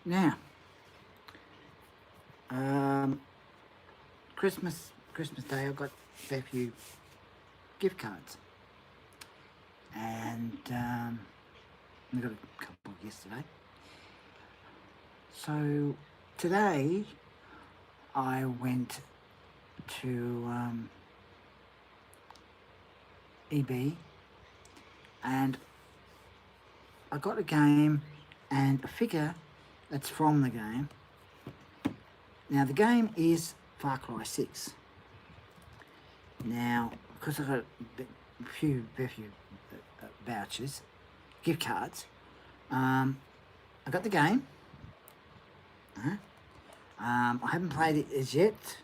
Now, Christmas Day, I got a fair few gift cards, and I got a couple yesterday. So today I went to EB and I got a game and a figure that's from the game. Now the game is Far Cry 6. Now, because I got a few vouchers, gift cards, I got the game. I haven't played it as yet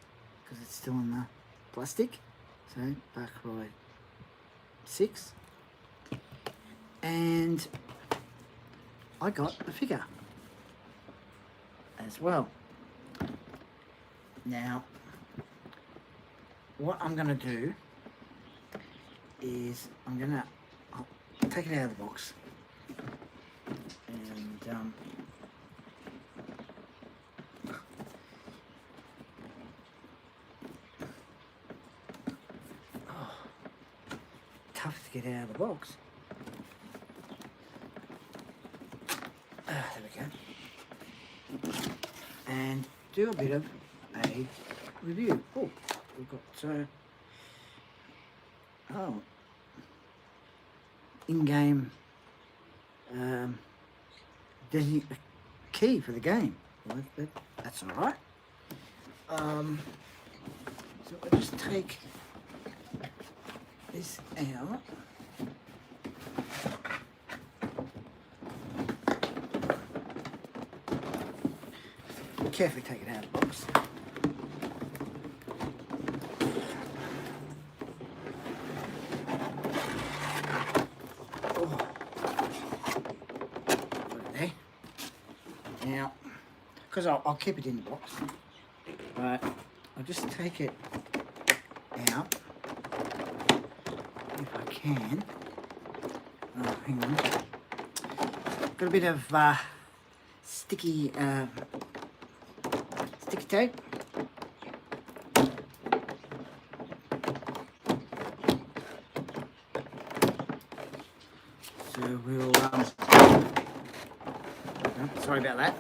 because it's still in the plastic. So Far Cry 6, and I got the figure as well. Now, what I'm going to do is I'll take it out of the box and tough to get out of the box. There we go. And do a bit of a review. Oh, we've got in-game a key for the game. Well, that's all right. So I'll just take this out. Carefully take it out of the box. Oh. Put it there. Now, because I'll keep it in the box, but I'll just take it out if I can. Oh, hang on. Got a bit of sticky tape. So we'll sorry about that.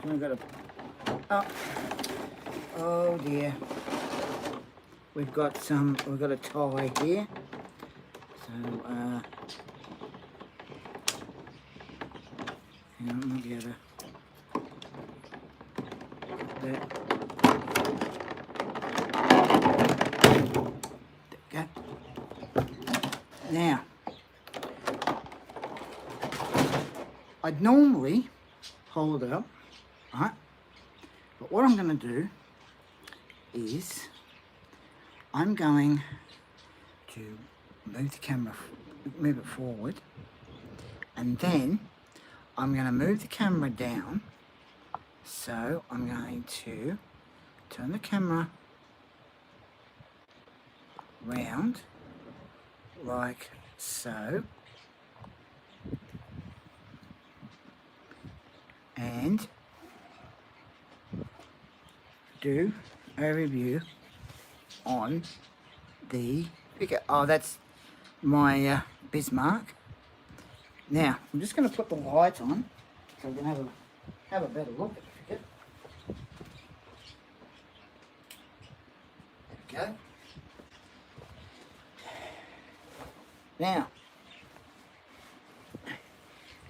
We've got a oh dear. We've got a tie here. So hang on, I'll be able to that. There we go. Now, I'd normally hold it up, right? But what I'm going to do is I'm going to move the camera, move it forward, and then I'm going to move the camera down. So I'm going to turn the camera round like so, and do a review on the figure. Oh, that's my Bismarck. Now I'm just going to put the light on so we can have a better look at the figure. There we go. Now,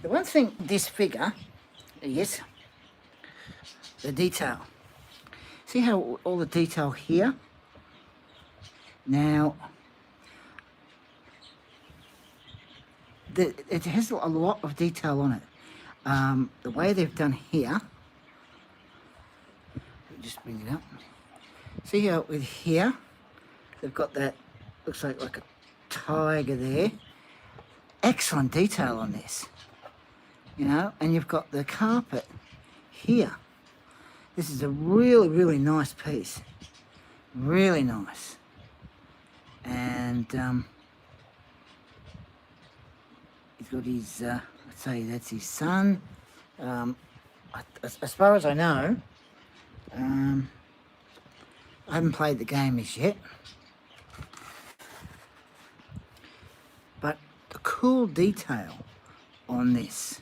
the one thing this figure is the detail. See how all the detail here? Now, it has a lot of detail on it. The way they've done here, just bring it up. See how with here, they've got that, looks like a tiger there. Excellent detail on this, you know, and you've got the carpet here. This is a really, really nice piece. Really nice. And He's got his, I'd say that's his son. As far as I know, I haven't played the game as yet. But the cool detail on this,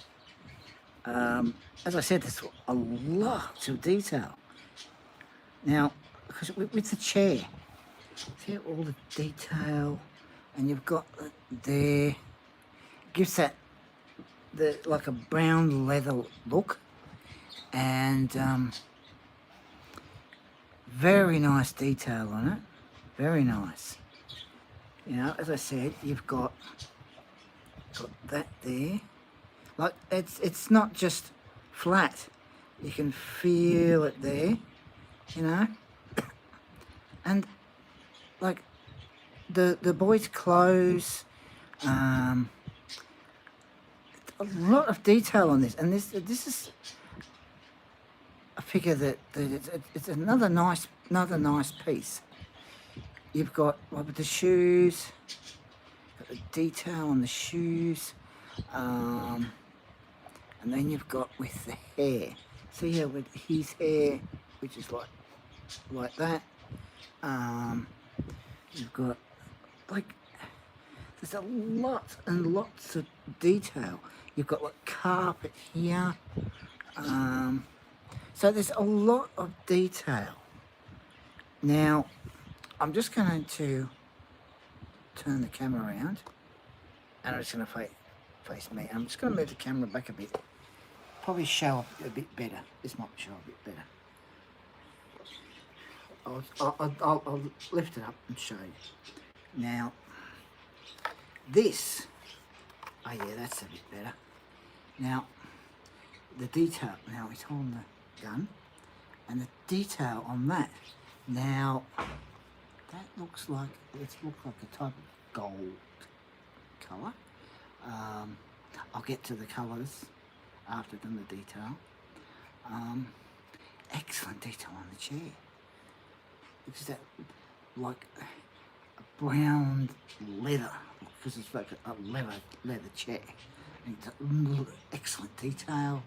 as I said, there's a lot of detail. Now, because with the chair, see all the detail, and you've got there, gives that like a brown leather look, and very nice detail on it, very nice. You know, as I said, you've got that there. Like it's not just flat. You can feel it there, you know. And like the boy's clothes, a lot of detail on this. And this is a figure that it's another nice piece. You've got like with the shoes, got the detail on the shoes, and then you've got with the hair. See here with his hair, which is like that. You've got like there's a lot and lots of detail. You've got like carpet here. So there's a lot of detail. Now, I'm just going to turn the camera around, and I'm just going to face me. I'm just going to move the camera back a bit. Probably show up a bit better. This might show a bit better. I'll lift it up and show you. Now, this, oh yeah, that's a bit better. Now, the detail, now he's holding the gun, and the detail on that, now, that looks like, it's looked like a type of gold colour. I'll get to the colours after done the detail. Excellent detail on the chair. Because that, like a brown leather, because it's like a leather chair. And it's excellent detail.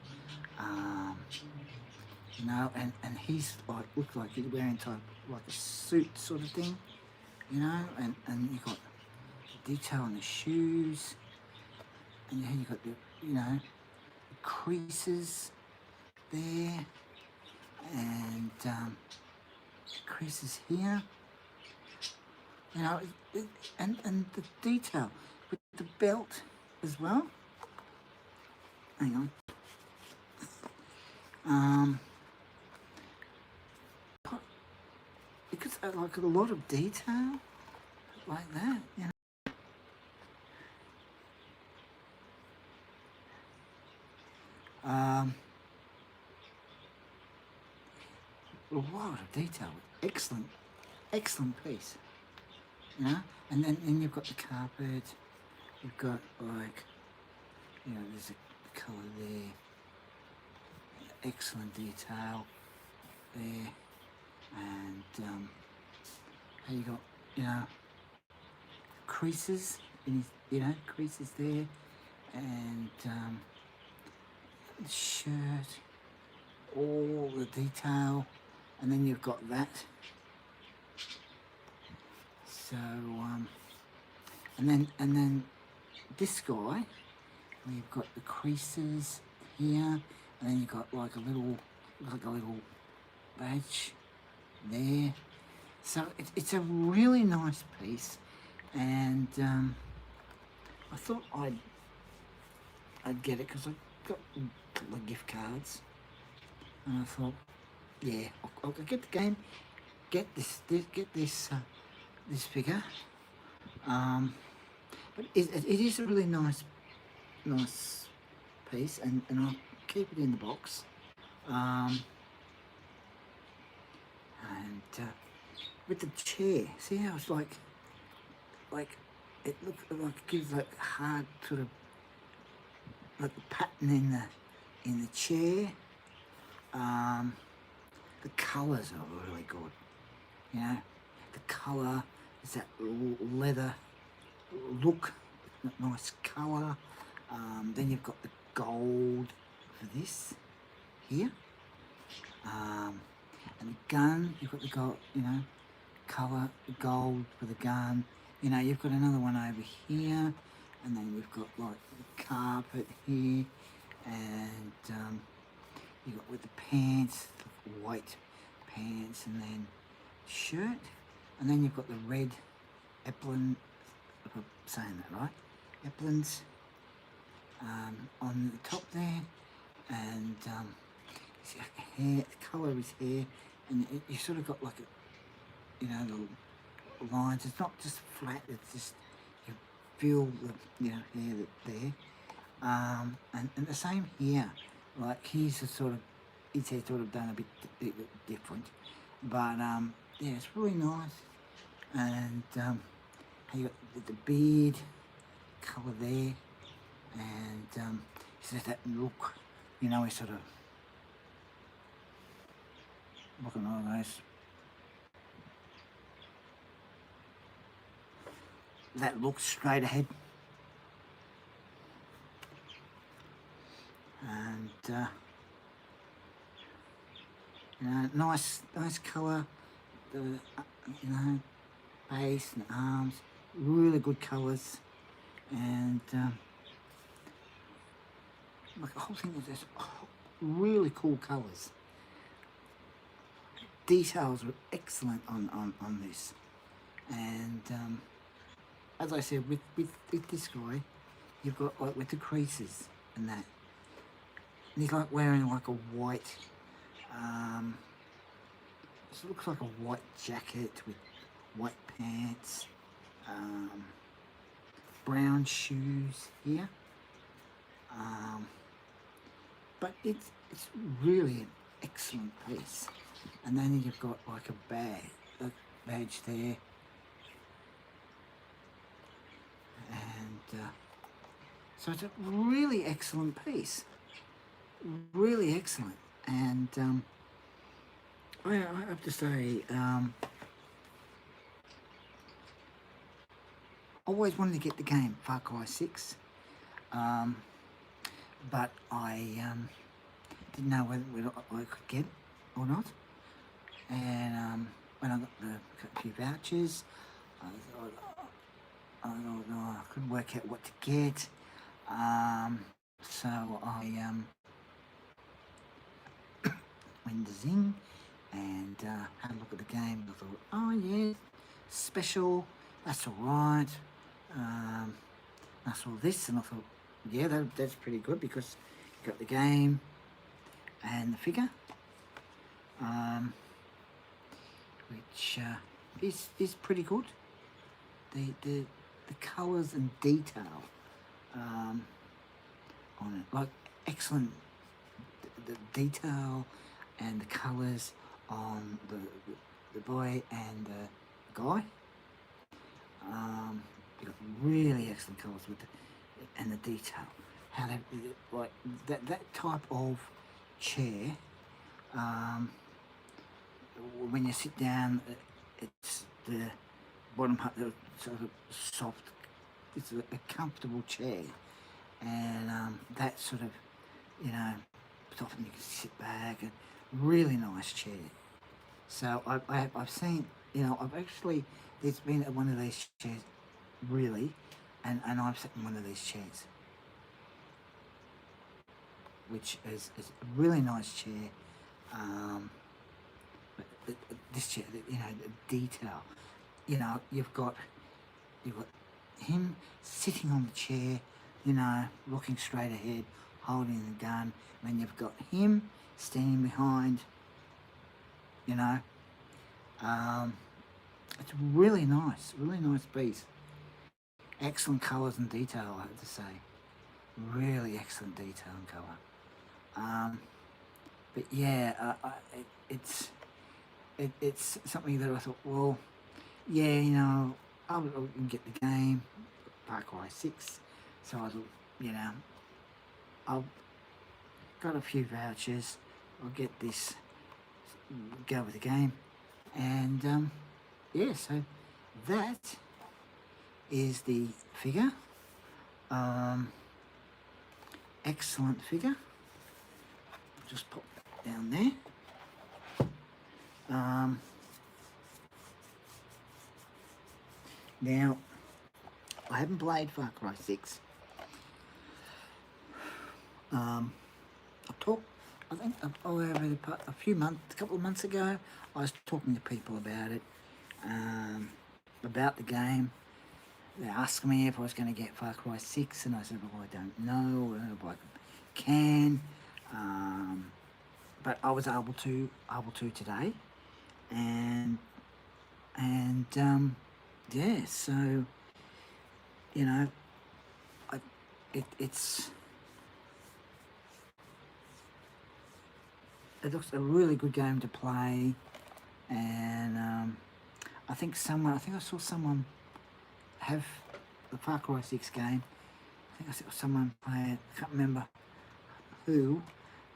You know, and he's like, looks like he's wearing type like a suit sort of thing, you know, and you've got detail on the shoes, and then you've got the, you know, creases there, and creases here, you know, and the detail with the belt as well. Hang on. Because I like a lot of detail like that, you know. A lot of detail, excellent piece, you know. And then you've got the carpet, you've got like, you know, there's a colour there, excellent detail there, and you got, you know, creases in his, you know, creases there, and the shirt, all the detail, and then you've got that. So and then this guy, we've got the creases here, and then you've got like a little badge there. So it's a really nice piece, and I thought I'd get it because I got a couple of gift cards, and I thought, yeah, I'll get the game, get this figure. But it is a really nice piece, and I'll keep it in the box. And with the chair, see how it's like it looks like it gives like hard sort of like the pattern in the chair. The colours are really good, you know. The colour is that leather look, nice colour. Then you've got the gold for this here. And the gun, you've got the gold, you know, colour, the gold for the gun. You know, you've got another one over here, and then you've got like the carpet here, and you've got with the pants, the white pants, and then shirt, and then you've got the red Epplin, if I'm saying that right, Epplins on the top there, and hair, the colour of his hair, and you sort of got like a, you know, the lines. It's not just flat. It's just you feel the, you know, hair that's there. And the same here. Like he's a sort of, his hair sort of done a bit different, but yeah, it's really nice. And you got the beard colour there, and it's just that look. You know, he's sort of looking like this. That looks straight ahead. And you know, nice colour. The you know, base and arms, really good colours, and like the whole thing is just really cool colours. Details are excellent on this, and as I said, with this guy, you've got like with the creases and that, and he's like wearing like a white, it looks like a white jacket with white pants, brown shoes here, but it's really an excellent piece. And then you've got like a badge there, and so it's a really excellent piece, really excellent. And I have to say, I always wanted to get the game Far Cry 6, but I didn't know whether I could get it or not. And when I got a few vouchers, I thought I couldn't work out what to get. So I went to Zing and had a look at the game. I thought, oh yeah, special, that's all right. I saw this and I thought, yeah, that's pretty good because you got the game and the figure. Which is pretty good. The colours and detail on it, like excellent. The detail and the colours on the boy and the guy. You got really excellent colours with and the detail. How they like that type of chair. When you sit down, it's the bottom part that's sort of soft. It's a comfortable chair, and that sort of, you know, often you can sit back, and really nice chair. So I've seen, you know, there's been one of these chairs, really, and I've sat in one of these chairs, which is a really nice chair. This chair, you know, the detail, you know, you've got him sitting on the chair, you know, looking straight ahead, holding the gun, and then you've got him standing behind, you know. It's really nice piece. Excellent colours and detail, I have to say. Really excellent detail and colour. But yeah, it's something that I thought, well, yeah, you know, I can get the game, Far Cry 6, so I thought, you know, I've got a few vouchers, I'll get this, go with the game, and yeah, so that is the figure. excellent figure. Just pop that down there. Now, I haven't played Far Cry 6. I talked, I think, over a couple of months ago, I was talking to people about it, about the game. They asked me if I was going to get Far Cry 6, and I said, well, I don't know, I don't know if I can. But I was able to today, and yeah, so, you know, it looks a really good game to play, and I think I saw someone have the Far Cry 6 game. I think I saw someone play it. I can't remember who,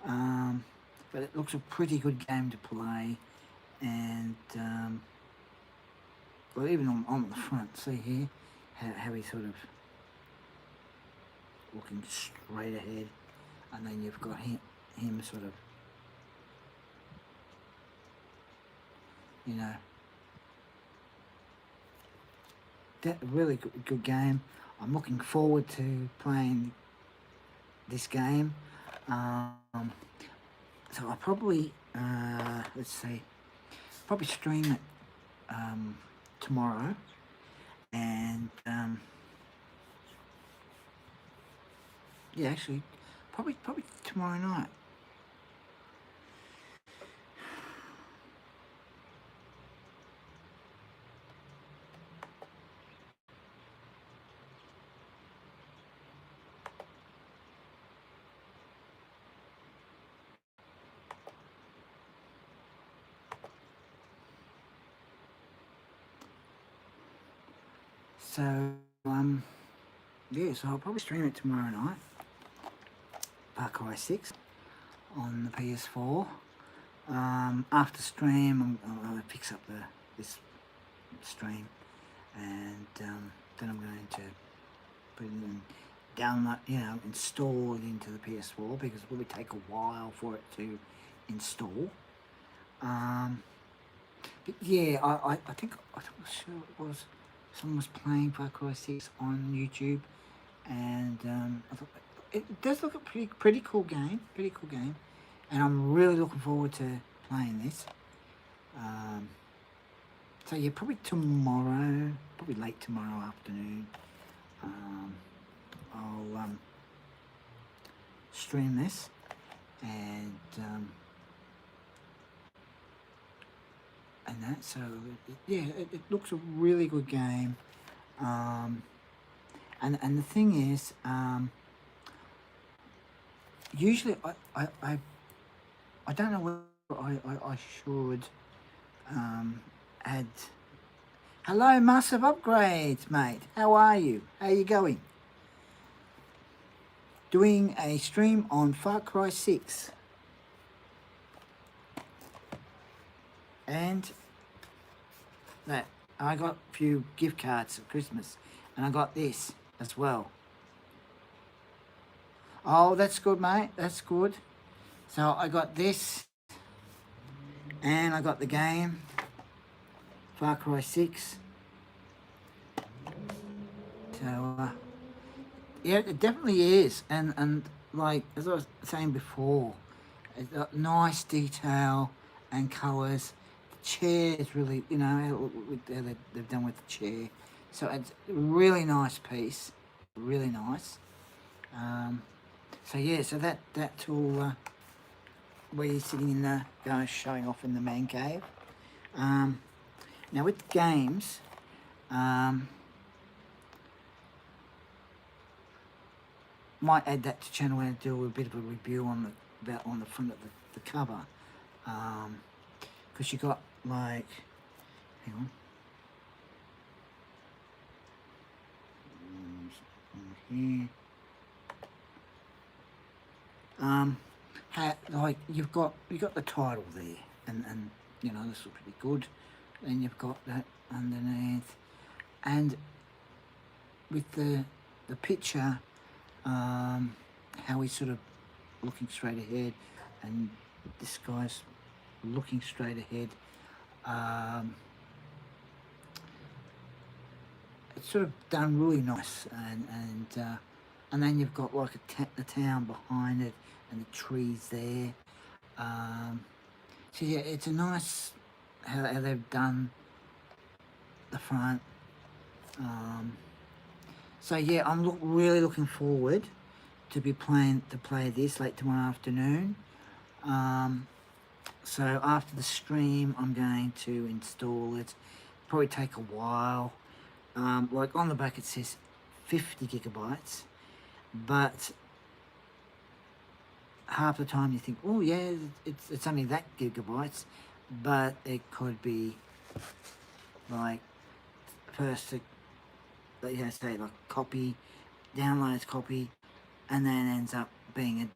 but it looks a pretty good game to play, and well, even on the front, see here how he's sort of looking straight ahead, and then you've got him sort of, you know, that really good game. I'm looking forward to playing this game. So I'll probably probably stream it tomorrow, and yeah, actually probably tomorrow night. So yeah, so I'll probably stream it tomorrow night, Far Cry 6 on the PS4. After stream, I'll fix up this stream, and then I'm going to put it in, download, install it into the PS4, because it will take a while for it to install. But yeah, I think I'm sure it was someone was playing Far Cry 6 on YouTube, and I thought it does look a pretty cool game, and I'm really looking forward to playing this. So yeah, probably tomorrow, probably late tomorrow afternoon, I'll stream this, and that. So yeah, it looks a really good game, and the thing is, usually I don't know whether I should add. Hello, Massive Upgrades, mate. How are you? How are you going? Doing a stream on Far Cry 6. And that I got a few gift cards for Christmas, and I got this as well. Oh, that's good, mate. That's good. So I got this, and I got the game, Far Cry 6. So yeah, it definitely is, and like as I was saying before, it's got nice detail and colours. The chair is really, they've done with the chair, so it's a really nice piece, really nice. So yeah, so that's all where you're sitting in the showing off in the man cave. Now with the games, might add that to channel and do a bit of a review on the front of the cover, because you got like, hang on, here. Like you've got the title there, and this looks pretty good. Then you've got that underneath, and with the picture, how he's sort of looking straight ahead, and this guy's looking straight ahead. It's sort of done really nice, and then you've got like a town behind it, and the trees there. So yeah, it's a nice how they've done the front. So yeah, I'm really looking forward to play this late tomorrow afternoon. So after the stream, I'm going to install it. Probably take a while. Like on the back it says 50 gigabytes, but half the time you think, oh yeah, it's only that gigabytes, but it could be like first that you say like copy, downloads copy, and then ends up being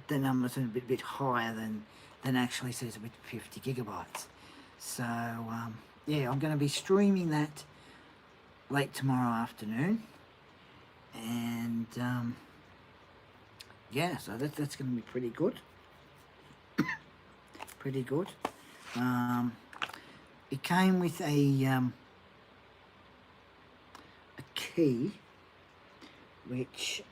the numbers are a bit higher than actually says with 50 gigabytes. So yeah, I'm going to be streaming that late tomorrow afternoon, and yeah, so that's going to be pretty good. Pretty good. It came with a key, which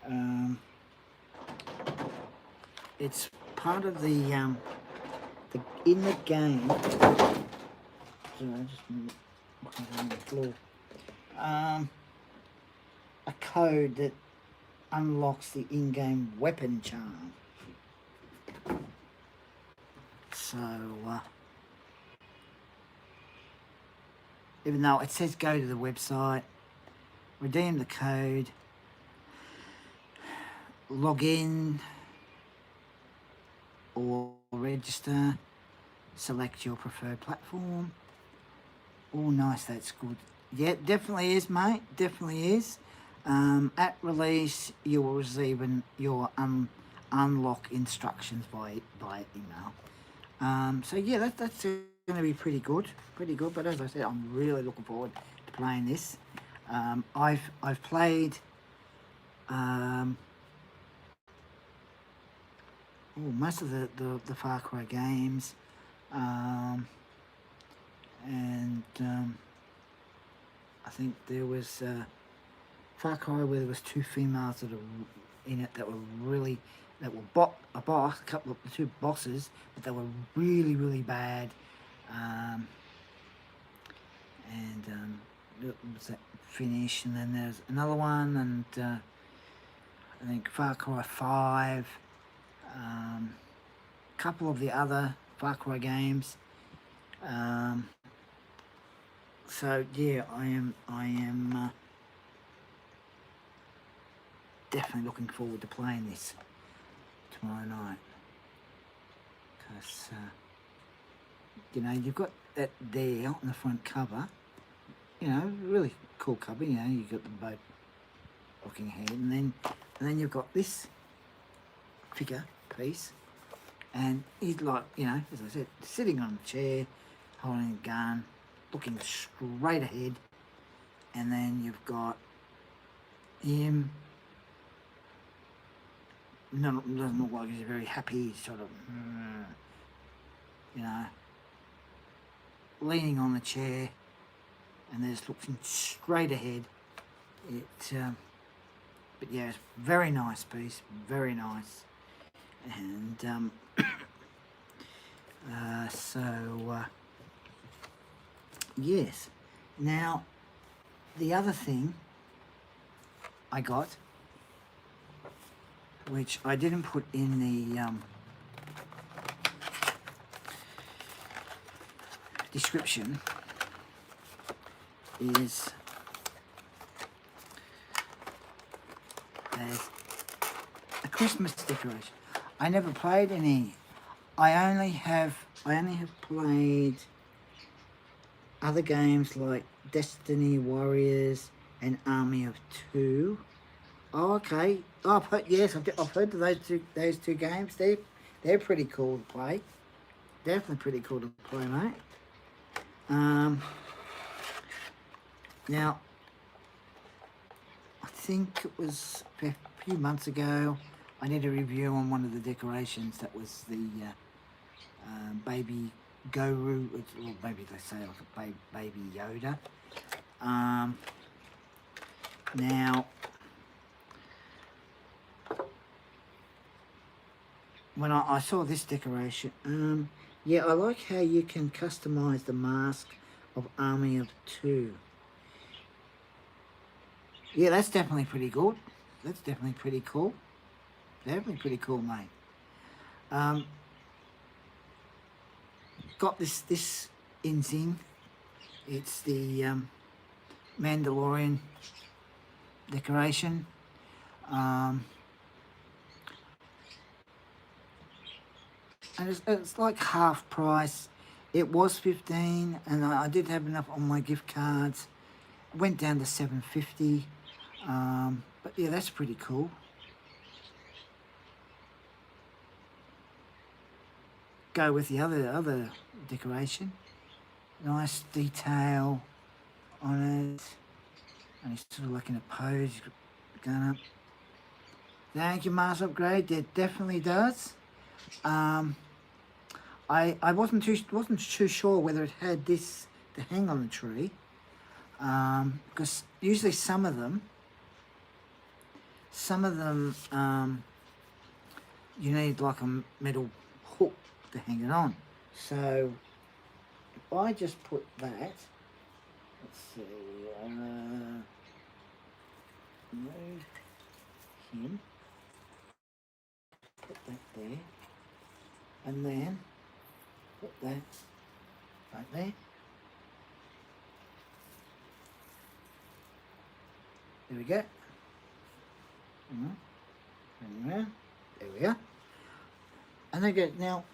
it's part of the in the game. Sorry, I just looking on the floor. A code that unlocks the in-game weapon charm. So even though it says go to the website, redeem the code, log in or register, select your preferred platform. Oh nice, that's good. Yeah, definitely is, mate, definitely is. At release you will receive your unlock instructions by email. So yeah, that's going to be pretty good, but as I said, I'm really looking forward to playing this. I've played most of the Far Cry games, and I think there was Far Cry where there was two females that are in it that were a boss, a couple of two bosses, but they were really bad. It was that finish, and then there's another one, and I think Far Cry 5, couple of the other Far Cry games. So yeah, I am definitely looking forward to playing this tomorrow night, because you know, you've got that there on the front cover, you know, really cool cover. You know, you've got them both looking ahead, and then you've got this figure piece, and he's like, you know, as I said, sitting on a chair, holding a gun, looking straight ahead, and then you've got him. Doesn't look like he's very happy, sort of, you know, leaning on the chair, and there's looking straight ahead. But yeah, it's very nice piece, very nice, and yes. Now, the other thing I got, which I didn't put in the description, is a Christmas decoration. I never played any. I only have played other games like Destiny Warriors and Army of Two. Oh, okay. Oh, yes, I've heard of those two games. They're pretty cool to play. Definitely pretty cool to play, mate. Now, I think it was a few months ago, I did a review on one of the decorations that was the baby Guru, or maybe they say like a baby Yoda. Now, when I saw this decoration, yeah, I like how you can customize the mask of Army of Two. Yeah, that's definitely pretty good. That's definitely pretty cool. Definitely pretty cool, mate. Got this inzing. It's the Mandalorian Decoration. And it's like half price. It was 15, and I did have enough on my gift cards. It went down to $7.50. But yeah, that's pretty cool. Go with the other decoration. Nice detail on it. And he's sort of like in a pose, going up. Thank you, Mars Upgrade. It definitely does. I wasn't too sure whether it had this to hang on the tree, because usually some of them you need like a metal hook to hang it on. So if I just put that, let's see, move him, put that there, and then put that right there. There we go. There we are. And they go now.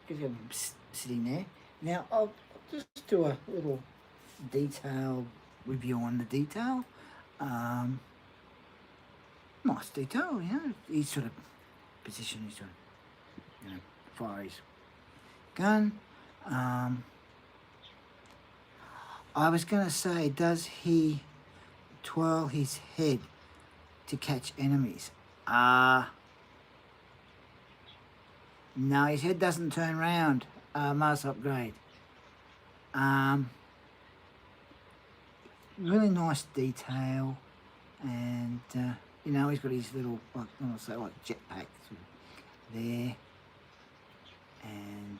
Because I'm sitting there. Now I'll just do a little detail review on the detail. Nice detail, you know. He's sort of positioned. He's sort of, you know, fire his gun. I was going to say, does he twirl his head to catch enemies? No, his head doesn't turn round. Mars Upgrade. Really nice detail, and you know, he's got his little, like, I want to say, like jetpack there, and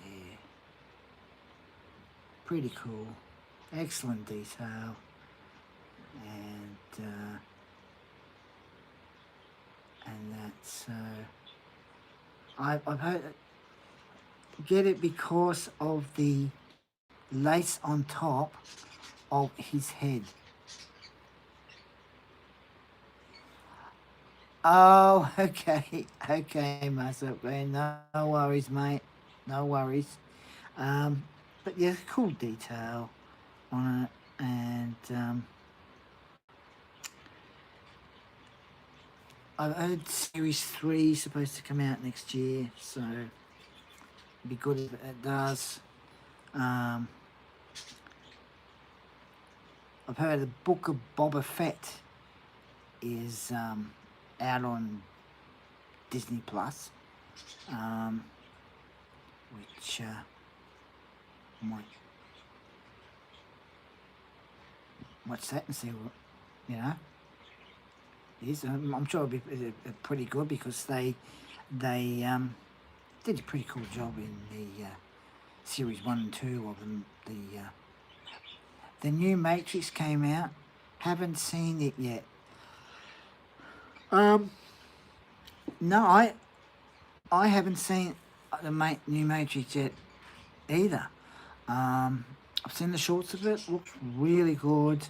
yeah, pretty cool. Excellent detail, and that's I've heard, get it because of the lace on top of his head. Oh, okay, okay, Master. No worries, mate. No worries. But yeah, cool detail on it, and I've heard Series 3 is supposed to come out next year, so it'd be good if it does. I've heard the Book of Boba Fett is out on Disney Plus, which might watch that and see what, you know, is. I'm sure it'll be pretty good, because they did a pretty cool job in the series 1 and 2 of them. The new Matrix came out. Haven't seen it yet. No, I haven't seen the new Matrix yet either. I've seen the shorts of it. Looks really good.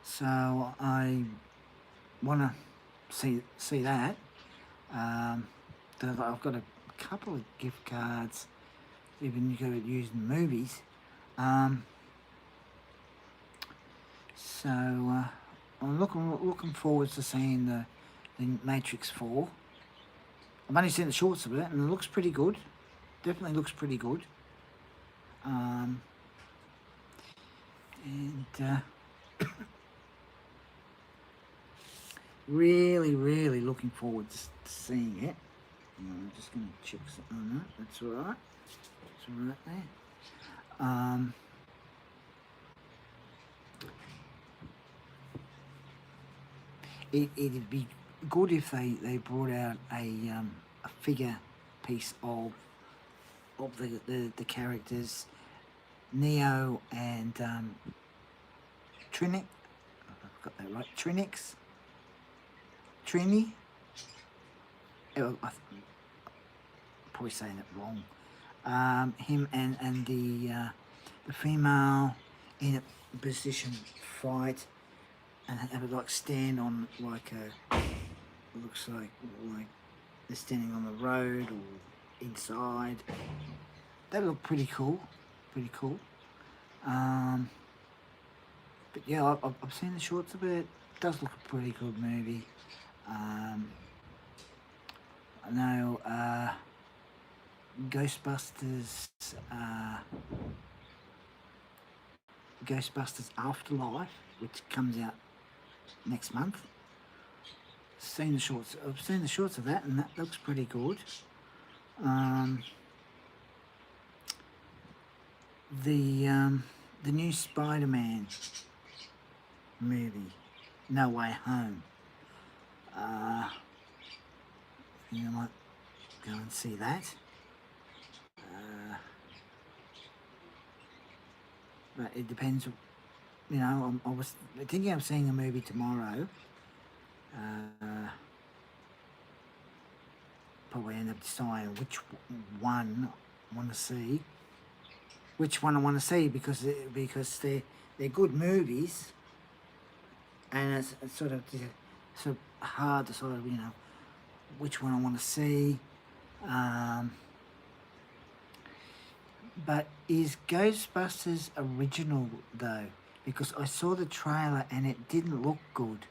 So I want to see that. I've got a couple of gift cards, even you could use in movies. So I'm looking forward to seeing the Matrix 4. I've only seen the shorts of it, and it looks pretty good. Definitely looks pretty good. And really, really looking forward to seeing it. I'm just going to check something on that. That's all right. That's all right there. It'd be good if they brought out a figure piece of the characters, Neo and Trinix. I've got that right. Trinix. Trini. I'm probably saying it wrong. Him and the female in a position fight, and have it like stand on like a, it looks like they're standing on the road or inside. That look pretty cool, pretty cool. But yeah, I've seen the shorts of it. It does look a pretty good movie. I know Ghostbusters Afterlife, which comes out next month. Seen the shorts. I've seen the shorts of that, and that looks pretty good. The new Spider-Man movie, No Way Home. You might go and see that. But it depends. You know, I was thinking of seeing a movie tomorrow. Probably end up deciding which one I want to see. Which one I want to see because they're good movies, and it's sort of hard to sort of, you know, which one I want to see. But is Ghostbusters original though? Because I saw the trailer and it didn't look good.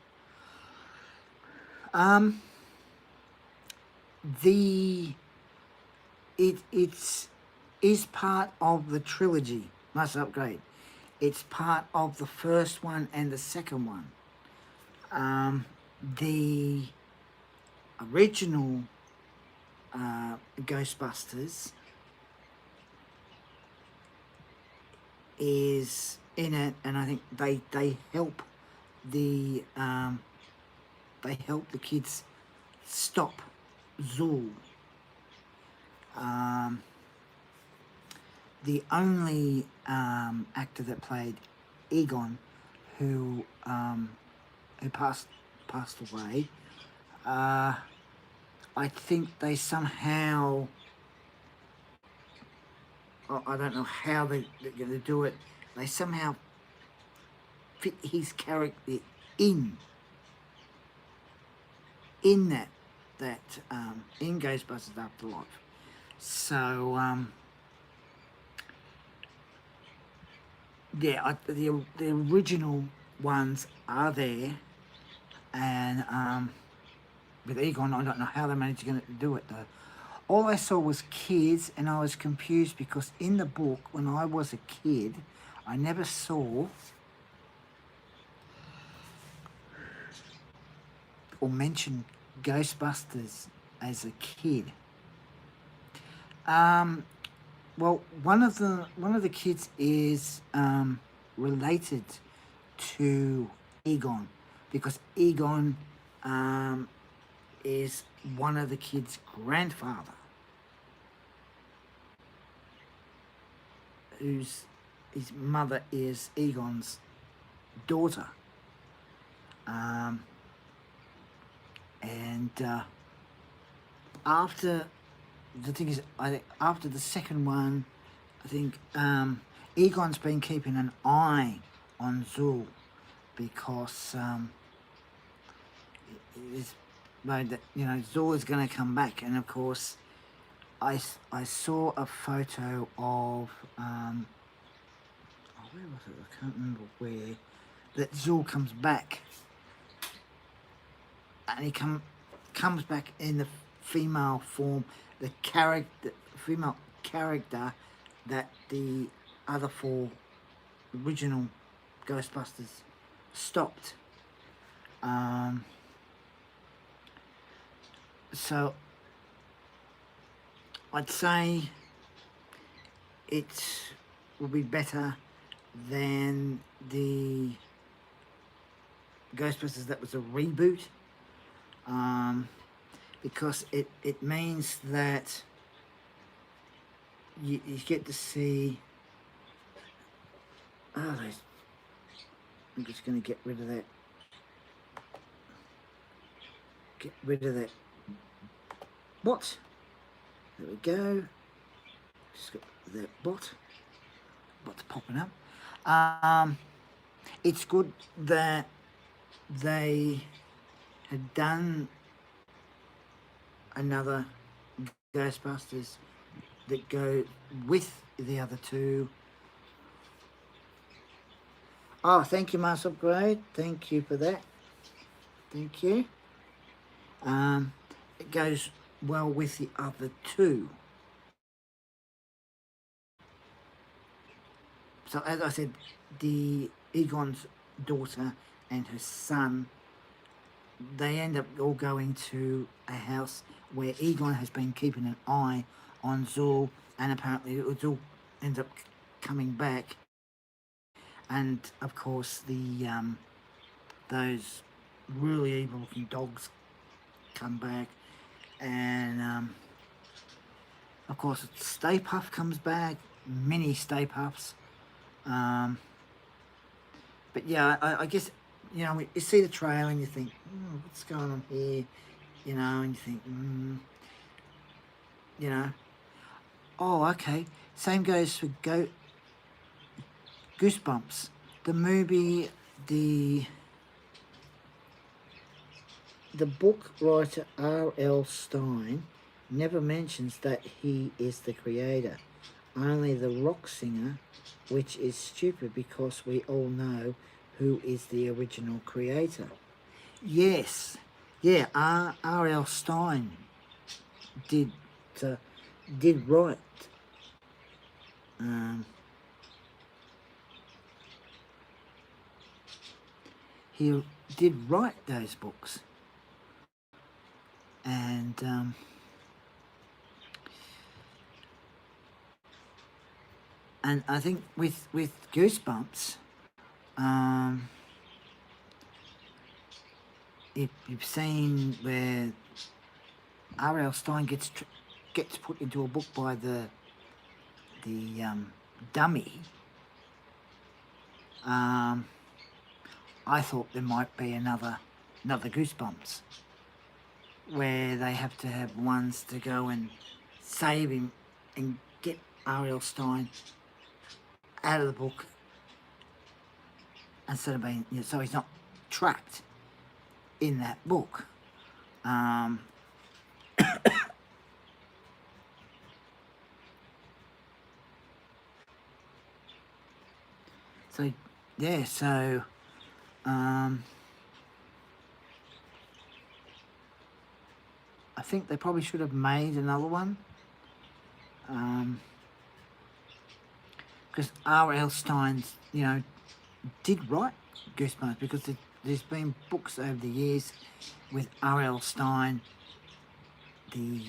It's part of the trilogy. Must upgrade. It's part of the first one and the second one. The original Ghostbusters is in it, and I think they help the kids stop Zool. The only actor that played Egon, who passed away, I think they somehow, I don't know how they're going to do it, they somehow fit his character in that in Ghostbusters Afterlife. So yeah, the original ones are there, and with Egon, I don't know how they managed to do it though. All I saw was kids, and I was confused because in the book, when I was a kid, I never saw or mentioned Ghostbusters as a kid. Well, one of the kids is related to Egon, because Egon is one of the kids' grandfather, his mother is Egon's daughter. And after the thing is, I think after the second one, I think Egon's been keeping an eye on Zool because it's made that, you know, Zool is going to come back, and of course, I saw a photo of where was it? I can't remember where. That Zool comes back, and he comes back in the female form, the female character that the other four original Ghostbusters stopped. So I'd say it will be better than the Ghostbusters that was a reboot, because it means that you get to see, I'm just going to get rid of that, bot, there we go, just got that bot's popping up. It's good that they had done another Ghostbusters that go with the other two. Oh, thank you, Mass Upgrade. Thank you for that. Thank you. It goes well with the other two. So as I said, the Egon's daughter and her son, they end up all going to a house where Egon has been keeping an eye on Zul, and apparently Zul ends up coming back, and of course the those really evil looking dogs come back, and of course Stay Puft comes back, mini Stay Puffs. But yeah, I guess, you know, you see the trailer and you think, what's going on here? You know, and you think, you know, oh, okay. Same goes for Goosebumps. The movie, the book writer R.L. Stine never mentions that he is the creator. Only the rock singer, which is stupid because we all know who is the original creator. Yes, yeah, R.L. Stine did write he did write those books, and I think with Goosebumps, if you've seen where R.L. Stine gets put into a book by the dummy, I thought there might be another Goosebumps where they have to have ones to go and save him and get R.L. Stine out of the book, instead of being, you know, so he's not trapped in that book. So yeah, so I think they probably should have made another one, because R.L. Stine's, you know, did write Goosebumps, because there's been books over the years with R.L. Stine, the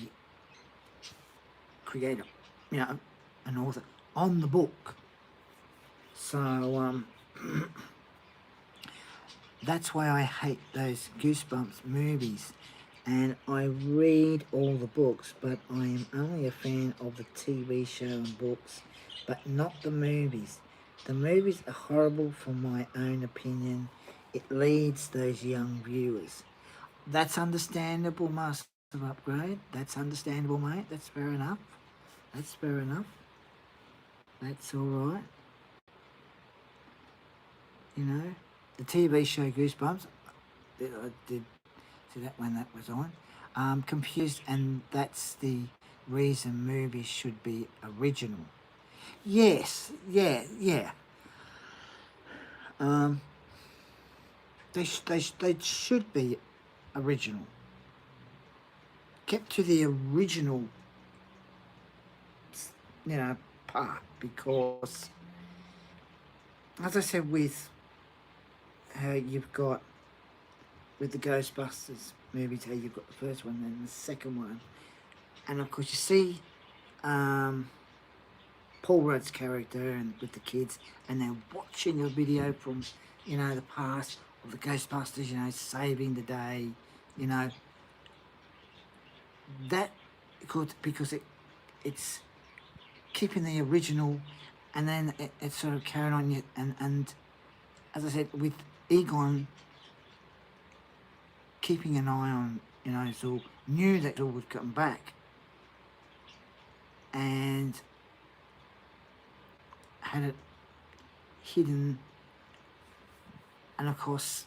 creator, you know, an author, on the book. So that's why I hate those Goosebumps movies, and I read all the books, but I am only a fan of the TV show and books, but not the movies. The movies are horrible from my own opinion. It leads those young viewers. That's understandable, Master Upgrade. That's understandable, mate. That's fair enough. That's fair enough. That's all right. You know, the TV show Goosebumps, I did see that when that was on. Confused, and that's the reason movies should be original. Yes, yeah. They should be original. Kept to the original, you know, part, because, as I said with how you've got with the Ghostbusters movies, how you've got the first one and the second one, and of course you see Paul Rudd's character and with the kids, and they're watching a video from, you know, the past of the Ghostbusters, you know, saving the day, you know. That because it's keeping the original, and then it's sort of carrying on. And as I said, with Egon keeping an eye on, you know, Zul, knew that Zul would come back, and had it hidden. And of course,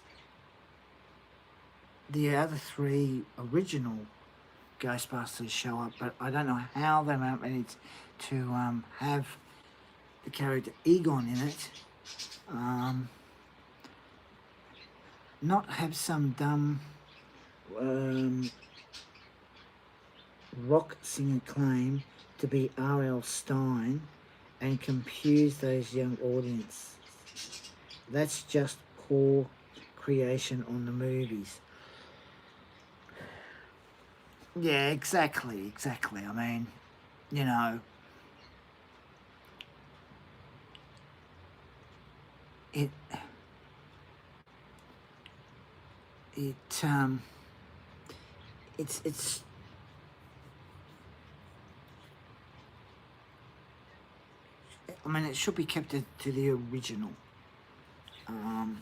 the other three original Ghostbusters show up, but I don't know how they managed to have the character Egon in it. Not have some dumb rock singer claim to be R.L. Stein and confuse those young audiences. That's just poor creation on the movies. Yeah, exactly. I mean, you know, it's I mean, it should be kept to the original. And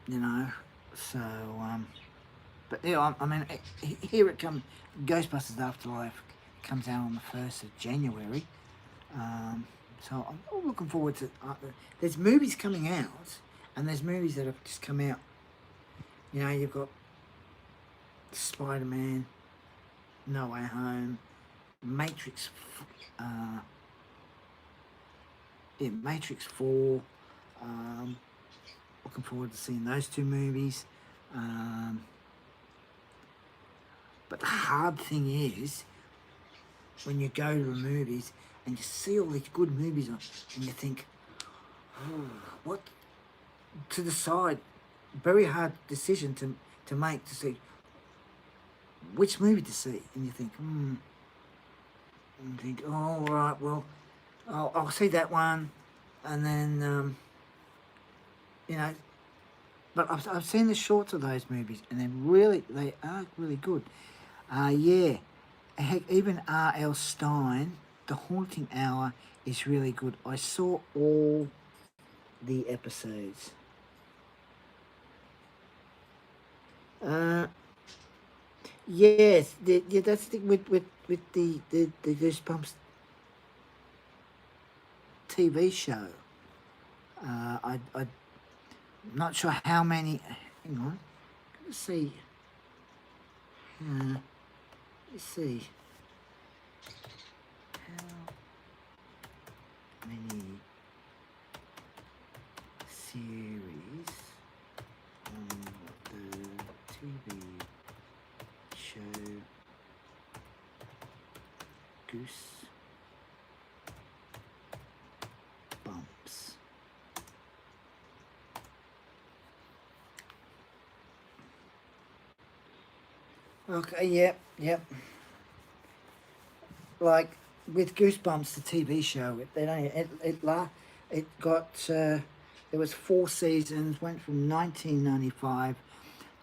you know, so but yeah, I mean, here it comes. Ghostbusters Afterlife comes out on the 1st of January. So I'm looking forward to. There's movies coming out, and there's movies that have just come out. You know, you've got Spider-Man, No Way Home, Matrix. Matrix 4. Looking forward to seeing those two movies. But the hard thing is when you go to the movies and you see all these good movies on, and you think, oh, what to decide? Very hard decision to make, to see which movie to see, and you think, and think, oh, all right, well, I'll see that one, and then you know. But I've seen the shorts of those movies, and they are really good. Yeah, heck, even R.L. Stein, The Haunting Hour is really good. I saw all the episodes. Yes, that's the with the Goosebumps TV show. I'm not sure how many. Hang on, let's see. Let's see. How many series on the TV show Goosebumps? Okay, yep. Like with Goosebumps, the TV show, it got there was 4 seasons, went from 1995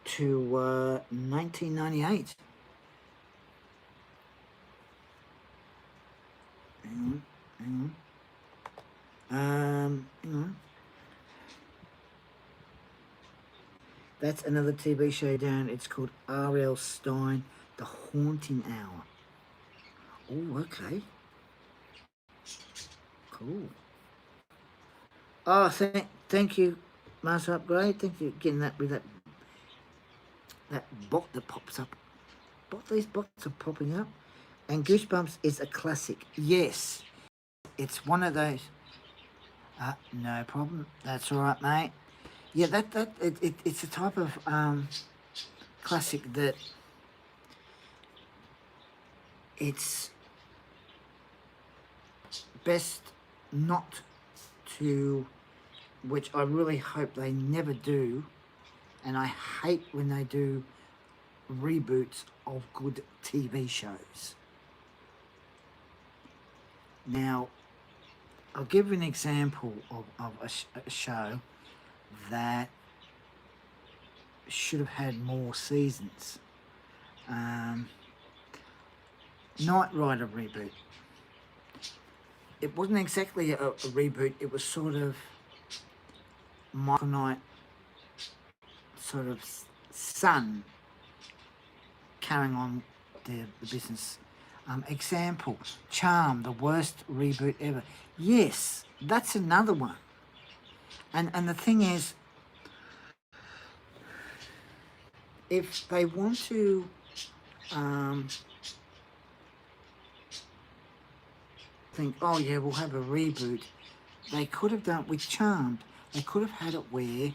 to 1998. Hang on. That's another TV show down. It's called R.L. Stein, The Haunting Hour. Oh, okay. Cool. Oh, thank you, Master Upgrade. Thank you for getting that with that bot that pops up. These bots are popping up. And Goosebumps is a classic. Yes, it's one of those. No problem. That's all right, mate. Yeah, it's a type of classic that best not to, which I really hope they never do, and I hate when they do reboots of good TV shows. Now, I'll give you an example of a show that should have had more seasons. Knight Rider reboot. It wasn't exactly a reboot, it was sort of Michael Knight sort of son carrying on the business. Example, Charm, the worst reboot ever. Yes, that's another one. And the thing is, if they want to think, oh yeah, we'll have a reboot, they could have done it with Charmed. They could have had it where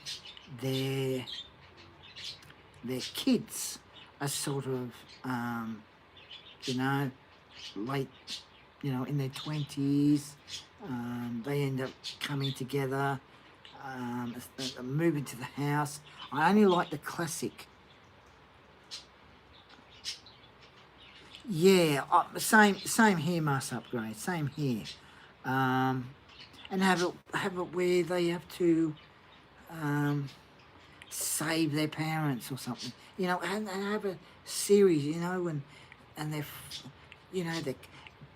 their kids are sort of, late, in their 20s. They end up coming together, moving to the house. I only like the classic. Yeah, same here, Mass Upgrade, same here. And have it where they have to save their parents or something, and have a series, and they're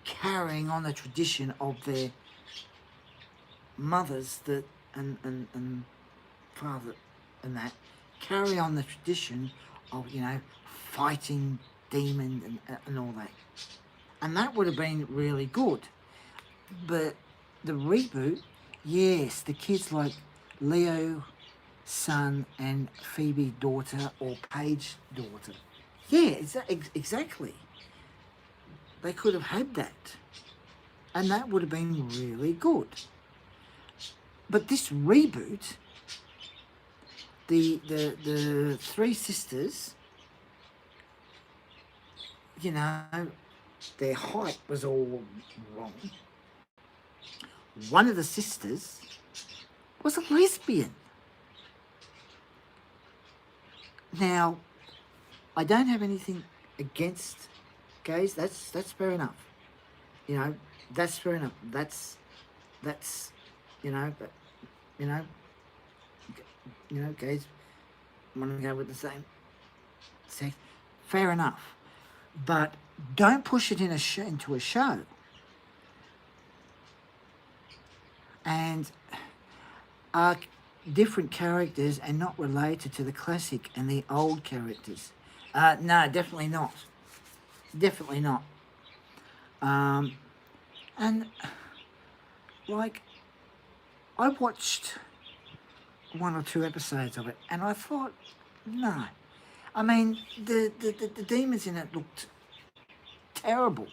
carrying on the tradition of their mothers and father and that, carry on the tradition of, fighting demons and all that. And that would have been really good. But the reboot, yes, the kids like Leo son and Phoebe daughter or Paige daughter. Yeah, exactly. They could have had that. And that would have been really good. But this reboot, the three sisters, their height was all wrong. One of the sisters was a lesbian. Now, I don't have anything against gays. That's fair enough. That's fair enough. That's gays want to go with the same sex. Fair enough. But don't push it into a show. And are different characters and not related to the classic and the old characters. No, definitely not. Definitely not. And like, I watched 1 or 2 episodes of it, and I thought, no. I mean, the demons in it looked terrible.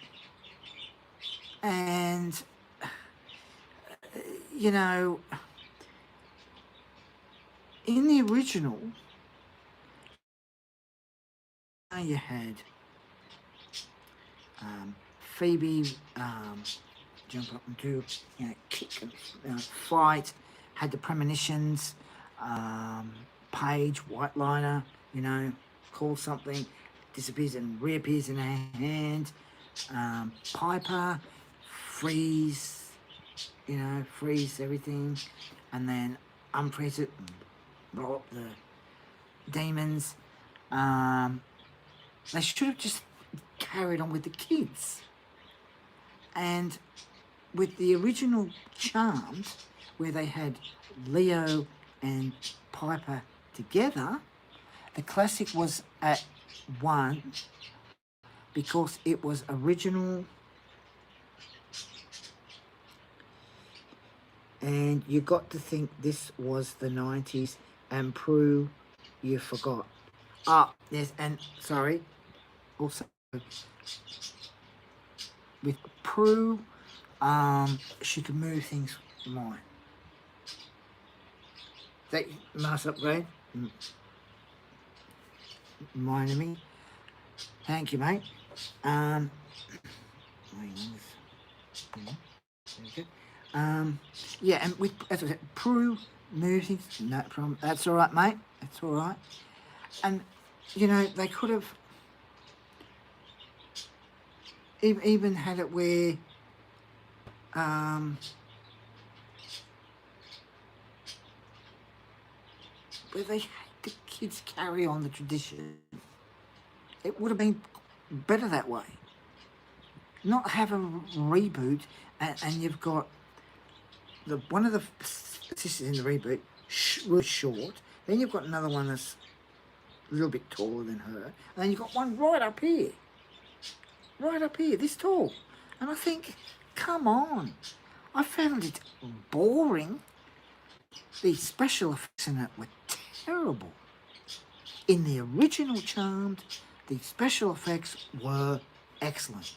And, in the original, you had Phoebe jump up and do, kick and fight, had the premonitions, Paige, white liner, calls something, disappears and reappears in her hand. Piper, freeze everything, and then unfreeze it and blow up the demons. They should have just carried on with the kids. And with the original Charmed, where they had Leo and Piper together, the classic was at 1 because it was original, and you got to think this was the 90s, and Prue, you forgot. Yes, and sorry, also with Prue, she could move things mine. That Mass Upgrade, reminded me. Thank you, mate. Okay. Yeah, and with, as I said, Prue movies, no problem. That's all right, mate. That's all right. And, you know, they could have even had it where they had the kids carry on the tradition. It would have been better that way. Not have a reboot and you've got one of the sisters in the reboot was short. Then you've got another one that's a little bit taller than her. And then you've got one right up here, this tall. And I think, come on. I found it boring. The special effects in it were terrible. In the original Charmed, the special effects were excellent.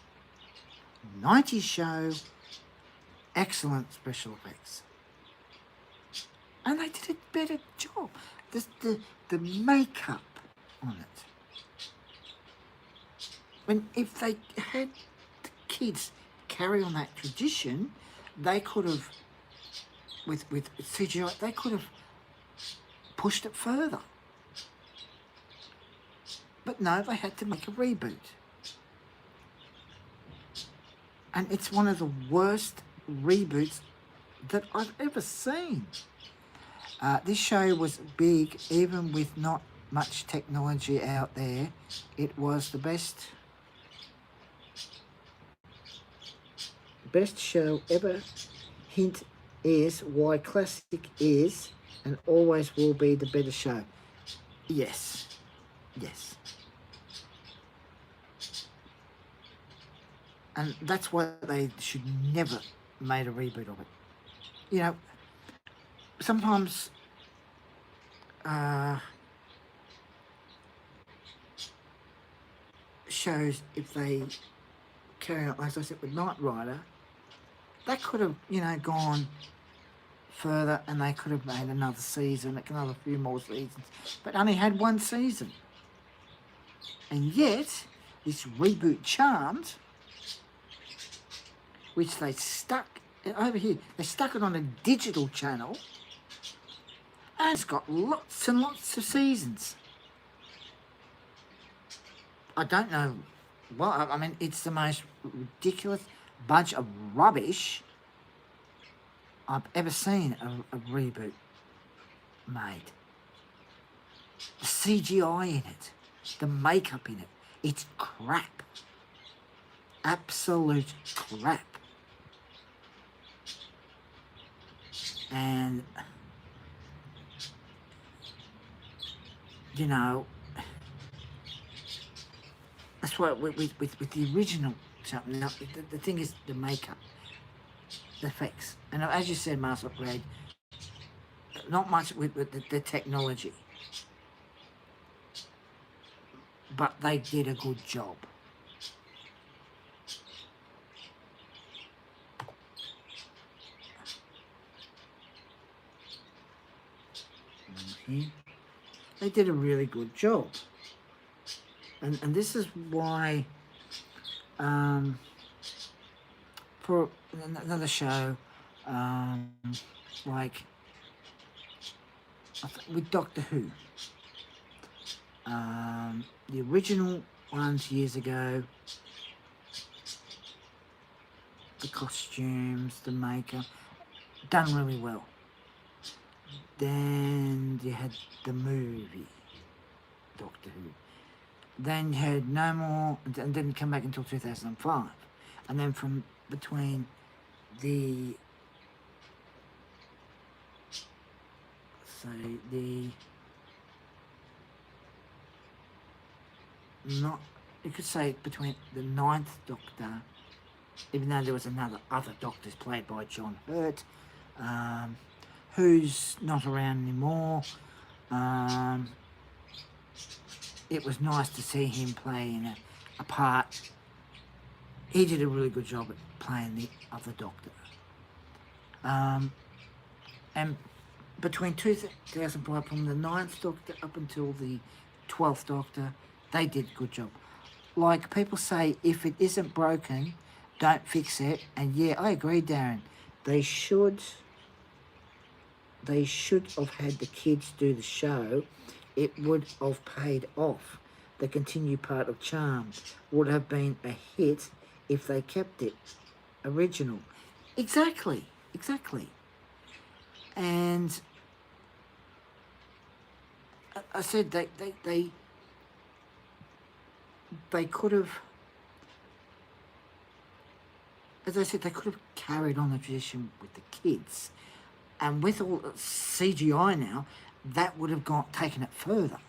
90s show, excellent special effects. And they did a better job. The makeup on it. If they had the kids carry on that tradition, they could have, with CGI, they could have pushed it further. But no, they had to make a reboot. And it's one of the worst reboots that I've ever seen. This show was big, even with not much technology out there. It was the best show ever. Hint is why classic is and always will be the better show. Yes. And that's why they should never made a reboot of it. You know, sometimes shows, if they carry on, as I said, with Knight Rider, they could have, you know, gone further and they could have made another season, another few more seasons, but only had one season. And yet, this reboot Charmed, which they stuck over here, they stuck it on a digital channel, and it's got lots and lots of seasons. I don't know, well, I mean, it's the most ridiculous bunch of rubbish I've ever seen a reboot made. The CGI in it, the makeup in it, it's crap. Absolute crap. And, you know, that's why with the original something. Now, the thing is the makeup, the effects, and as you said, Master Upgrade, not much with the technology, but they did a good job. They did a really good job. And this is why, for another show, like with Doctor Who, the original ones years ago, the costumes, the makeup, done really well. Then you had the movie, Doctor Who. Then you had no more, and didn't come back until 2005. And then from between the, not, you could say between the 9th Doctor, even though there was other Doctors played by John Hurt, who's not around anymore. It was nice to see him playing a part. He did a really good job at playing the other Doctor. And between 2005, from the 9th Doctor up until the 12th Doctor, they did a good job. Like people say, if it isn't broken, don't fix it. And yeah, I agree, Darren. They should have had the kids do the show. It would have paid off. The continued part of Charmed would have been a hit if they kept it original. Exactly. And I said they could have, as I said, they could have carried on the tradition with the kids. And with all CGI now, that would have taken it further.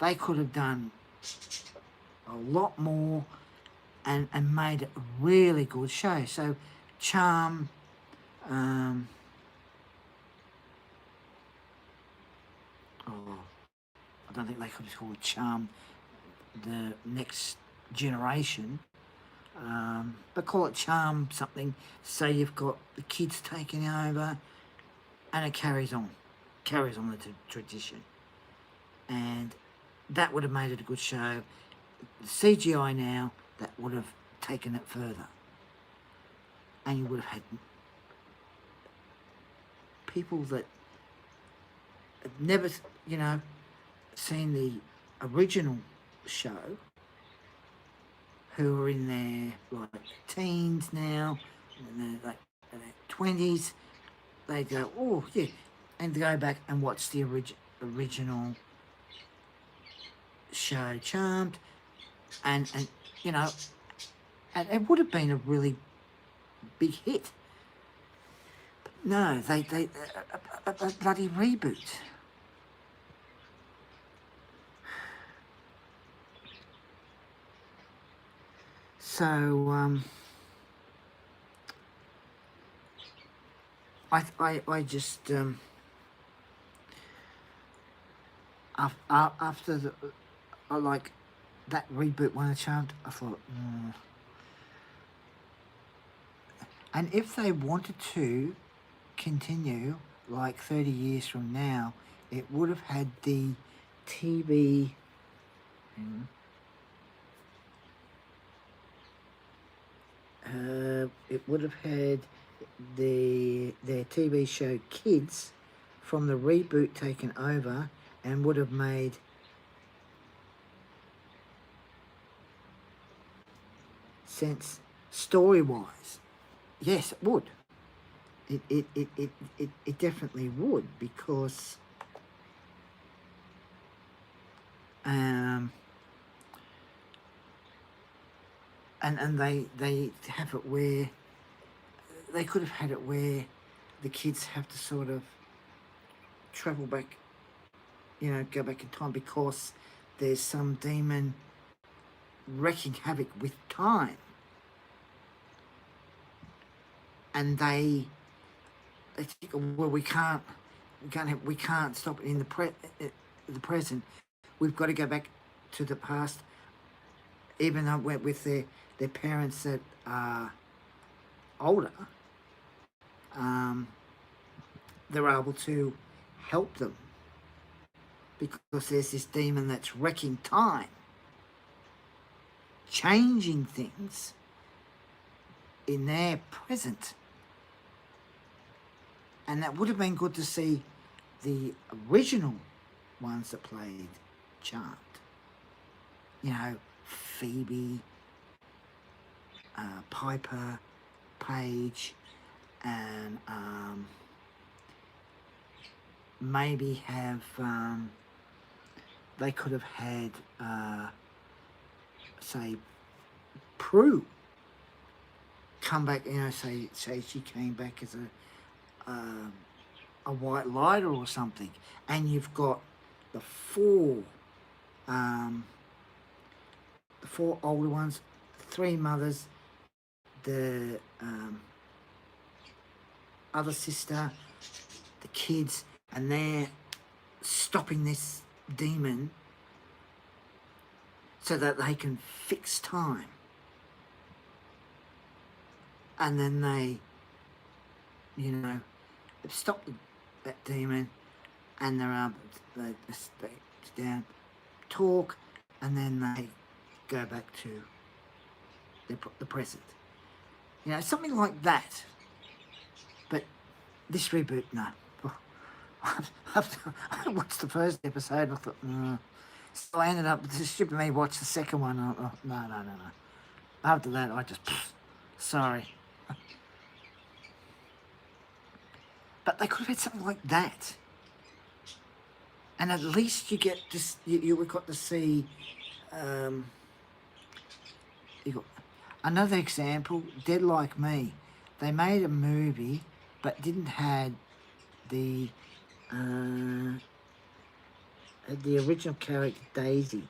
They could have done a lot more and made it a really good show. So, Charm, I don't think they could have called Charm the next generation, but call it Charm something. So you've got the kids taking over, and it carries on the tradition, and that would have made it a good show. The CGI now, that would have taken it further, and you would have had people that have never, seen the original show, who are in their teens now, in their 20s, they go, oh yeah, and go back and watch the original show Charmed, and and it would have been a really big hit. No, they a bloody reboot. So I just after the like that reboot one of Charmed, I thought, and if they wanted to continue 30 years from now, it would have had the TV. It would have had their TV show Kids from the reboot taken over, and would have made sense story-wise. Yes, it would. It definitely would, because and they have it where they could have had it where the kids have to sort of travel back, go back in time, because there's some demon wreaking havoc with time, and they think, well, we can't stop it in the present. We've got to go back to the past, even though we're with their parents that are older. They're able to help them, because there's this demon that's wrecking time, changing things in their present. And that would have been good to see the original ones that played Charmed. Phoebe, Piper, Paige, and maybe have they could have had say Prue come back, say she came back as a white lighter or something, and you've got the four older ones, three mothers, the other sister, the kids, and they're stopping this demon so that they can fix time. And then they, stop that demon, and they're able to down, talk, and then they go back to the present. You know, something like that. But this reboot, no. I watched the first episode and I thought, no. So I ended up, this stupid me, watched the second one. And I thought, no. After that, I just, sorry. But they could have had something like that. And at least you get this, you got to see, you got another example, Dead Like Me. They made a movie, but didn't have the original character Daisy,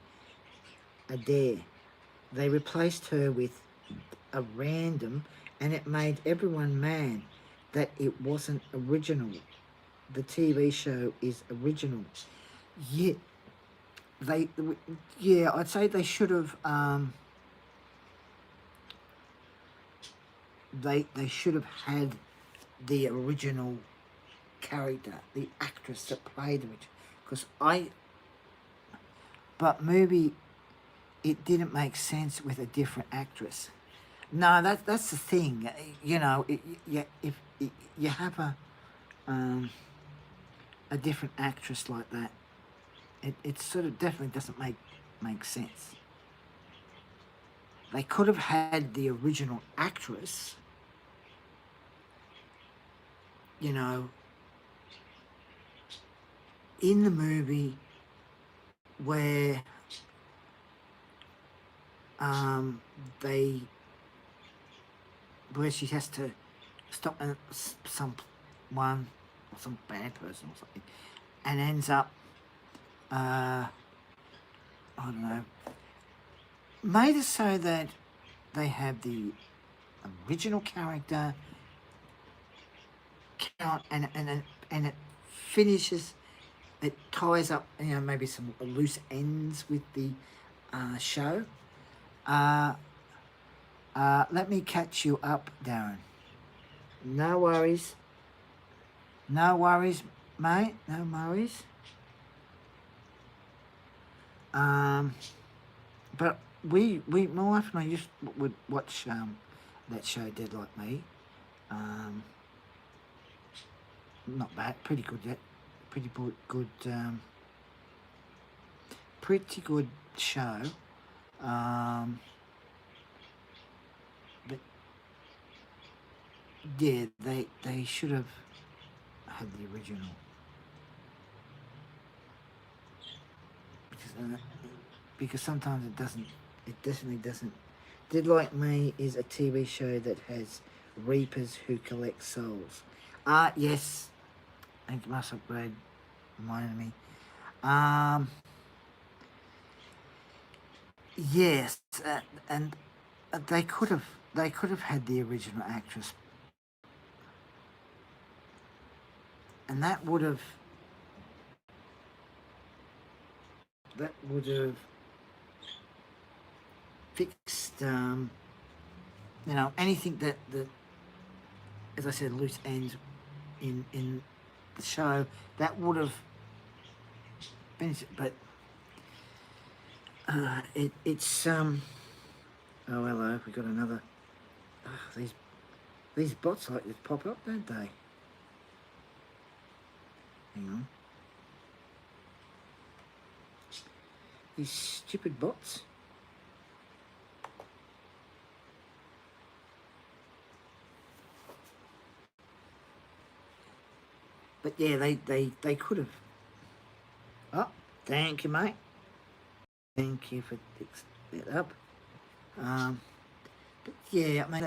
Adair. They replaced her with a random, and it made everyone mad that it wasn't original. The TV show is original. Yet, I'd say they should have, they should have had the original character, the actress that played it, because but maybe it didn't make sense with a different actress. No, that's the thing, you know. If you have a different actress like that, it sort of definitely doesn't make sense. They could have had the original actress, you know, in the movie where where she has to stop someone or some bad person or something, and ends up, I don't know, made it so that they have the original character count, and it finishes, it ties up, you know, maybe some loose ends with the show. Let me catch you up, Darren. No worries. No worries, mate. No worries. But my wife and I would watch that show, Dead Like Me. Not bad. Pretty good. Yet. Pretty good. Pretty good show. But yeah, they should have had the original, because sometimes it doesn't. It definitely doesn't. Dead Like Me is a TV show that has reapers who collect souls. Yes. Thank you, Muscle Bread. Reminded me. Yes, and they could have had the original actress, and that would have fixed, you know, anything that as I said, loose ends in the show, that would have finished it. But it's oh, hello, we got another. These bots like to pop up, don't they? Hang on. These stupid bots. But yeah, they could have. Oh, thank you, mate. Thank you for fixing it up. But yeah, I mean,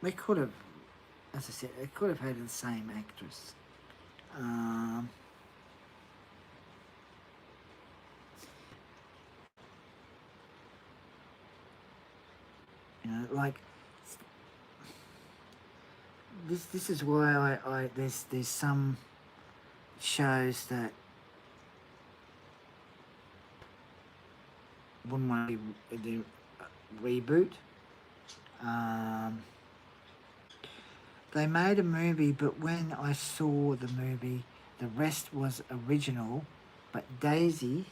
they could have, as I said, they could have had the same actress. You know, like this is why there's some shows that wouldn't want to do reboot. They made a movie, but when I saw the movie, The rest was original, but Daisy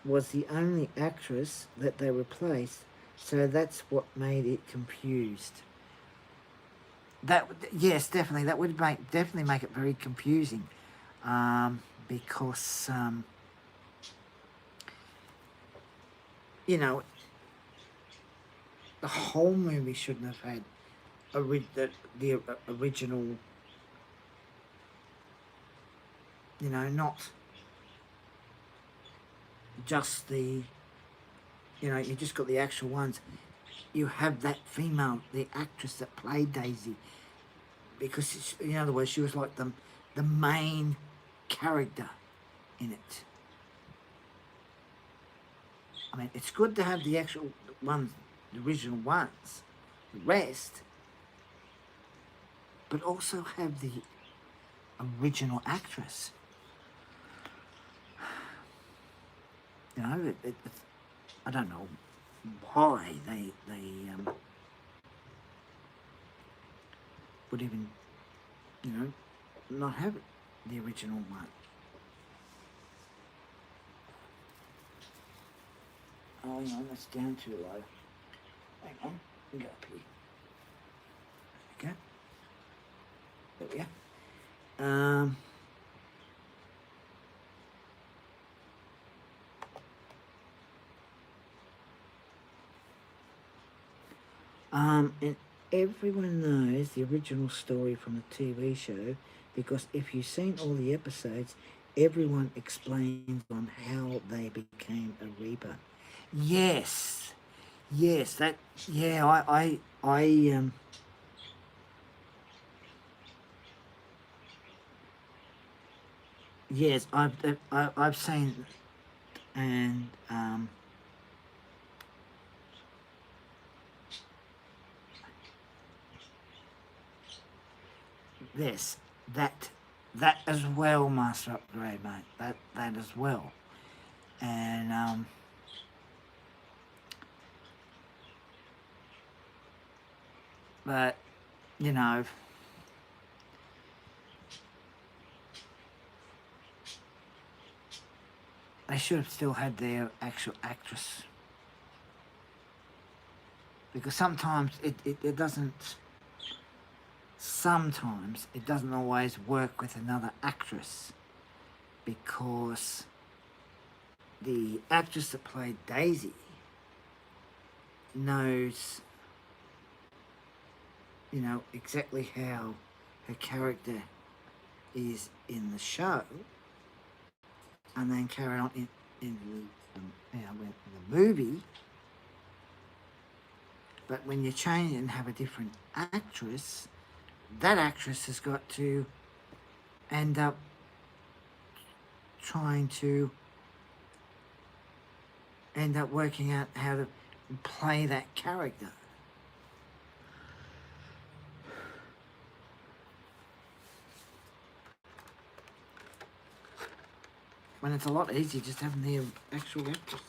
was the only actress that they replaced, so that's what made it confused. Yes, definitely, that would definitely make it very confusing, because you know, the whole movie shouldn't have had the original, you know, not just the, you know, you just got the actual ones. You have that female, the actress that played Daisy, because in other words, she was like the main character in it. I mean, it's good to have the actual ones, the original ones, the rest, but also have the original actress. You know, I don't know why they would even, you know, not have it, the original one. Oh, hang on, that's down too low. Hang on, we go up here. Okay. There we are. And everyone knows the original story from the TV show, because if you've seen all the episodes, everyone explains on how they became a Reaper. Yes, yes, that, yeah, yes, I've seen, and this, that as well, Master Upgrade, mate. That as well, and but you know, they should have still had their actual actress, because sometimes it doesn't. Sometimes it doesn't always work with another actress, because the actress that played Daisy knows, you know, exactly how her character is in the show, and then carry on in the movie. But when you change it and have a different actress, that actress has got to end up trying to end up working out how to play that character. When it's a lot easier just having the actual actress.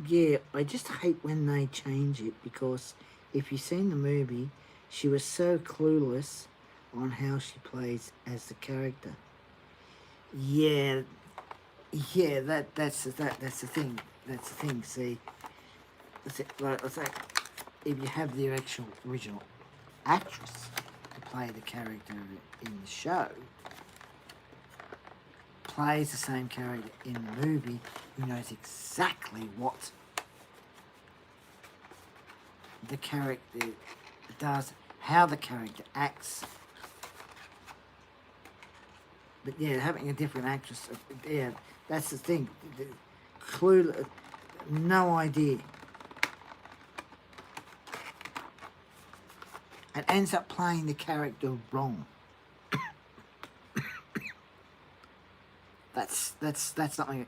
Yeah, I just hate when they change it, because if you've seen the movie, she was so clueless on how she plays as the character. Yeah, yeah, that's the thing. That's the thing. See, like I say, if you have the actual original actress to play the character in the show, plays the same character in the movie, who knows exactly what the character does, how the character acts. But yeah, having a different actress, yeah, that's the thing. Clueless, no idea. And ends up playing the character wrong. That's something,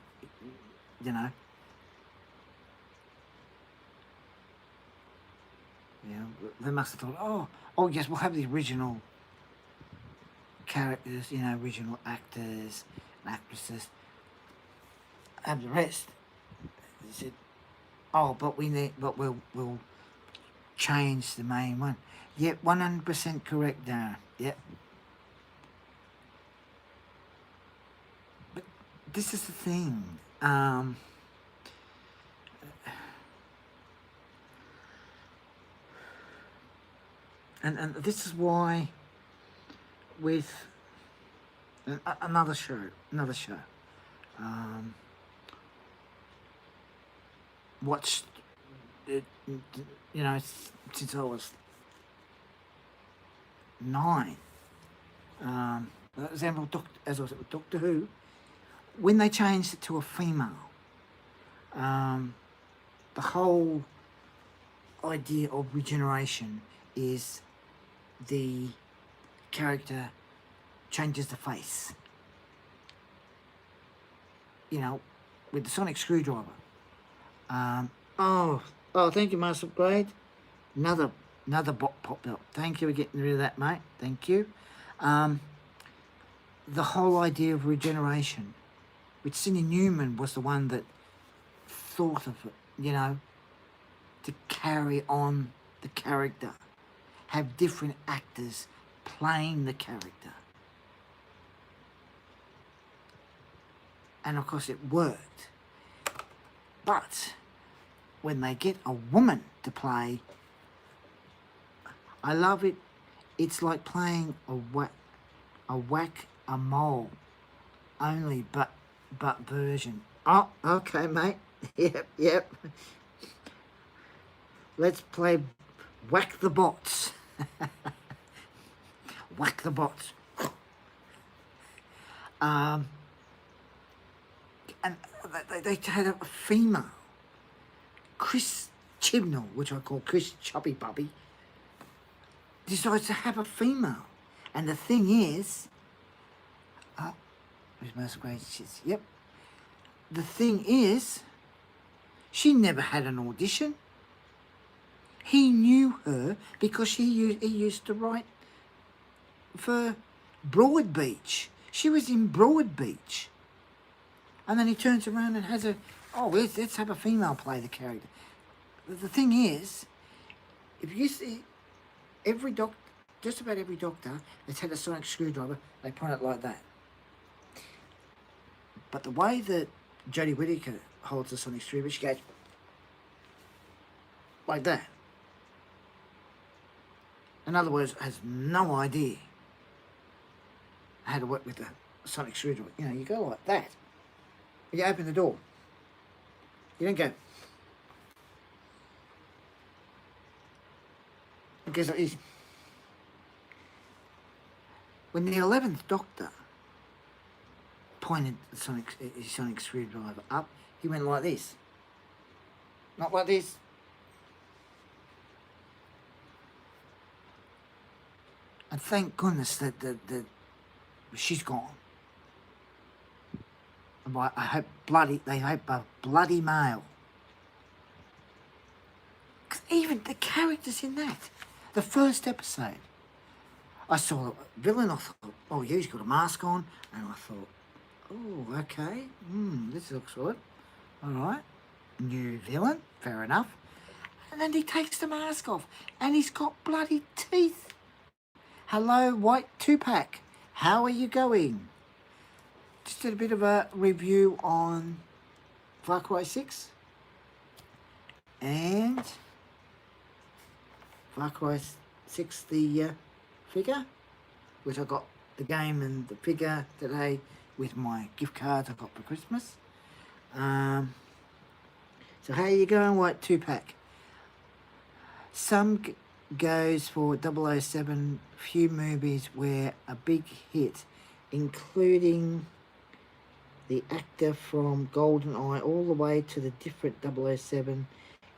you know. You know, they must have thought, oh yes, we'll have the original characters, you know, original actors and actresses, have the rest. He said, oh, but we'll change the main one. Yep, 100% correct, Darren. Yep. But this is the thing. And this is why with another show, watched it, you know, since I was 9. For example, as I was with Doctor Who, when they changed it to a female, the whole idea of regeneration is the character changes the face. You know, with the sonic screwdriver. Oh, thank you, Master Blade. Another bot popped up. Thank you for getting rid of that, mate. Thank you. The whole idea of regeneration, which Sidney Newman was the one that thought of it, you know, to carry on the character, have different actors playing the character. And of course it worked. But when they get a woman to play, I love it. It's like playing a whack-a-mole only, but version. Oh, okay, mate. Yep. Let's play Whack the Bots. Whack the Bots. And they had a female, Chris Chibnall, which I call Chris Chubby Bubby, decides to have a female. And the thing is, where's most great shits? Yep. The thing is, she never had an audition. He knew her because he used to write for Broadbeach. She was in Broadbeach. And then he turns around and has let's have a female play the character. The thing is, if you see just about every doctor that's had a sonic screwdriver, they point it like that. But the way that Jodie Whittaker holds the sonic screwdriver, she goes like that. In other words, has no idea how to work with the sonic screwdriver. You know, you go like that. You open the door. You don't go. It goes like this. When the 11th Doctor pointed his sonic screwdriver up, he went like this. Not like this. And thank goodness that she's gone. I hope they hope a bloody male. Because even the characters in that, the first episode, I saw the villain, I thought, oh yeah, he's got a mask on, and I thought, oh, okay, this looks good. All right, new villain, fair enough. And then he takes the mask off, and he's got bloody teeth. Hello, White Tupac, how are you going? Just did a bit of a review on Far Cry 6 and Far Cry 6 the figure, which I got the game and the figure today with my gift cards I got for Christmas. So how you going, White Tupac? Some goes for 007, few movies were a big hit, including the actor from GoldenEye all the way to the different 007.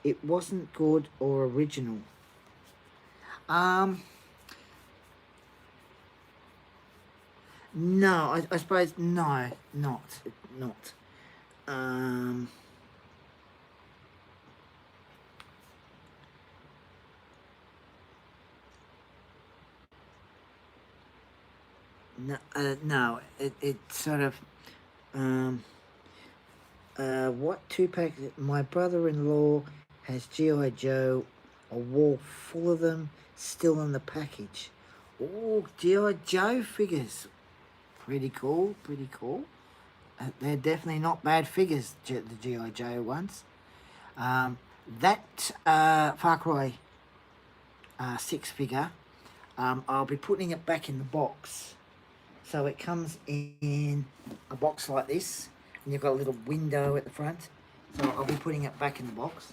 It wasn't good or original. No, I suppose no, not. No, it sort of What 2-pack? My brother-in-law has G.I. Joe, a wall full of them, still in the package. Oh, G.I. Joe figures. Pretty cool, pretty cool. They're definitely not bad figures, the G.I. Joe ones. That Far Cry 6 figure, I'll be putting it back in the box. So it comes in a box like this, and you've got a little window at the front. So I'll be putting it back in the box.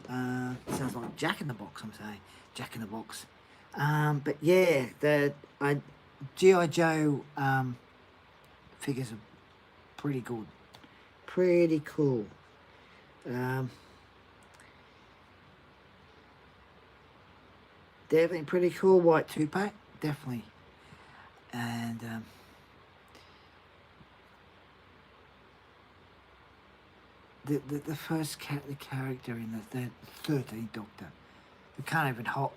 Sounds like Jack in the Box, I'm saying. Jack in the Box. But yeah, the G.I. Joe figures are pretty good. Pretty cool. Definitely pretty cool white 2-pack. Definitely. And the first the character in the 13th Doctor, who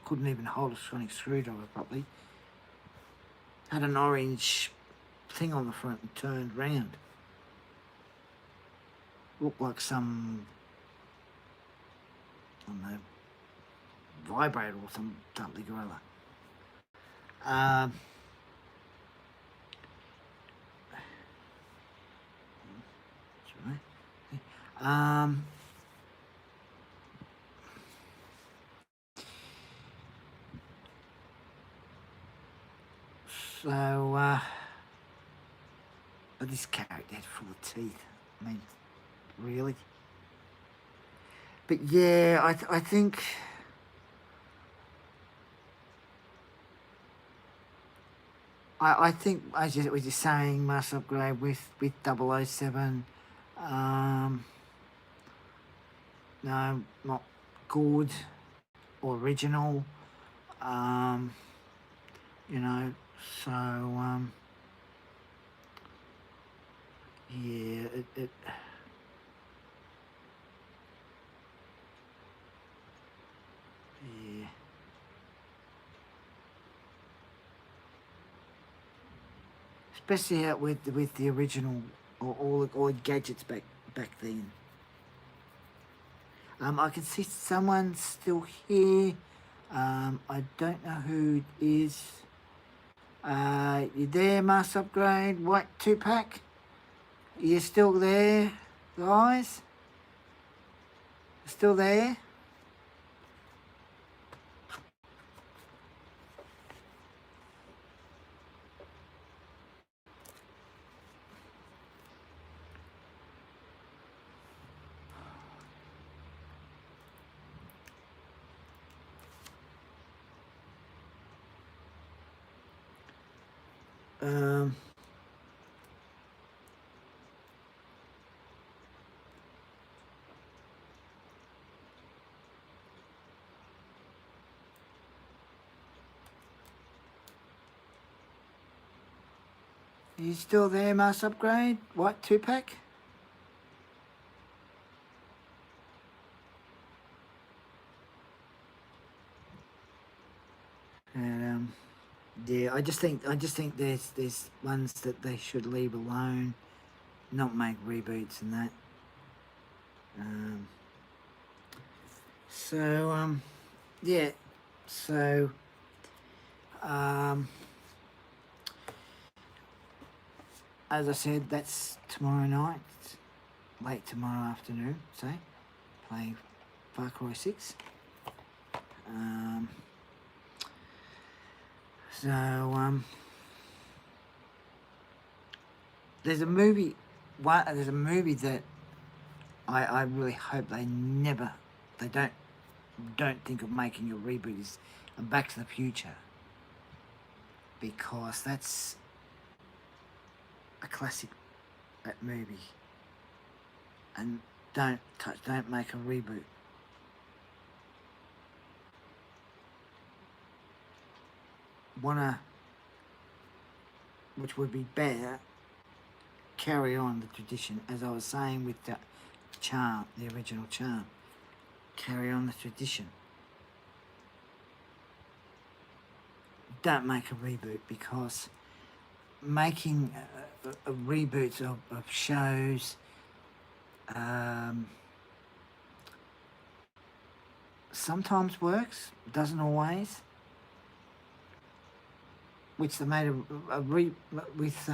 couldn't even hold a sonic screwdriver properly, had an orange thing on the front and turned round. Looked like some, I don't know, vibrator or something or other. But this character had full of teeth. I mean, really? But yeah, I think I think, as you were just saying, must upgrade with 007. No, not good or original. You know, so yeah, it yeah. Especially out with the original or all the gadgets back then. I can see someone still here. I don't know who it is. You there, Mass Upgrade? White 2-pack? You still there, guys? Still there? You still there, Mass Upgrade? White 2-pack? And yeah, I just think there's ones that they should leave alone, not make reboots and that. Yeah, so as I said, that's tomorrow night, late tomorrow afternoon, say, playing Far Cry 6. There's a movie that I really hope they don't think of making a reboot, is Back to the Future, because that's a classic, that movie, and don't make a reboot. Which would be better, carry on the tradition, as I was saying with the charm, the original charm. Carry on the tradition. Don't make a reboot, because making reboots of shows Um, sometimes works, doesn't always. Which they made with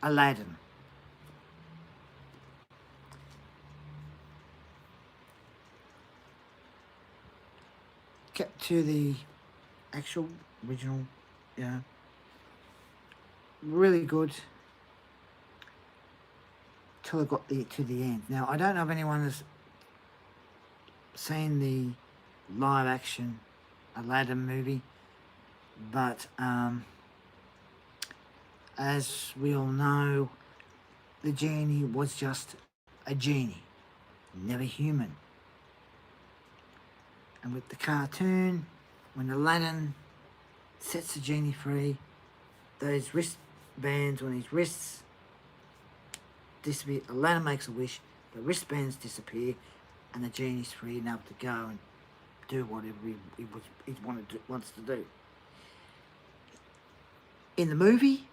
Aladdin. Kept to the actual original, yeah, really good till I got to the end. Now I don't know if anyone has seen the live action Aladdin movie, but as we all know, the genie was just a genie, never human. And with the cartoon, when Aladdin sets the genie free, those wristbands on his wrists disappear. Aladdin makes a wish, the wristbands disappear, and the genie's free enough to go and do whatever he wants to do. In the movie,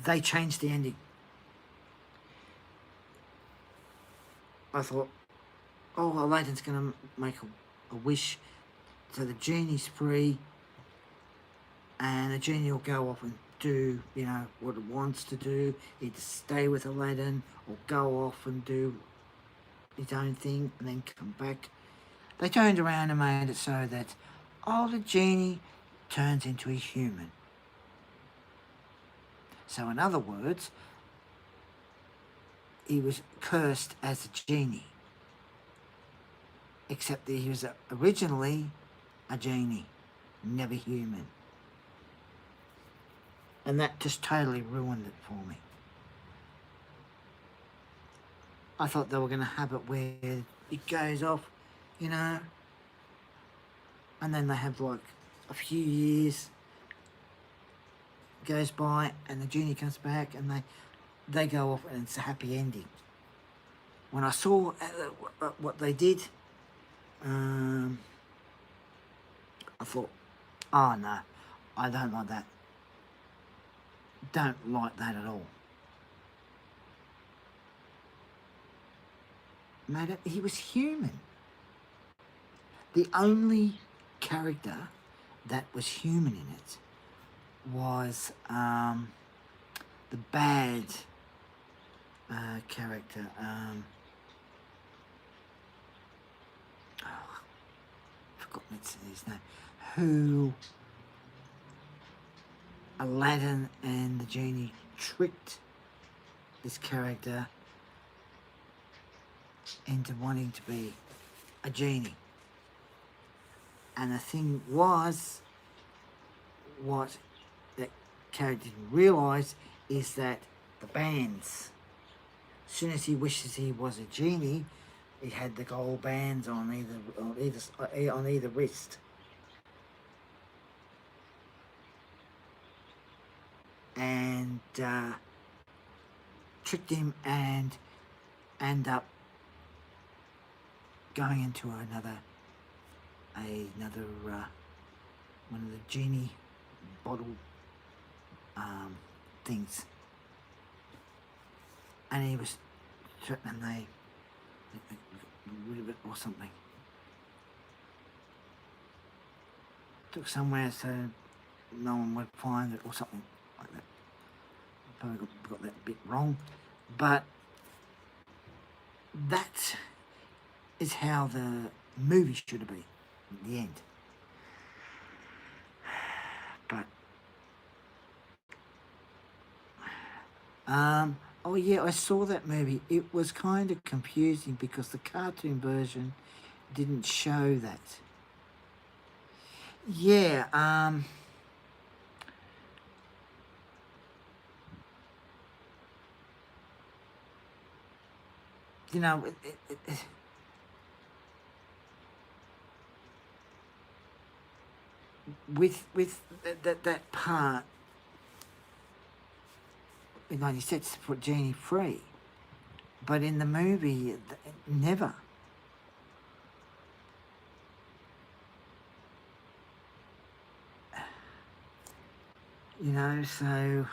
they changed the ending. I thought, oh, Aladdin's going to make a wish, so the genie's free, and the genie will go off and do, you know, what it wants to do, either stay with Aladdin or go off and do his own thing and then come back. They turned around and made it so that, oh, the genie turns into a human. So in other words, he was cursed as a genie, except that he was originally a genie, never human. And that just totally ruined it for me. I thought they were going to have it where it goes off, you know, and then they have like a few years goes by and the genie comes back and they go off and it's a happy ending. When I saw what they did, I thought, oh no, I don't like that. Don't like that at all. Mate, he was human. The only character that was human in it was the bad character. I've forgotten his name. Who Aladdin and the genie tricked this character into wanting to be a genie. And the thing was, what that character didn't realise is that the bands, as soon as he wishes he was a genie, he had the gold bands on either wrist. And tricked him and end up going into another one of the genie bottle things, and he was threatening they rid of it or something. Took somewhere so no one would find it or something like that. Probably got that bit wrong, but that is how the movie should have been in the end. But oh yeah, I saw that movie. It was kind of confusing because the cartoon version didn't show that. Yeah, you know, with that part, you know, he sets to put Genie free, but in the movie, never. You know, so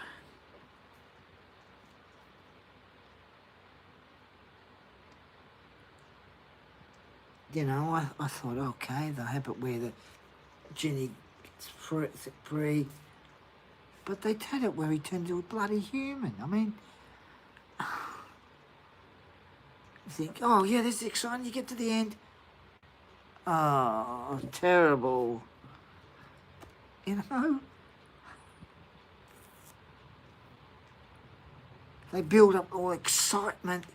you know, I thought, okay, they'll have it where the genie gets free. But they did it where he turned into a bloody human. I mean, you think, oh yeah, this is exciting. You get to the end. Oh, terrible. You know? They build up all excitement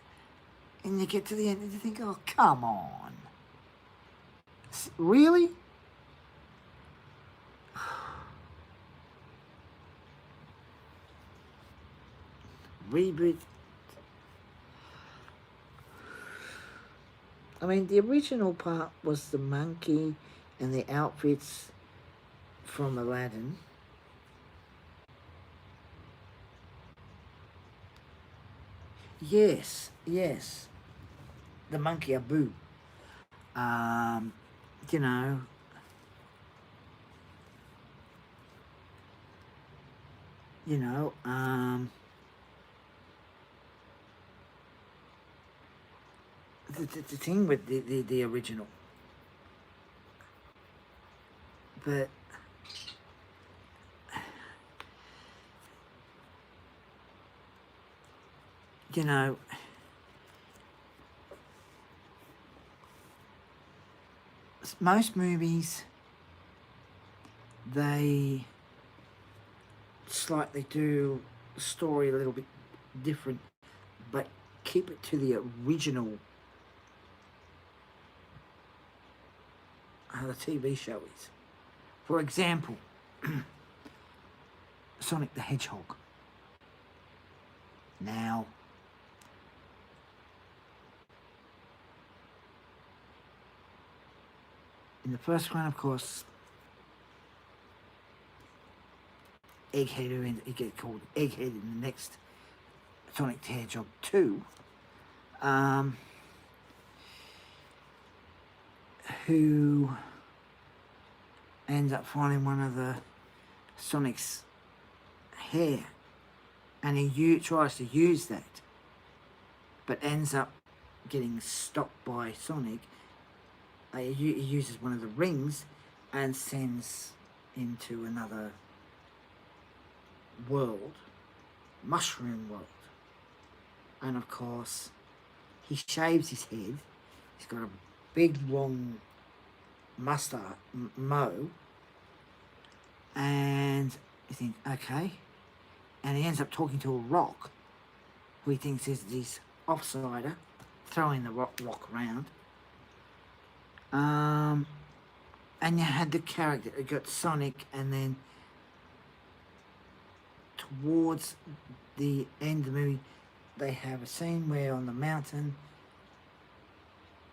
and you get to the end and you think, oh, come on. Really? Reboot. I mean, the original part was the monkey and the outfits from Aladdin. Yes, yes. The monkey Abu. You know. The thing with the original. But you know, most movies, they slightly do the story a little bit different, but keep it to the original how the TV show is. For example, Sonic the Hedgehog. Now, in the first one, of course, Egghead, he gets called Egghead in the next Sonic the Hedgehog 2, who ends up finding one of the Sonic's hair, and he tries to use that, but ends up getting stopped by Sonic. He uses one of the rings and sends into another world, mushroom world. And of course, he shaves his head. He's got a big long mustache, mo, and you think, okay. And he ends up talking to a rock, who he thinks is this offsider, throwing the rock around. And you had the character, you got Sonic, and then towards the end of the movie, they have a scene where on the mountain,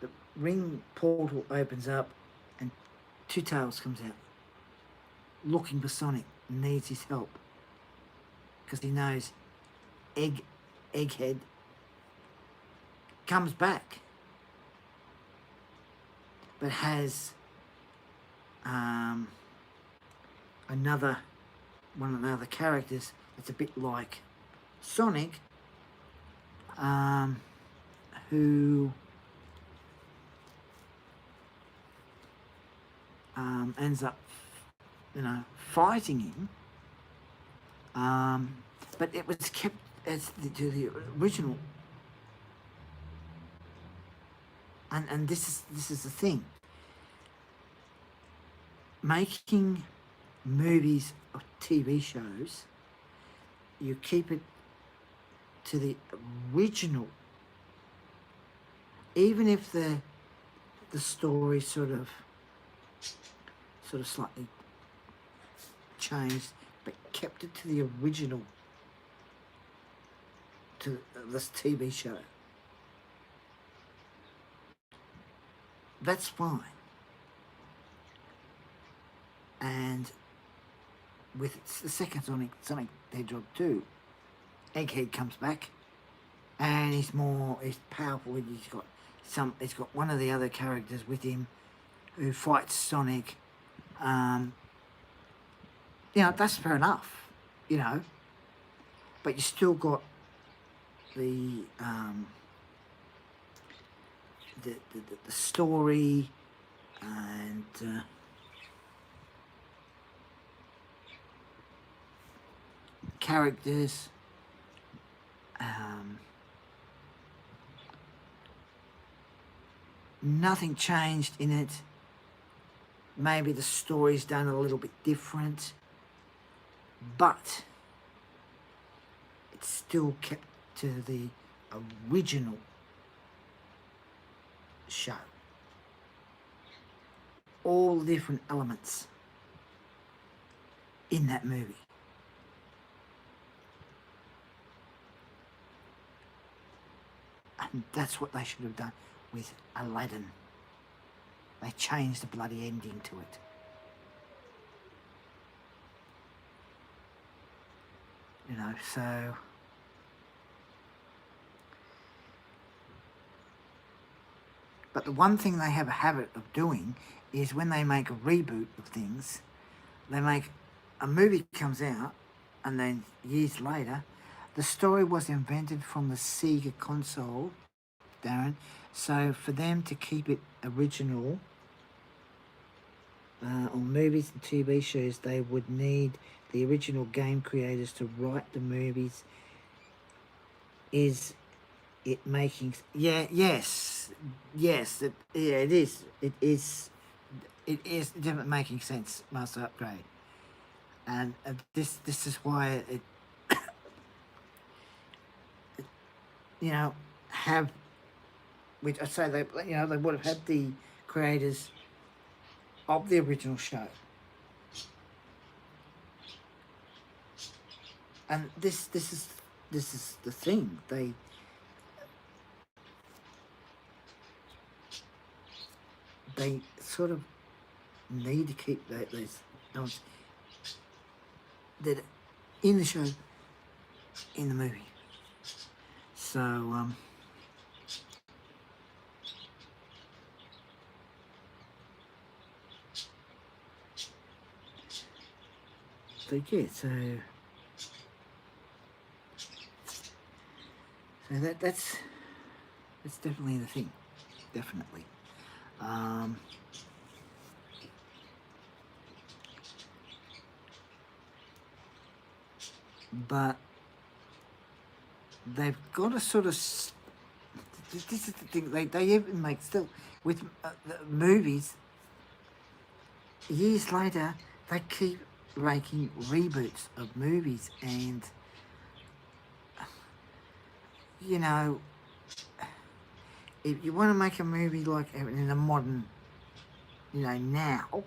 the ring portal opens up and Two Tails comes out, looking for Sonic, needs his help, because he knows Egghead comes back, but has one of the other characters that's a bit like Sonic, who ends up, fighting him. But it was kept as to the original. And this is the thing. Making movies or TV shows, you keep it to the original, even if the story sort of slightly changed, but kept it to the original, to this TV show. That's fine. And with the second Sonic the Hedgehog 2, Egghead comes back, and he's powerful. He's got one of the other characters with him who fights Sonic. That's fair enough, but you still got the the story and characters. Nothing changed in it. Maybe the story's done a little bit different, but it's still kept to the original show. All the different elements in that movie. And that's what they should have done with Aladdin. They changed the bloody ending to it. You know, so... But the one thing they have a habit of doing is when they make a reboot of things, they make a movie comes out and then years later, the story was invented from the Sega console, Darren. So for them to keep it original on movies and TV shows, they would need the original game creators to write the movies. Is it making... Yeah, yes, it is. It is definitely making sense, Master Upgrade. And this is why it you know, have... Which I say they, you know, they would have had the creators of the original show. And this is the thing. They sort of need to keep those elements that in the show, in the movie. So yeah, so that's definitely the thing, definitely. But they've got to sort of... This is the thing, they even make still with the movies. Years later, they keep making reboots of movies, and you know, if you want to make a movie like in a modern, you know, now,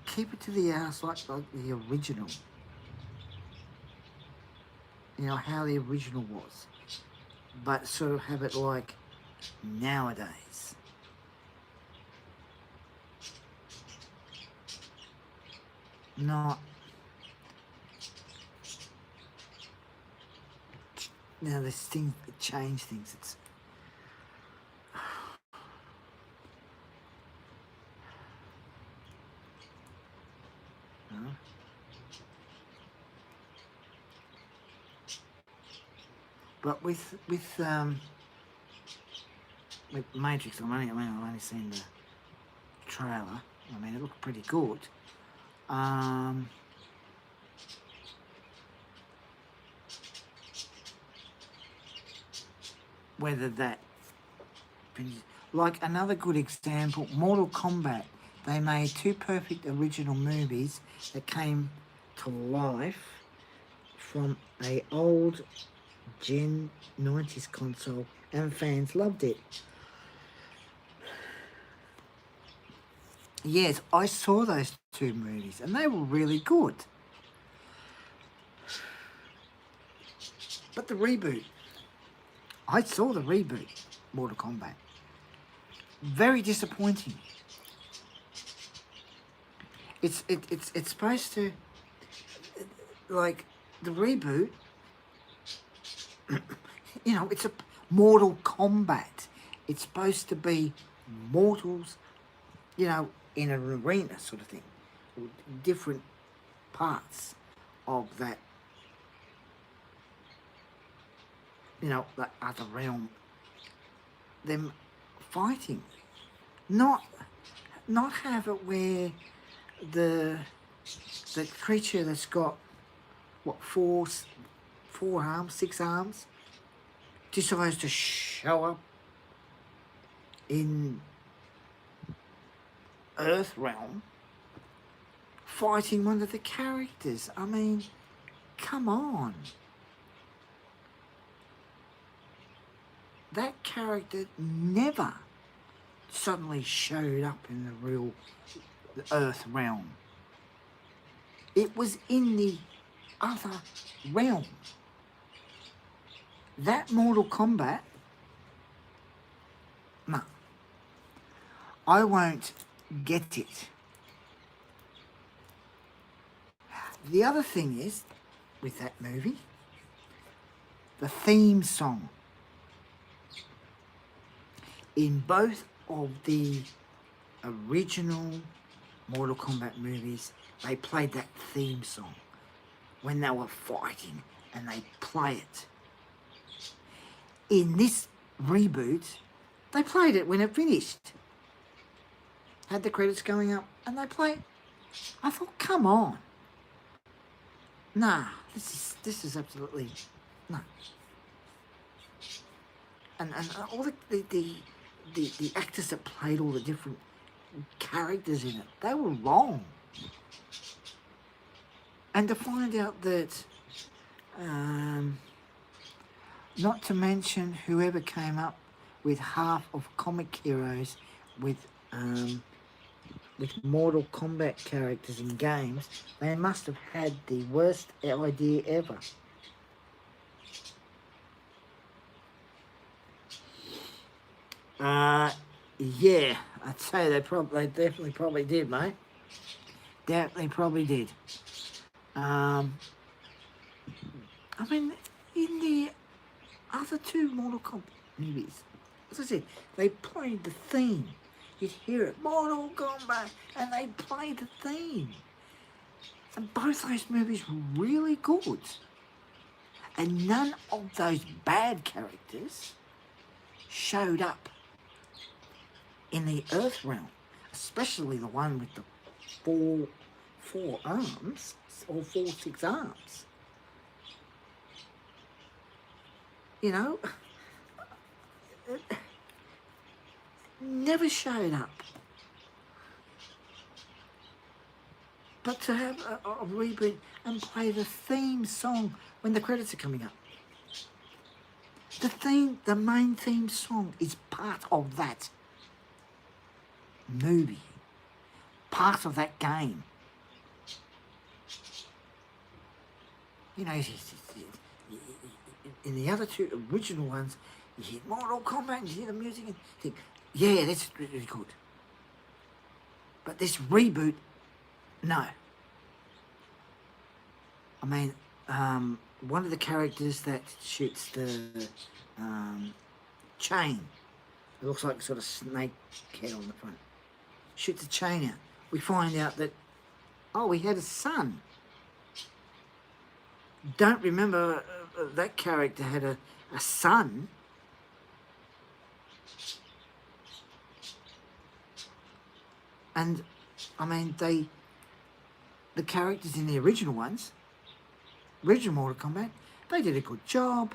keep it to the ass like the original. You know, how the original was. But sort of have it like nowadays. Not... Now there's things that change things. It's... But with Matrix, I've only seen the trailer. I mean, it looked pretty good. Whether that... Like another good example, Mortal Kombat. They made two perfect original movies that came to life from a old Gen 90s console, and fans loved it. Yes, I saw those two movies and they were really good. But the reboot, I saw the reboot, Mortal Kombat. Very disappointing. It's supposed to, like, the reboot, you know, it's a Mortal Kombat. It's supposed to be mortals, you know, in an arena sort of thing. Different parts of that, you know, that other realm them fighting. Not have it where the creature that's got what, four arms, 6 arms, decides to show up in Earth realm fighting one of the characters. I mean, come on. That character never suddenly showed up in the real Earth realm. It was in the other realm. That Mortal Kombat, no, I won't get it. The other thing is, with that movie, the theme song. In both of the original Mortal Kombat movies, they played that theme song when they were fighting, and they play it. In this reboot, they played it when it finished. Had the credits going up, and they play it. I thought, come on. Nah, this is absolutely, no. And all the actors that played all the different characters in it, they were wrong. And to find out that, not to mention whoever came up with half of Comic Heroes with Mortal Kombat characters in games, they must have had the worst idea ever. Yeah, I'd say they definitely probably did, mate. They probably did. I mean, in the other 2 Mortal Kombat movies, as I said, they played the theme. You'd hear it, Mortal Kombat, and they played the theme. And both those movies were really good. And none of those bad characters showed up in the Earth realm, especially the one with the four arms, or 6 arms. You know, never showed up. But to have a reboot and play the theme song when the credits are coming up. The main theme song is part of that movie, part of that game. You know, in the other 2 original ones, you hear Mortal Kombat and you hear the music and think, yeah, that's really good. But this reboot, no. I mean, one of the characters that shoots the chain, it looks like a sort of snake head on the front, shoots the chain out. We find out that, oh, he had a son. Don't remember that character had a son. And, I mean, the characters in the original ones, original Mortal Kombat, they did a good job.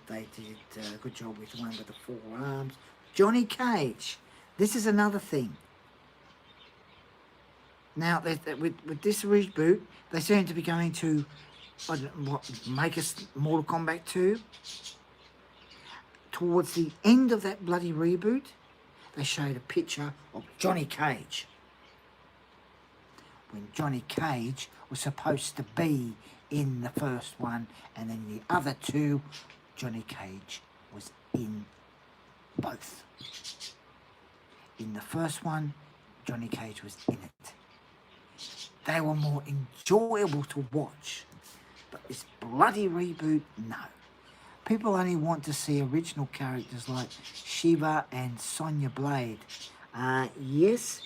They did a good job with the one with the 4 arms. Johnny Cage. This is another thing. Now, with this reboot, they seem to be going to make us Mortal Kombat 2. Towards the end of that bloody reboot, they showed a picture of Johnny Cage. When Johnny Cage was supposed to be in the first one, and then the other 2, Johnny Cage was in both. In the first one, Johnny Cage was in it. They were more enjoyable to watch. But this bloody reboot, no. People only want to see original characters like Shiva and Sonya Blade. Yes,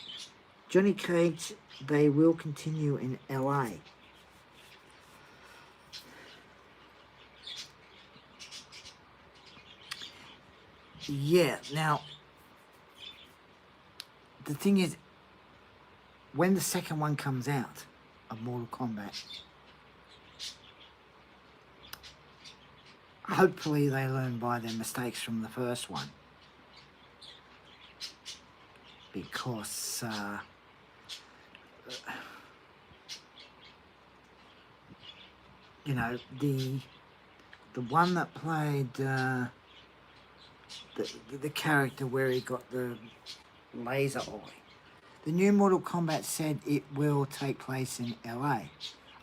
Johnny Cage, they will continue in LA. yeah, now, the thing is, when the second one comes out of Mortal Kombat, hopefully they learn by their mistakes from the first one. Because, you know, the one that played the character where he got the laser eye, the new Mortal Kombat said it will take place in LA.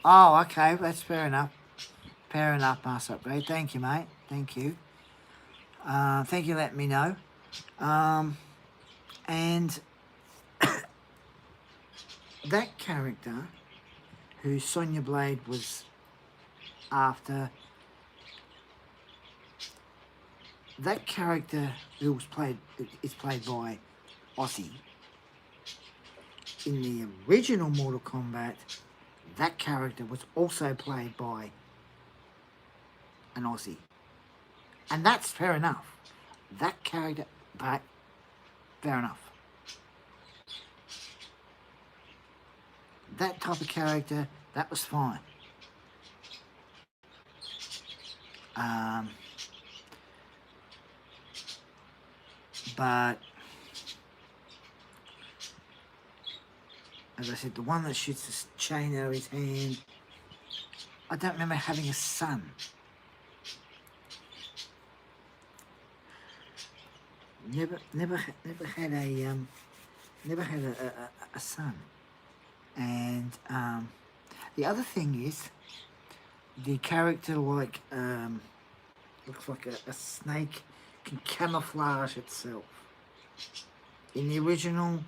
Oh, okay, that's fair enough. Fair enough, Master Upgrade. Thank you, mate. Thank you. Thank you for letting me know. And that character, who Sonya Blade was after, that character who is played by Aussie. In the original Mortal Kombat, that character was also played by an Aussie. And that's fair enough. That character, but fair enough. That type of character, that was fine. But as I said, the one that shoots the chain out of his hand, I don't remember having a son. Never had a son. And the other thing is, the character looks like a snake can camouflage itself. In the original,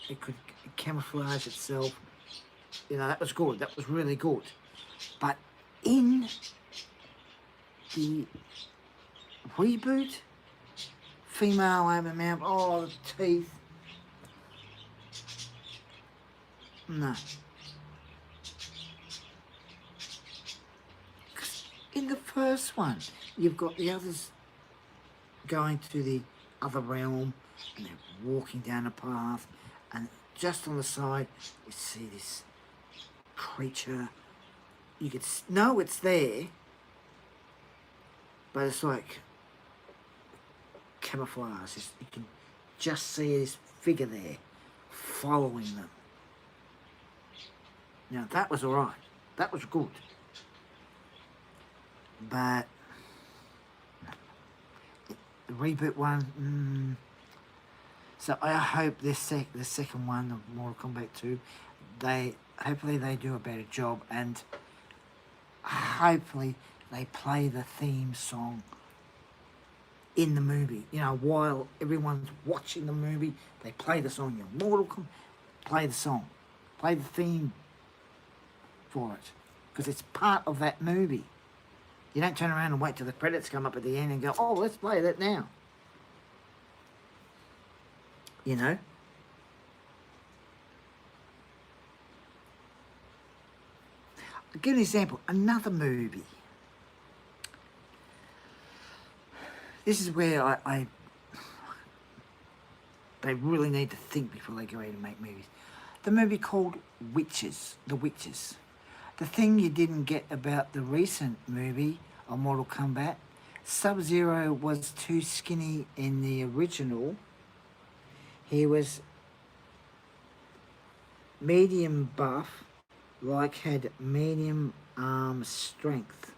it could camouflage itself. You know, that was good. That was really good. But in the reboot, female over mouth, oh, the teeth. No. In the first one, you've got the others going to the other realm and they're walking down a path, and just on the side you see this creature. You could know it's there, but it's like camouflage. You can just see this figure there following them. Now that was alright. That was good. But the reboot one, so I hope the second one of Mortal Kombat 2, hopefully they do a better job, and hopefully they play the theme song in the movie. You know, while everyone's watching the movie, they play the song. Your Mortal Kombat, play the song, play the theme for it, because it's part of that movie. You don't turn around and wait till the credits come up at the end and go, oh, let's play that now. You know? I'll give an example. Another movie. This is where they really need to think before they go ahead and make movies. The movie called Witches. The Witches. The thing you didn't get about the recent movie of Mortal Kombat, Sub-Zero was too skinny in the original. He was medium buff, like had medium arm strength.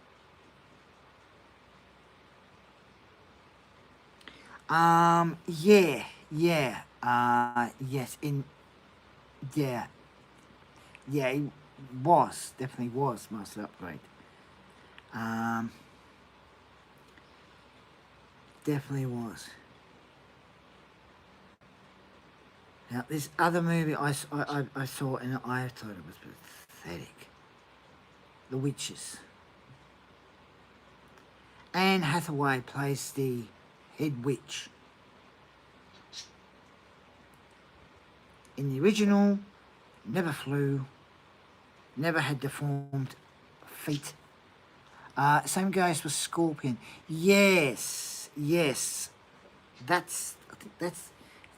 Yes, he was, definitely was Master Upgrade. Definitely was. Now, this other movie I saw and I thought it was pathetic. The Witches. Anne Hathaway plays the head witch. In the original, never flew, never had deformed feet. Same goes with Scorpion. Yes, I think that's,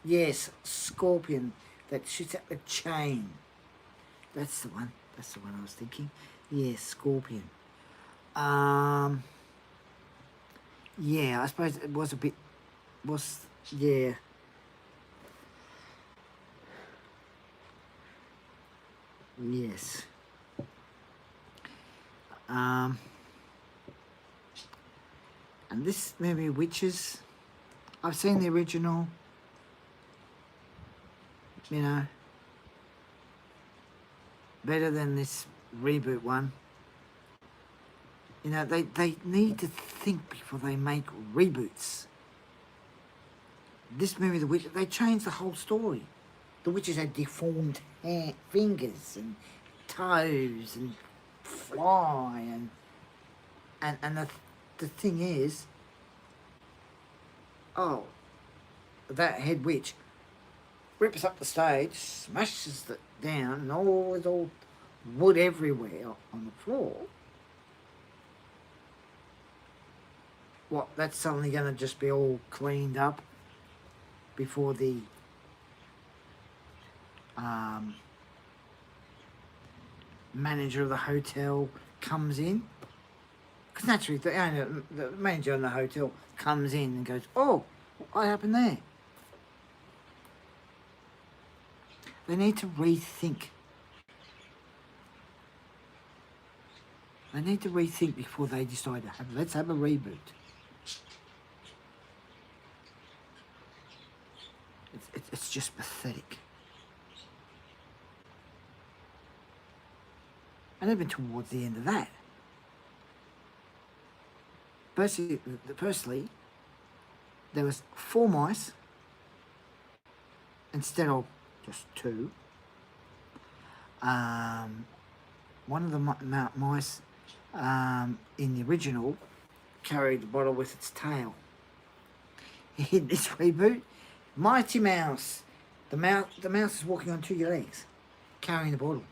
yes, Scorpion that shoots out the chain. That's the one. That's the one I was thinking. Yeah, Scorpion. Yeah, I suppose it was a bit, yeah. Yes. And this movie, Witches, I've seen the original, you know, better than this reboot one. You know, they need to think before they make reboots. This movie, The Witches, they changed the whole story. The witches had deformed fingers and toes and fly and the thing is, oh, that head witch rips up the stage, smashes it down, and there's all wood everywhere on the floor. What, that's suddenly going to just be all cleaned up before the manager of the hotel comes in? Because naturally, the manager of the hotel comes in and goes, oh, what happened there? They need to rethink. They need to rethink before they decide to have, let's have a reboot. It's just pathetic. And even towards the end of that, personally, there was 4 mice instead of just 2. One of the mice in the original carried the bottle with its tail. In this reboot, Mighty Mouse, the mouse is walking on 2 legs, carrying the bottle.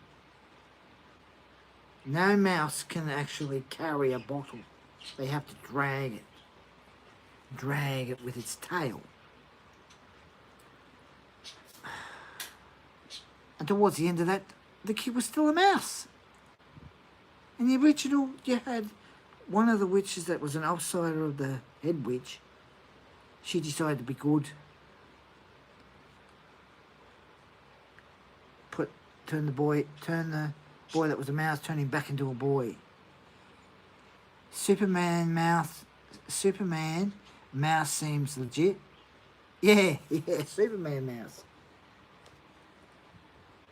No mouse can actually carry a bottle. They have to drag it with its tail. And towards the end of that, the kid was still a mouse. In the original, you had one of the witches that was an outsider of the head witch. She decided to be good. Turn the boy that was a mouse, turn him back into a boy. Superman, mouse seems legit. Yeah, Superman mouse.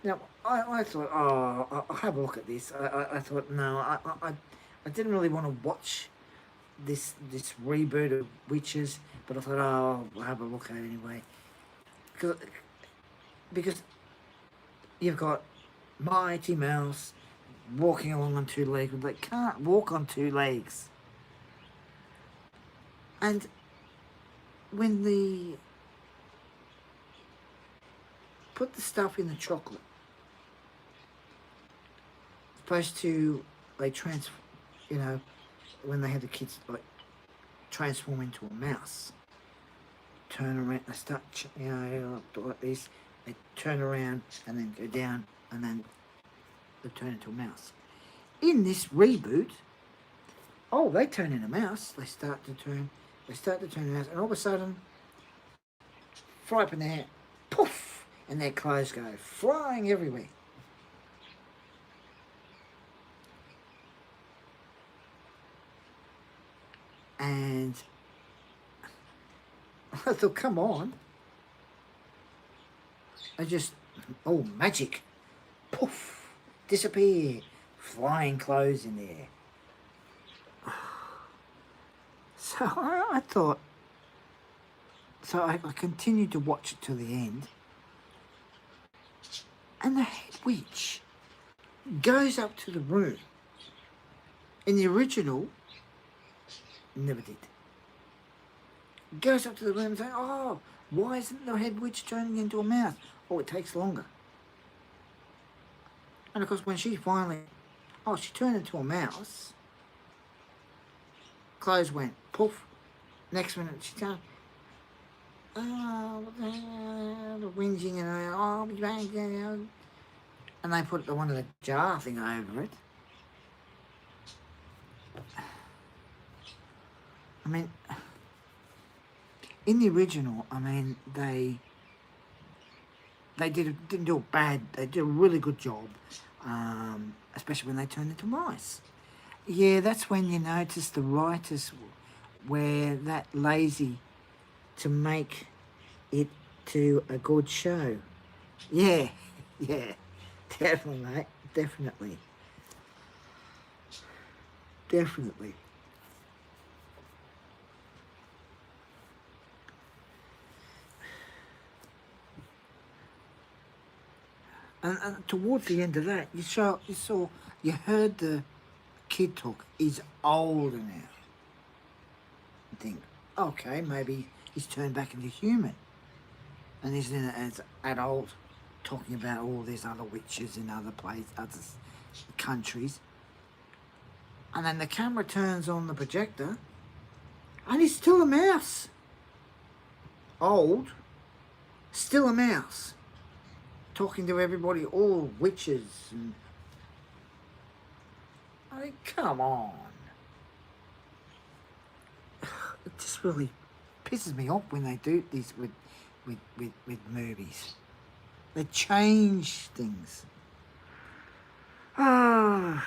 Now, I thought, oh, I'll have a look at this. I thought, no, I didn't really want to watch this reboot of Witches, but I thought, oh, I'll have a look at it anyway. Because you've got Mighty Mouse walking along on 2 legs, but they can't walk on 2 legs. And when they put the stuff in the chocolate, supposed to, you know, when they have the kids like transform into a mouse, turn around, they start, you know, like this, they turn around and then go down and then they turn into a mouse. In this reboot, oh, they turn into a mouse, they start to turn a mouse, and all of a sudden, fly up in the air, poof, and their clothes go flying everywhere. And I thought, come on. I just, oh, magic. Poof, disappear. Flying clothes in there. So I thought, so I continued to watch it to the end. And the head witch goes up to the room. In the original, never did. Goes up to the room and says, oh, why isn't the head witch turning into a mouse? Oh, it takes longer. And of course, when she finally, she turned into a mouse. Clothes went poof. Next minute, she turned. the whinging and I'll be back, and they put the one of the jar thing over it. I mean, in the original, I mean, they didn't do it bad. They did a really good job, especially when they turned into mice. Yeah, that's when you notice the writers were that lazy to make it to a good show. Yeah, yeah, definitely, mate, definitely. Definitely. And towards the end of that, you heard the kid talk. He's older now. You think, okay, maybe he's turned back into human, and he's in as adult, talking about all these other witches in other places, other countries. And then the camera turns on the projector, and he's still a mouse. Old, still a mouse. Talking to everybody, all witches. And I mean, come on. It just really pisses me off when they do this with movies. They change things. Ah.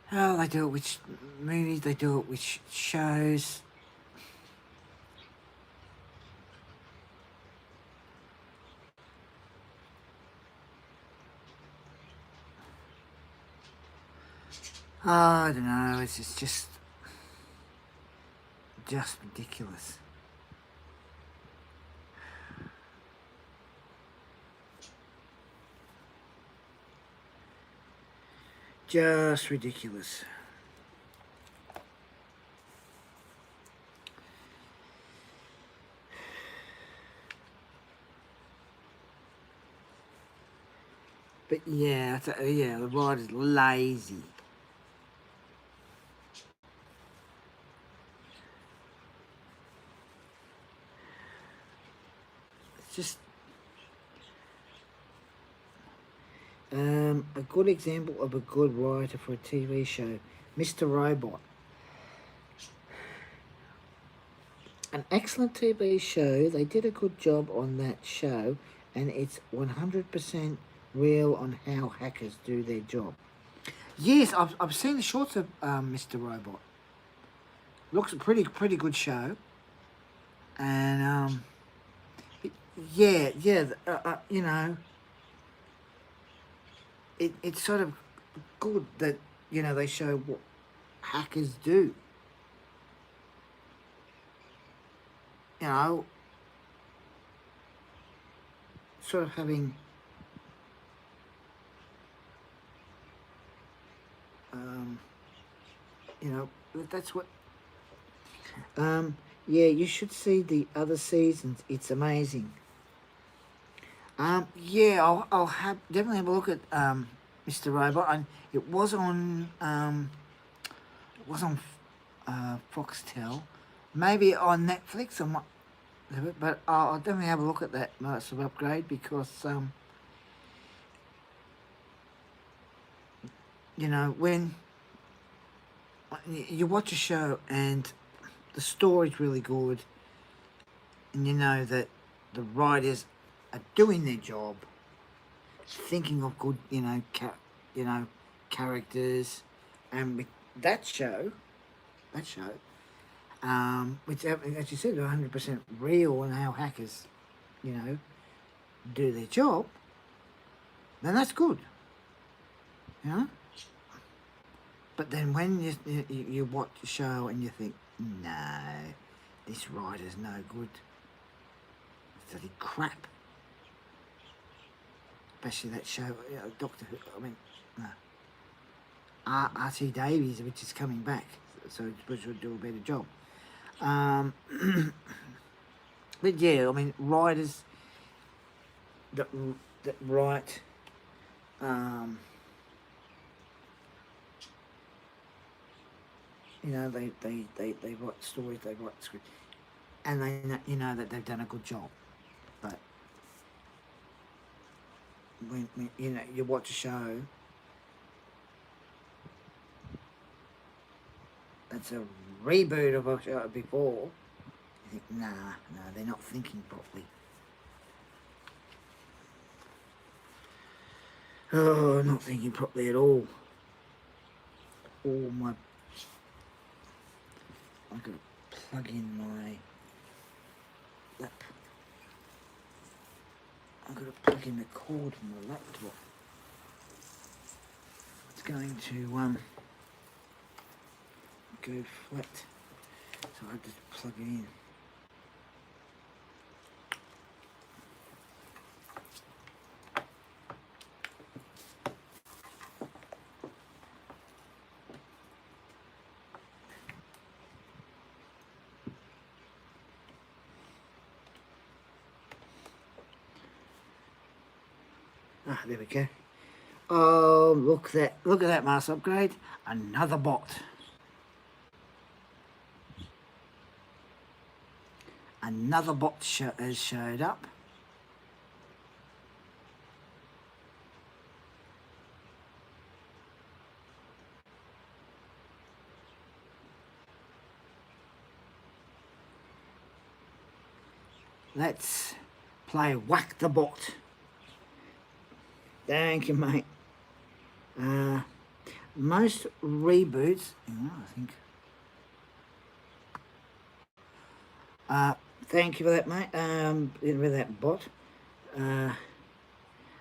Oh, they do it with movies, they do it with shows. Oh, I don't know, it's just ridiculous. Just ridiculous. But yeah, yeah, the writer's lazy. It's just a good example of a good writer for a TV show, Mr. Robot. An excellent TV show. They did a good job on that show, and it's 100% real on how hackers do their job. Yes, I've seen the shorts of Mr. Robot. Looks a pretty good show, and yeah, you know, it's sort of good that they show what hackers do. You know, sort of having that's what yeah, you should see the other seasons. It's amazing. Yeah, I'll definitely have a look at Mr. Robot. And it was on Foxtel, maybe on Netflix. I might, but I'll definitely have a look at that Massive Upgrade because when you watch a show and the story's really good, and you know that the writers are doing their job, thinking of good, characters, and with that show, which, as you said, 100% real on how hackers, do their job, then that's good, you know. But then when you watch the show and you think, no, this writer's no good, it's bloody crap. Especially that show, Doctor Who. I mean, no. R.T. Davies, which is coming back, so which would do a better job. But yeah, I mean, writers that write You know, they write stories, they write scripts, and they you know that they've done a good job. But when you know you watch a show that's a reboot of a show before, you think, nah, no, they're not thinking properly. Oh, not thinking properly at all. All my... I've got to plug in my... I've got to plug in the cord from the laptop. It's going to go flat. So I just plug it in. Ah, there we go. Oh, look at that mass upgrade. Another bot. Another bot has showed up. Let's play Whack the Bot. Thank you, mate. Most reboots, I think. Thank you for that, mate. With that bot.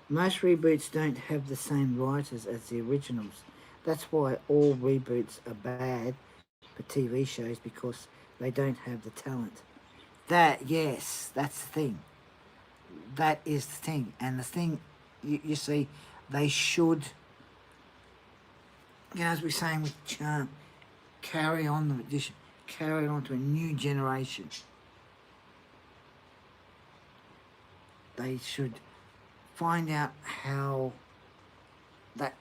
Most reboots don't have the same writers as the originals. That's why all reboots are bad for TV shows, because they don't have the talent. Yes, that's the thing. That is the thing. And the thing, you see, they should, you know, as we're saying with Charm, carry on the tradition, carry it on to a new generation. They should find out how that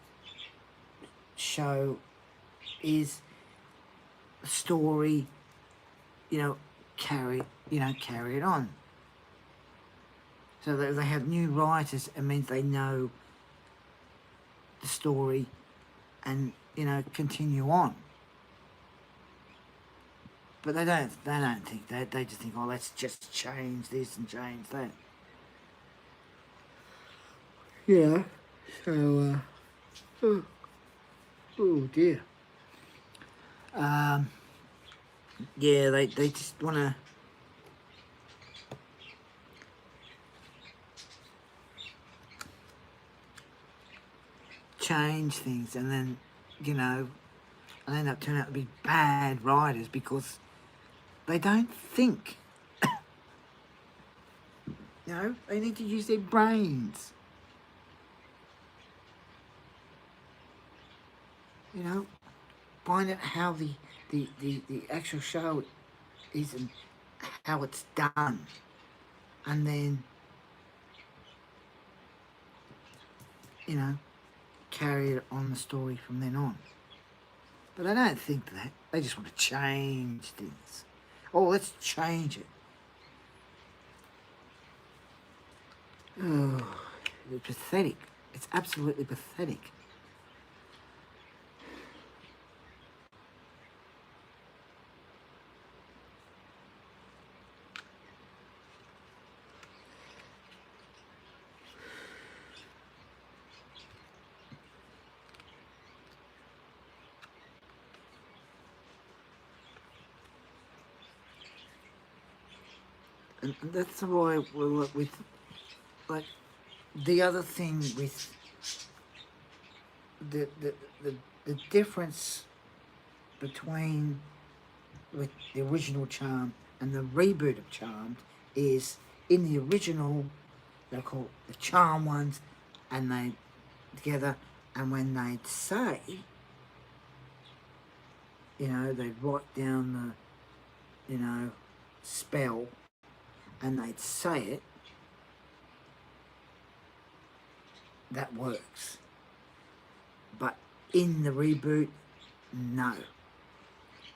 show is, a story, you know, carry it on. So that they have new writers, it means they know the story and, you know, continue on. But they don't think that. They just think, oh, let's just change this and change that. Yeah. So, oh dear. Yeah, they just want to change things, and then, you know, and end up turning out to be bad writers because they don't think. You know, they need to use their brains. You know, find out how the actual show is and how it's done, and then, you know, carry it on the story from then on. But I don't think that. They just want to change things. Oh, let's change it. Oh, it's pathetic. It's absolutely pathetic. And that's why with, like, the other thing with the difference between with the original Charm and the reboot of Charmed is, in the original they're called the Charm ones, and they together, and when they'd say, you know, they'd write down the, you know, spell, and they'd say it, that works. But in the reboot, no.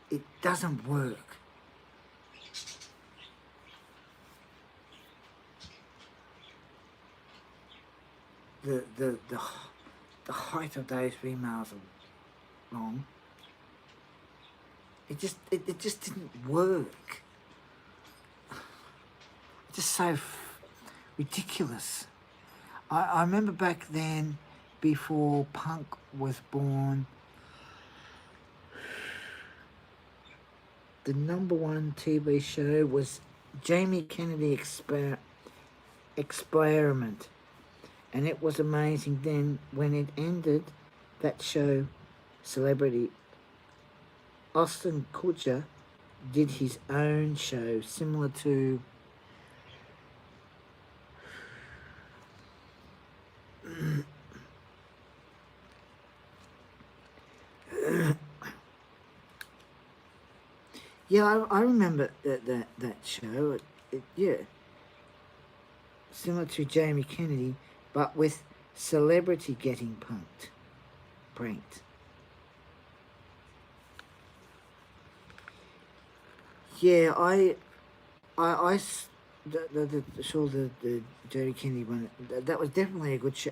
it doesn't work. The height of those females are wrong. It just didn't work. Just so ridiculous. I remember back then, before punk was born, the #1 TV show was Jamie Kennedy Experiment. And it was amazing. Then when it ended, that show, Celebrity, Austin Kutcher did his own show similar to yeah, I remember that show. Yeah, similar to Jamie Kennedy, but with celebrity getting pranked. Yeah, saw the Jamie Kennedy one. That was definitely a good show.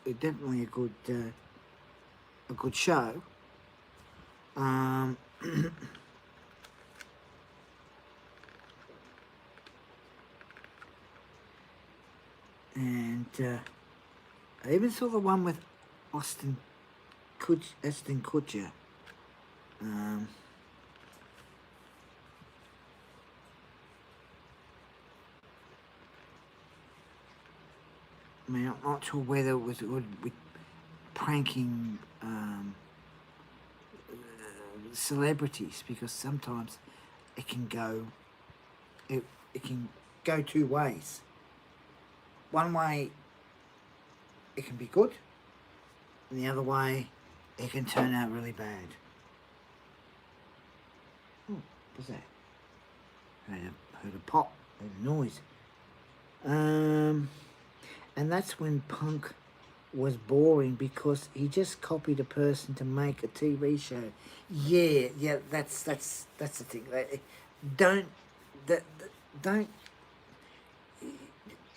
Definitely a good show. And I even saw the one with Ashton Kutcher. I mean, I'm not sure whether it was with pranking celebrities, because sometimes it can go two ways. One way it can be good, and the other way it can turn out really bad. Oh, what's that? Heard a pop, heard a noise. And that's when punk was boring, because he just copied a person to make a TV show. Yeah, that's the thing. Don't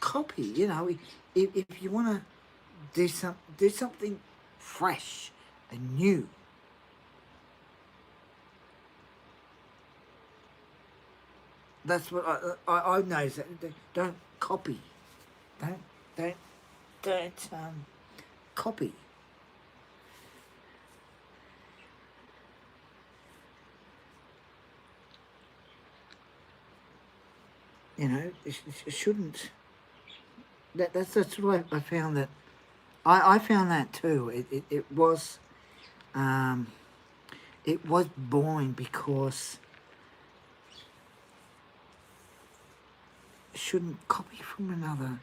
copy. You know, if you want to do something fresh and new. That's what I know. Don't copy. Don't copy. You know, it shouldn't. That's what I found that. I found that too. It was boring, because it shouldn't copy from another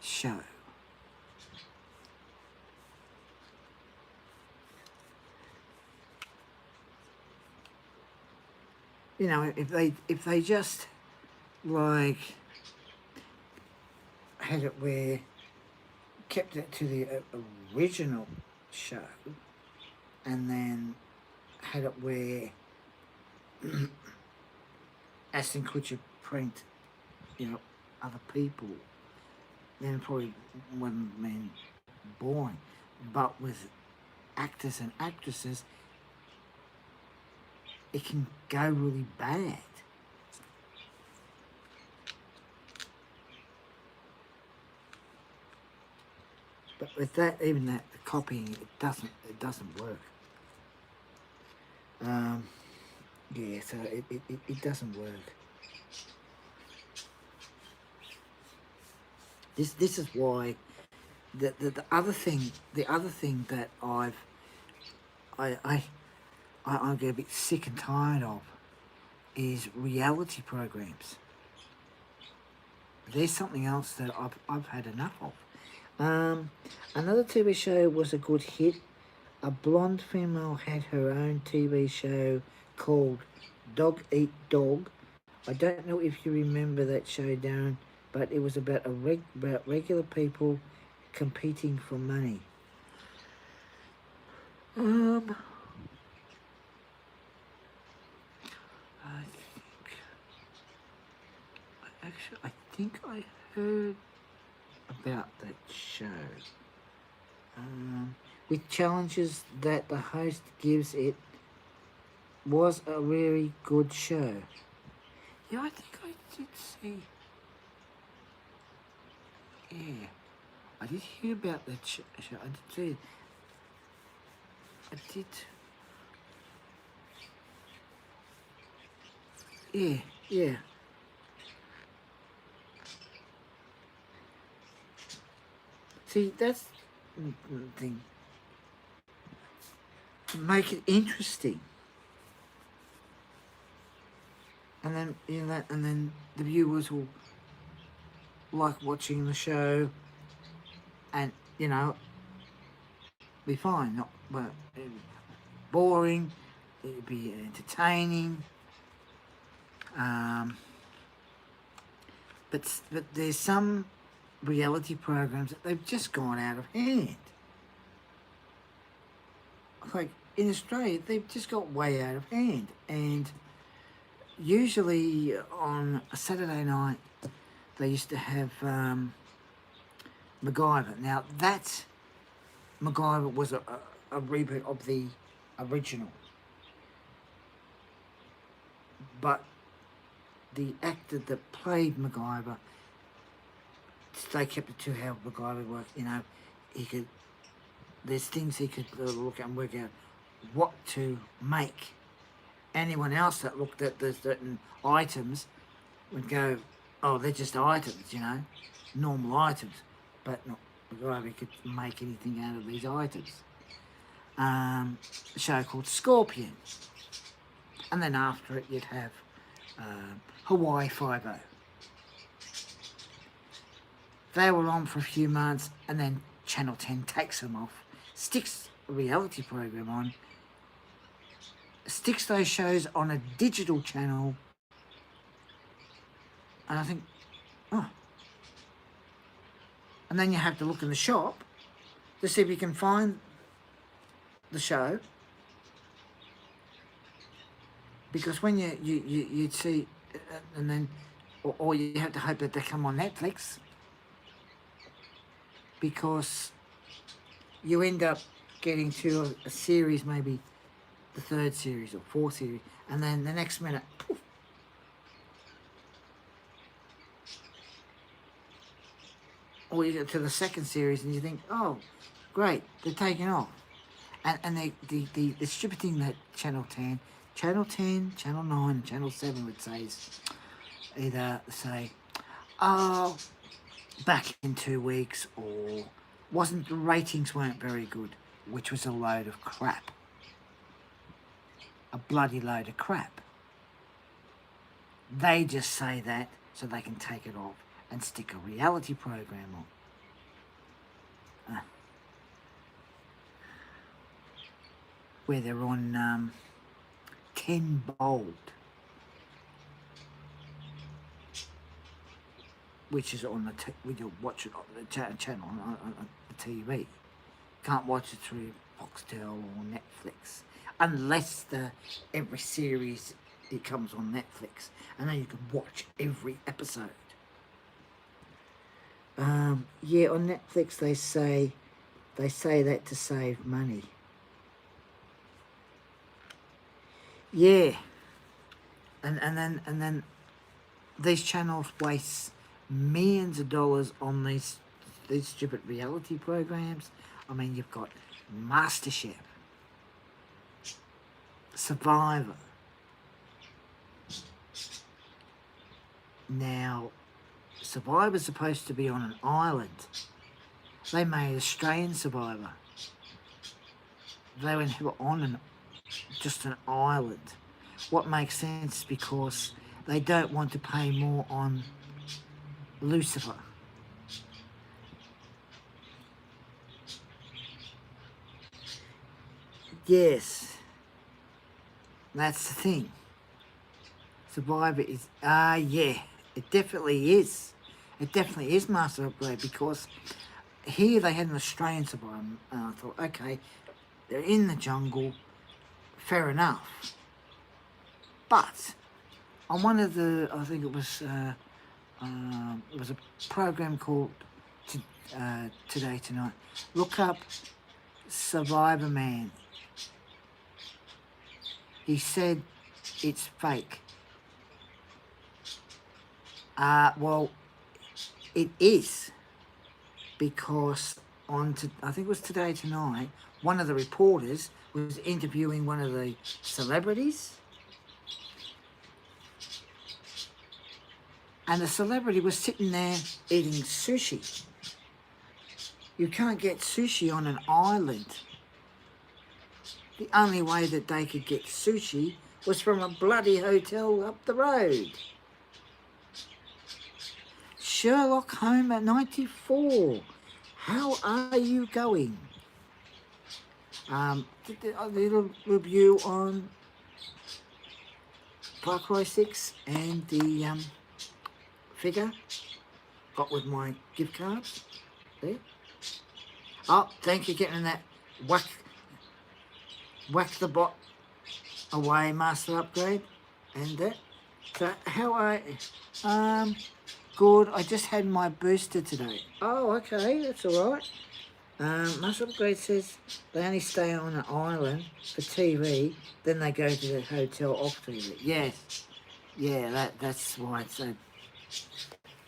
show. You know, if they just like had it where kept it to the original show, and then had it where Ashton Kutcher pranked, you know, other people, then probably wouldn't have been boring. But with actors and actresses, it can go really bad. But with that, even that copying, it doesn't work. Yeah, so it doesn't work. This is why the other thing that I get a bit sick and tired of is reality programs. There's something else that I've had enough of. Another TV show was a good hit. A blonde female had her own TV show called Dog Eat Dog. I don't know if you remember that show, Darren, but it was about about regular people competing for money. Actually, I think I heard about that show. With challenges that the host gives it was a really good show. Yeah, I think I did see. Yeah, I did hear about that show. I did see it. I did. Yeah, yeah. See, that's the thing. To make it interesting. And then, and then the viewers will like watching the show and, be fine. Not, well, it'd be boring, it'd be entertaining. But there's some reality programs that they've just gone out of hand. Like in Australia, they've just got way out of hand. And usually on a Saturday night, they used to have MacGyver. Now that MacGyver was a reboot of the original, but the actor that played MacGyver, they kept it to how MacGyver worked. He could. There's things he could look at and work out what to make. Anyone else that looked at the certain items would go, "Oh, they're just items, normal items," but not MacGyver could make anything out of these items. A show called Scorpion, and then after it you'd have Hawaii 5-0. They were on for a few months, and then Channel 10 takes them off, sticks a reality program on, sticks those shows on a digital channel, and I think, oh. And then you have to look in the shop to see if you can find the show, because when you'd see, and then, or you have to hope that they come on Netflix, because you end up getting to a series, maybe the third series or fourth series, and then the next minute, poof, or you get to the second series and you think, oh, great, they're taking off. And the stupid thing that Channel 10, Channel 9, and Channel 7 would say is either say, oh, back in 2 weeks, or the ratings weren't very good, which was a load of crap. A bloody load of crap. They just say that so they can take it off and stick a reality program on. Where they're on 10 Bold, which is on when you watch it on the channel on the TV. Can't watch it through Foxtel or Netflix unless every series it comes on Netflix, and then you can watch every episode. Yeah, on Netflix they say that to save money. Yeah, and then these channels waste millions of dollars on these stupid reality programs. I mean, you've got MasterChef, Survivor. Now, Survivor's supposed to be on an island. They made Australian Survivor. They were on just an island. What makes sense, because they don't want to pay more on Lucifer. Yes, that's the thing. Survivor is, yeah, it definitely is. It definitely is Master Upgrade, because here they had an Australian Survivor, and I thought, okay, they're in the jungle, fair enough. But on one of the, I think it was it was a program called Today Tonight. Look up Survivor Man. He said it's fake. Well, it is, because I think it was Today Tonight, one of the reporters was interviewing one of the celebrities, and the celebrity was sitting there eating sushi. You can't get sushi on an island. The only way that they could get sushi was from a bloody hotel up the road. Sherlock Holmes at 94. How are you going? Did a little review on Far Cry 6 and the figure. Got with my gift cards there. Oh, thank you, getting that whack the bot away, master upgrade, and that. So how are good. I just had my booster today. Oh, okay, that's all right. Master upgrade says they only stay on an island for TV, then they go to the hotel off TV. Yes, yeah, that's why it's so.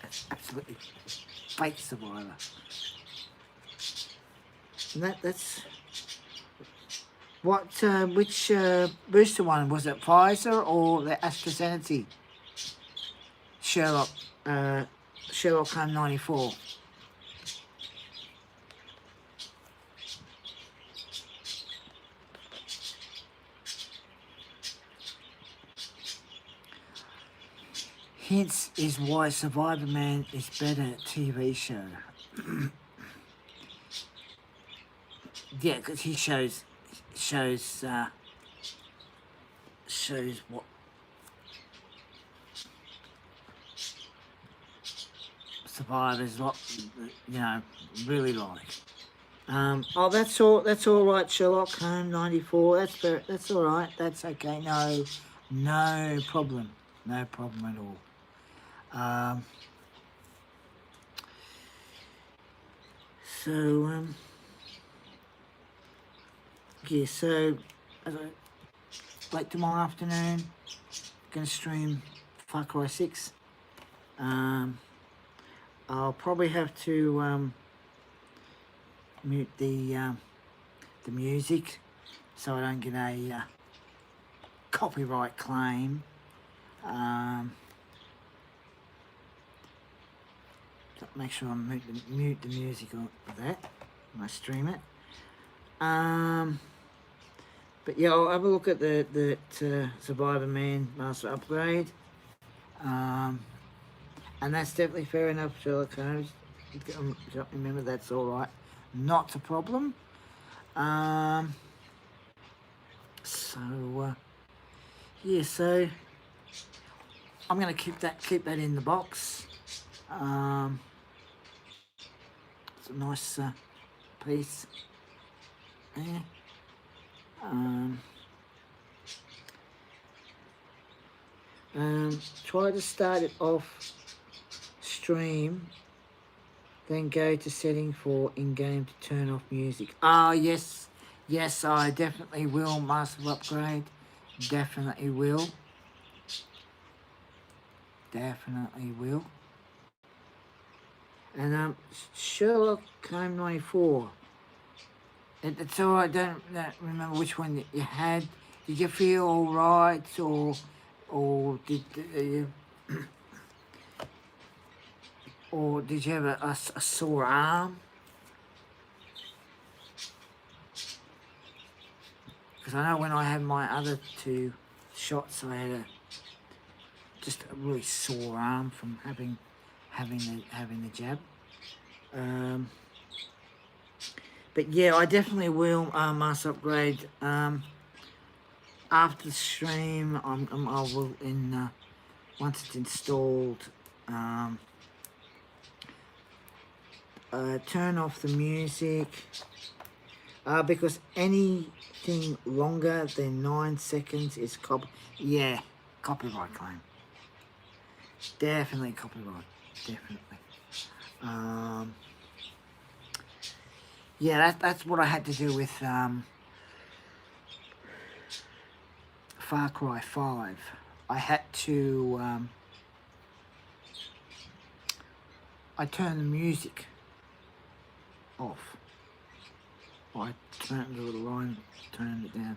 That's absolutely fake Survivor. And that's what. Which booster one was it? Pfizer or the AstraZeneca? Sherlock Holmes 94. Hence is why Survivor Man is better TV show. Yeah, because he shows what survivors like, really like. Oh, that's all right, Sherlock Holmes 94. That's all right. That's okay. No problem. No problem at all. Yeah, so like tomorrow afternoon, gonna stream Far Cry 6. I'll probably have to mute the music so I don't get a copyright claim. So make sure I mute the music on that when I stream it. But yeah, I'll have a look at the Survivor Man Master Upgrade. And that's definitely fair enough, Sherlock Holmes. Remember, that's all right. Not a problem. Yeah, so I'm going to keep that in the box. It's a nice piece there. Try to start it off stream, then go to setting for in-game to turn off music. Oh, yes, I definitely will, Master Upgrade. Definitely will. And Sherlock Holmes 94. It's all right. I don't remember which one you had. Did you feel all right, or did you? Or did you have a sore arm? Because I know when I had my other 2 shots, I had just a really sore arm from having the jab. But yeah, I definitely will Master Upgrade after the stream. I will once it's installed. Turn off the music because anything longer than 9 seconds is copyright claim. Definitely copyright. Definitely. Yeah, that's what I had to do with Far Cry 5. I had to I turned the music off. I turned the little line, turned it down,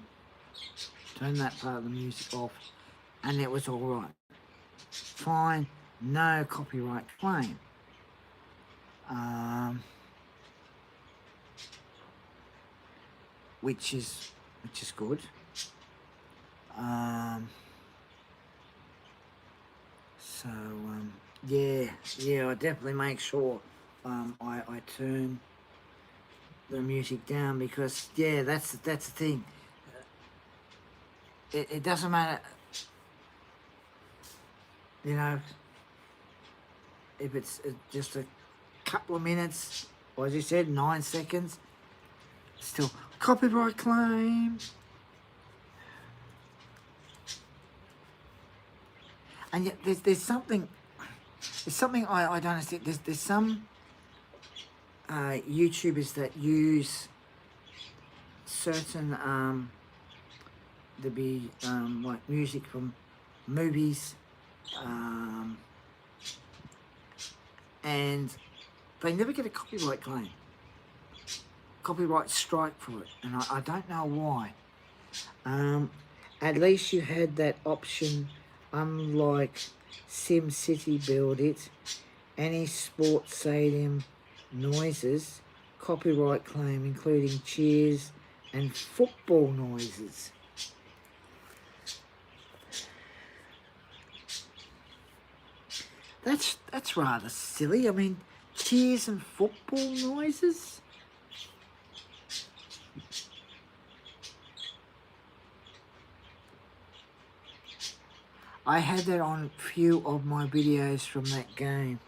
turned that part of the music off, and it was all right. Fine, no copyright claim. Which is good. Yeah, I definitely make sure I turn the music down, because yeah, that's the thing. It doesn't matter, you know, if it's just a couple of minutes, or as you said, 9 seconds, still copyright claim. And yet there's something I don't understand. There's some YouTubers that use certain to be like music from movies, and they never get a copyright claim, copyright strike for it, and I don't know why. At least you had that option, unlike SimCity Build It, any sports stadium noises, copyright claim, including cheers and football noises. That's rather silly. I mean, cheers and football noises? I had that on a few of my videos from that game.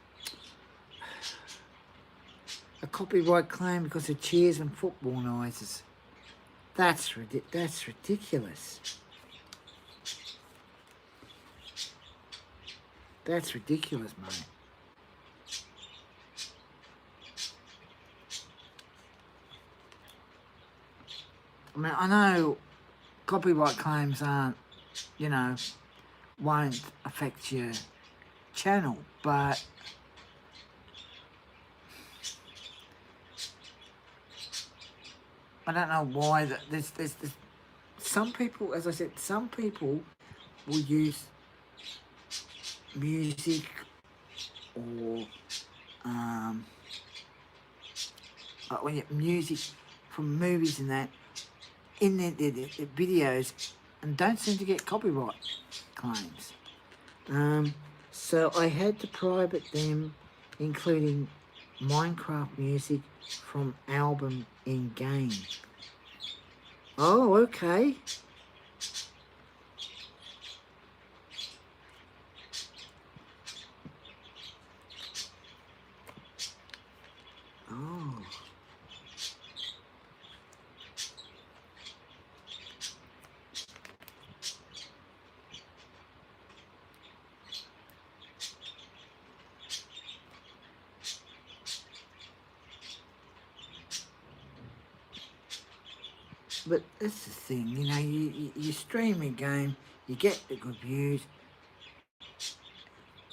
A copyright claim because of cheers and football noises. That's ridiculous. That's ridiculous, mate. I mean, I know copyright claims aren't, you know, won't affect your channel, but I don't know why there's some people, as I said, some people will use music or music from movies and that in their videos, and don't seem to get copyright claims. So I had to private them, including Minecraft music from album in game. Oh, okay. Oh. But that's the thing, you know, you stream a game, you get the good views,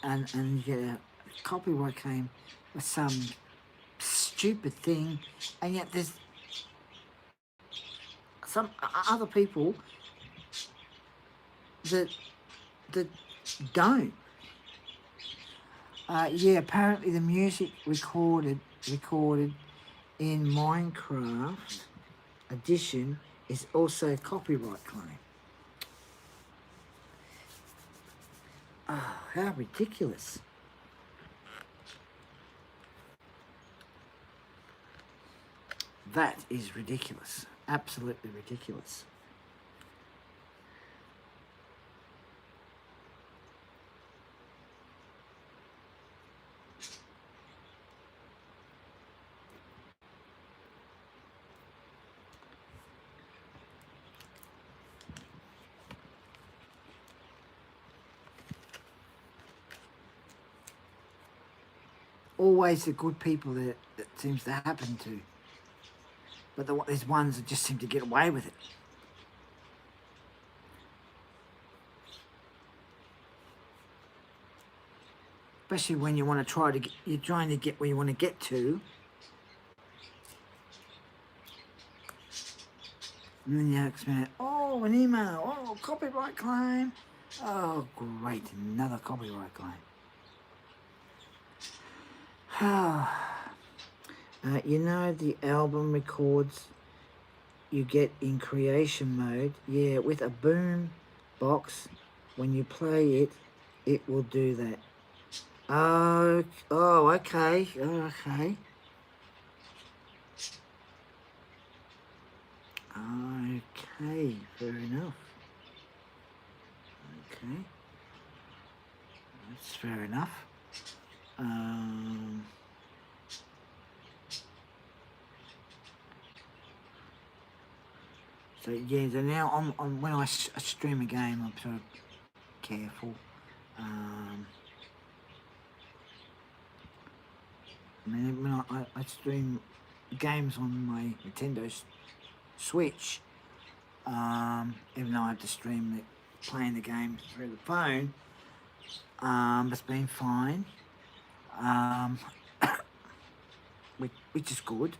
and you get a copyright claim for some stupid thing, and yet there's some other people that don't. Yeah, apparently the music recorded in Minecraft edition is also a copyright claim. Oh, how ridiculous. That is ridiculous. Absolutely ridiculous. always the good people that seems to happen to. But there's ones that just seem to get away with it. Especially when you want to you're trying to get where you want to get to. And then you expect, oh, an email, oh, copyright claim. Oh, great, another copyright claim. You know the album records you get in creation mode? Yeah, with a boom box, when you play it, it will do that. Oh, okay, okay. Okay, fair enough. Okay, that's fair enough. So yeah, so now when I stream a game, I'm sort of careful. I mean, when I stream games on my Nintendo Switch, even though I have to stream playing the game through the phone, it's been fine, which is good.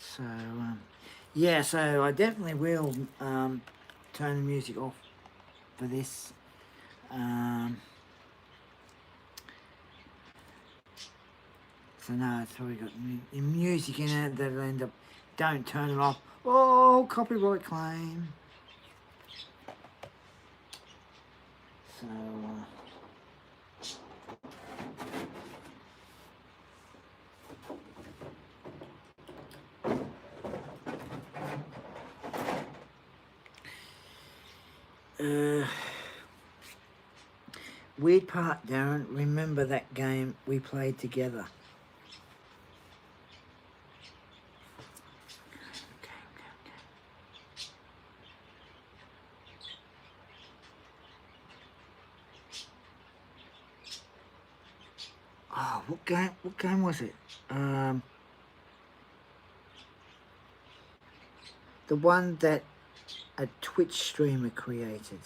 So yeah, so I definitely will turn the music off for this. So no, it's probably got music in it that'll end up, don't turn it off. Oh, copyright claim. So, weird part, Darren, remember that game we played together? Oh, what game was it? The one that a Twitch streamer created.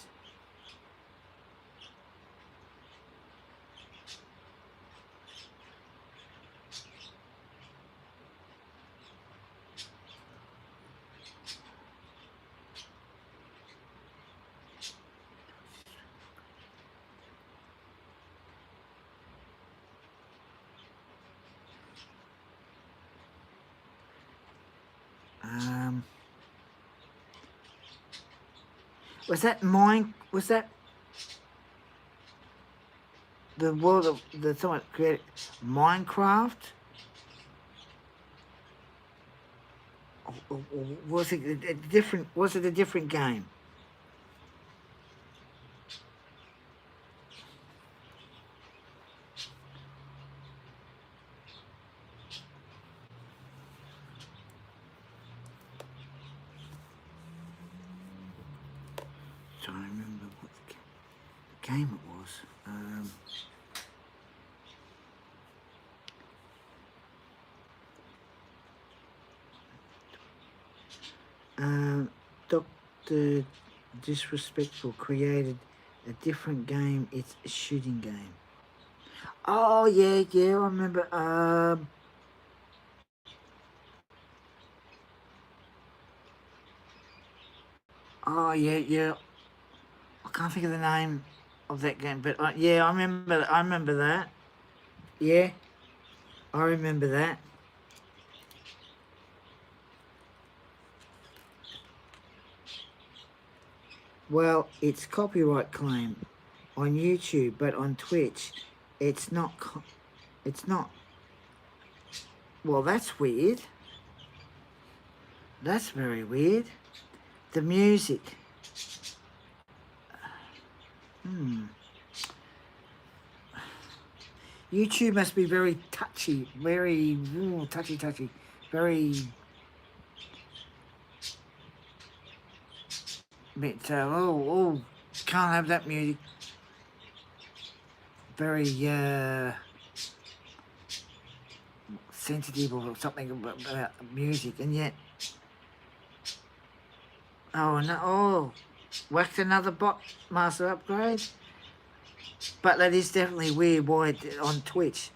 Was that the world of someone created Minecraft? Or was it a different? Was it a different game? Trying to remember what the game it was. Dr. Disrespectful created a different game. It's a shooting game. Oh yeah, I remember. Oh yeah. I can't think of the name of that game, but yeah, I remember that. Yeah, I remember that. Well, it's copyright claim on YouTube, but on Twitch, it's not. It's not. Well, that's weird. That's very weird. The music. YouTube must be very touchy, very touchy, very bit, oh, can't have that music. Very sensitive or something about music, and yet, oh no, whacked another bot master upgrade. But that is definitely weird why on Twitch.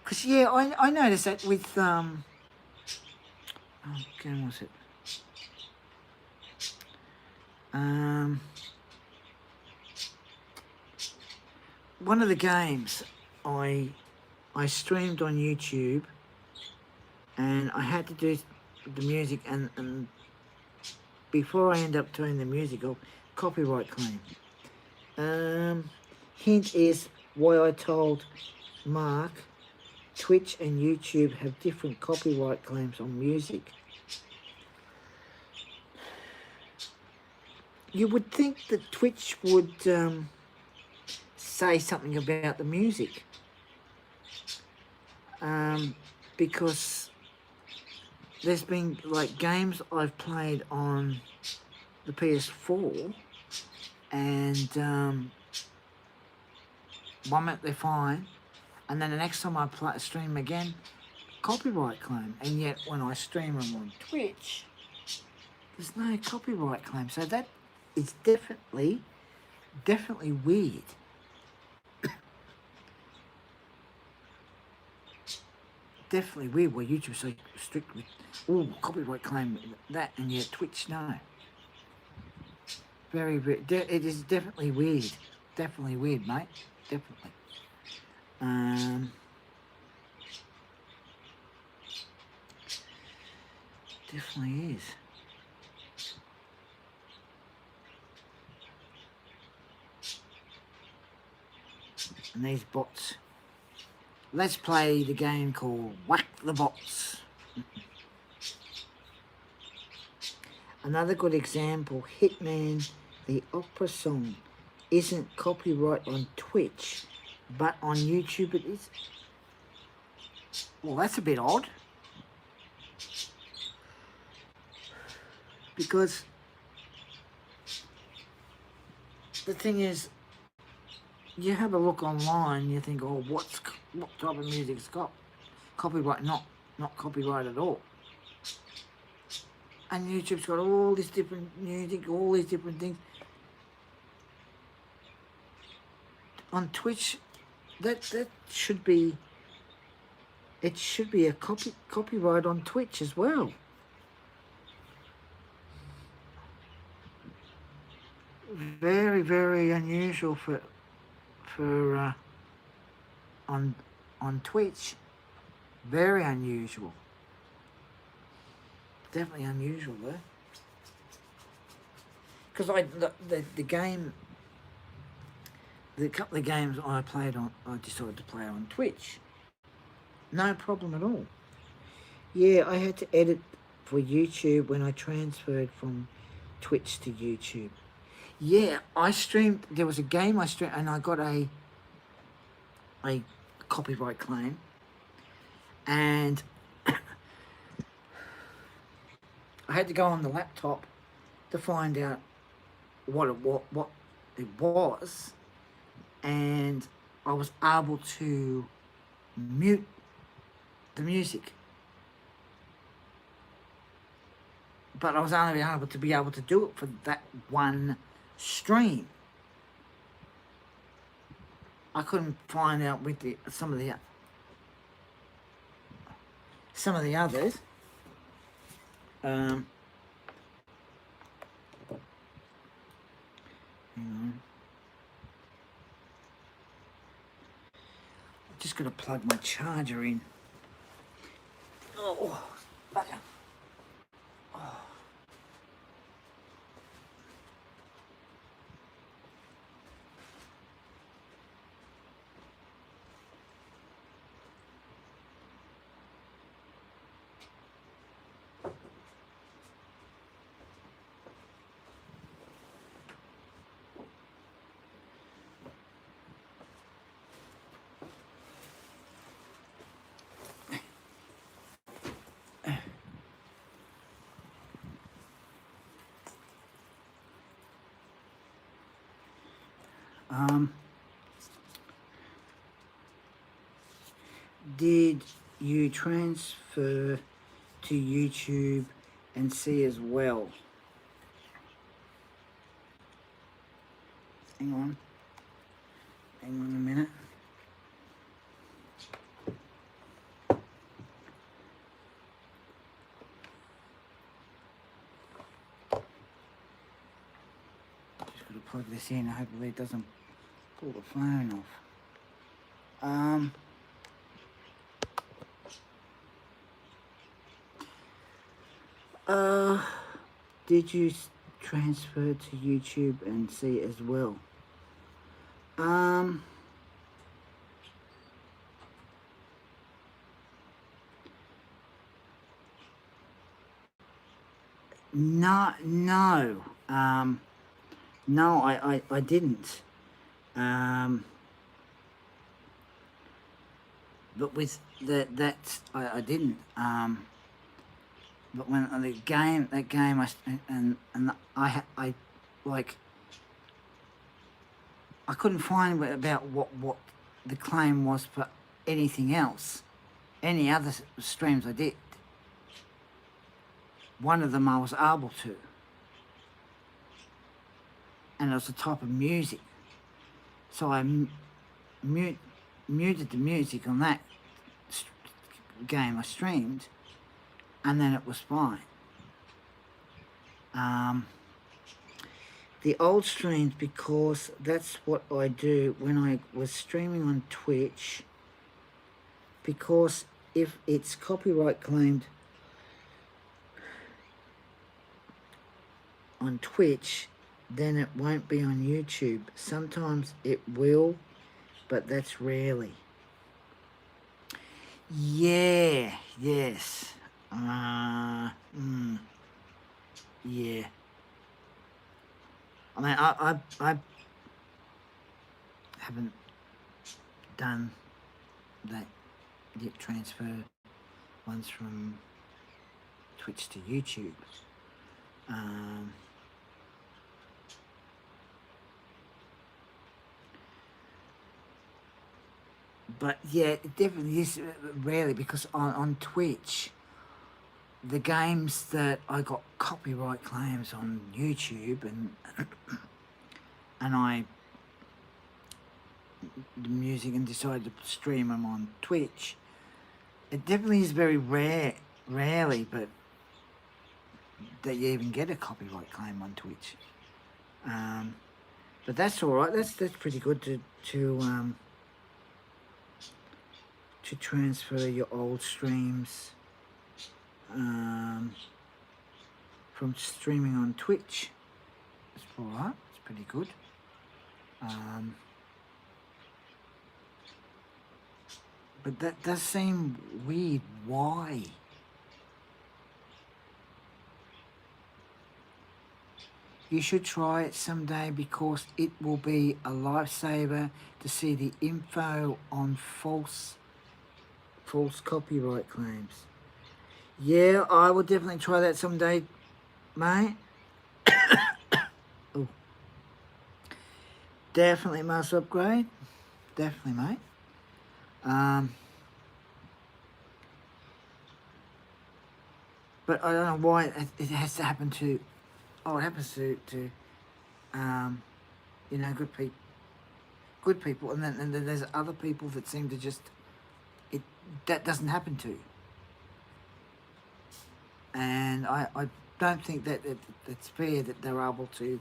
Because, yeah, I noticed that with, oh, game was it? One of the games I streamed on YouTube, and I had to do the music, and before I end up doing the musical, copyright claim. Hint is why I told Mark Twitch and YouTube have different copyright claims on music. You would think that Twitch would say something about the music, because there's been like games I've played on the PS4, and one minute they're fine, and then the next time I stream again, copyright claim, and yet when I stream them on Twitch, there's no copyright claim. So that is definitely weird. Definitely weird where YouTube's so strict with, oh, copyright claim that, and yet Twitch, no. Very, it is definitely weird. Definitely weird, mate. Definitely. Definitely is. And these bots. Let's play the game called Whack the Bots. Another good example, Hitman, the opera song, isn't copyright on Twitch, but on YouTube it is. Well, that's a bit odd. Because the thing is, you have a look online, you think, oh, what type of music's got copyright? Not copyright at all. And YouTube's got all this different music, all these different things. On Twitch, that should be, it should be a copyright on Twitch as well. Very, very unusual for on Twitch. Very unusual. Definitely unusual though. Because the game, the couple of games I played on, I decided to play on Twitch. No problem at all. Yeah, I had to edit for YouTube when I transferred from Twitch to YouTube. Yeah, I streamed, there was a game I streamed, and I got a copyright claim, and I had to go on the laptop to find out what it was, and I was able to mute the music, but I was only able to do it for that one stream. I couldn't find out with some of the others. Hang on. Just got to plug my charger in. Oh, bugger. Oh. Did you transfer to YouTube and see as well? Hang on a minute. Just got to plug this in. Hopefully it doesn't pull the phone off. Did you transfer to YouTube and see as well? No, no, I didn't. But with that I didn't. But when that game, I like, I couldn't find about what the claim was for anything else, any other streams I did. One of them I was able to, and it was a type of music. So I muted the music on that game I streamed, and then it was fine. The old streams, because that's what I do when I was streaming on Twitch, because if it's copyright claimed on Twitch, then it won't be on YouTube. Sometimes it will, but that's rarely. Yeah, yes. Yeah. I mean, I haven't done that yet, transfer ones from Twitch to YouTube. But yeah, it definitely is rarely, because on Twitch, the games that I got copyright claims on YouTube and I the music and decided to stream them on Twitch, it definitely is very rarely, but that you even get a copyright claim on Twitch. But that's all right. That's pretty good to transfer your old streams from streaming on Twitch. It's all right. It's pretty good. But that does seem weird. Why? You should try it someday, because it will be a lifesaver to see the info on false copyright claims. Yeah, I will definitely try that someday, mate. Oh. Definitely must upgrade. Definitely, mate. But I don't know why it has to happen to. Oh, it happens to you know, good people, and then there's other people that seem to just that doesn't happen to. And I don't think that it's fair that they're able to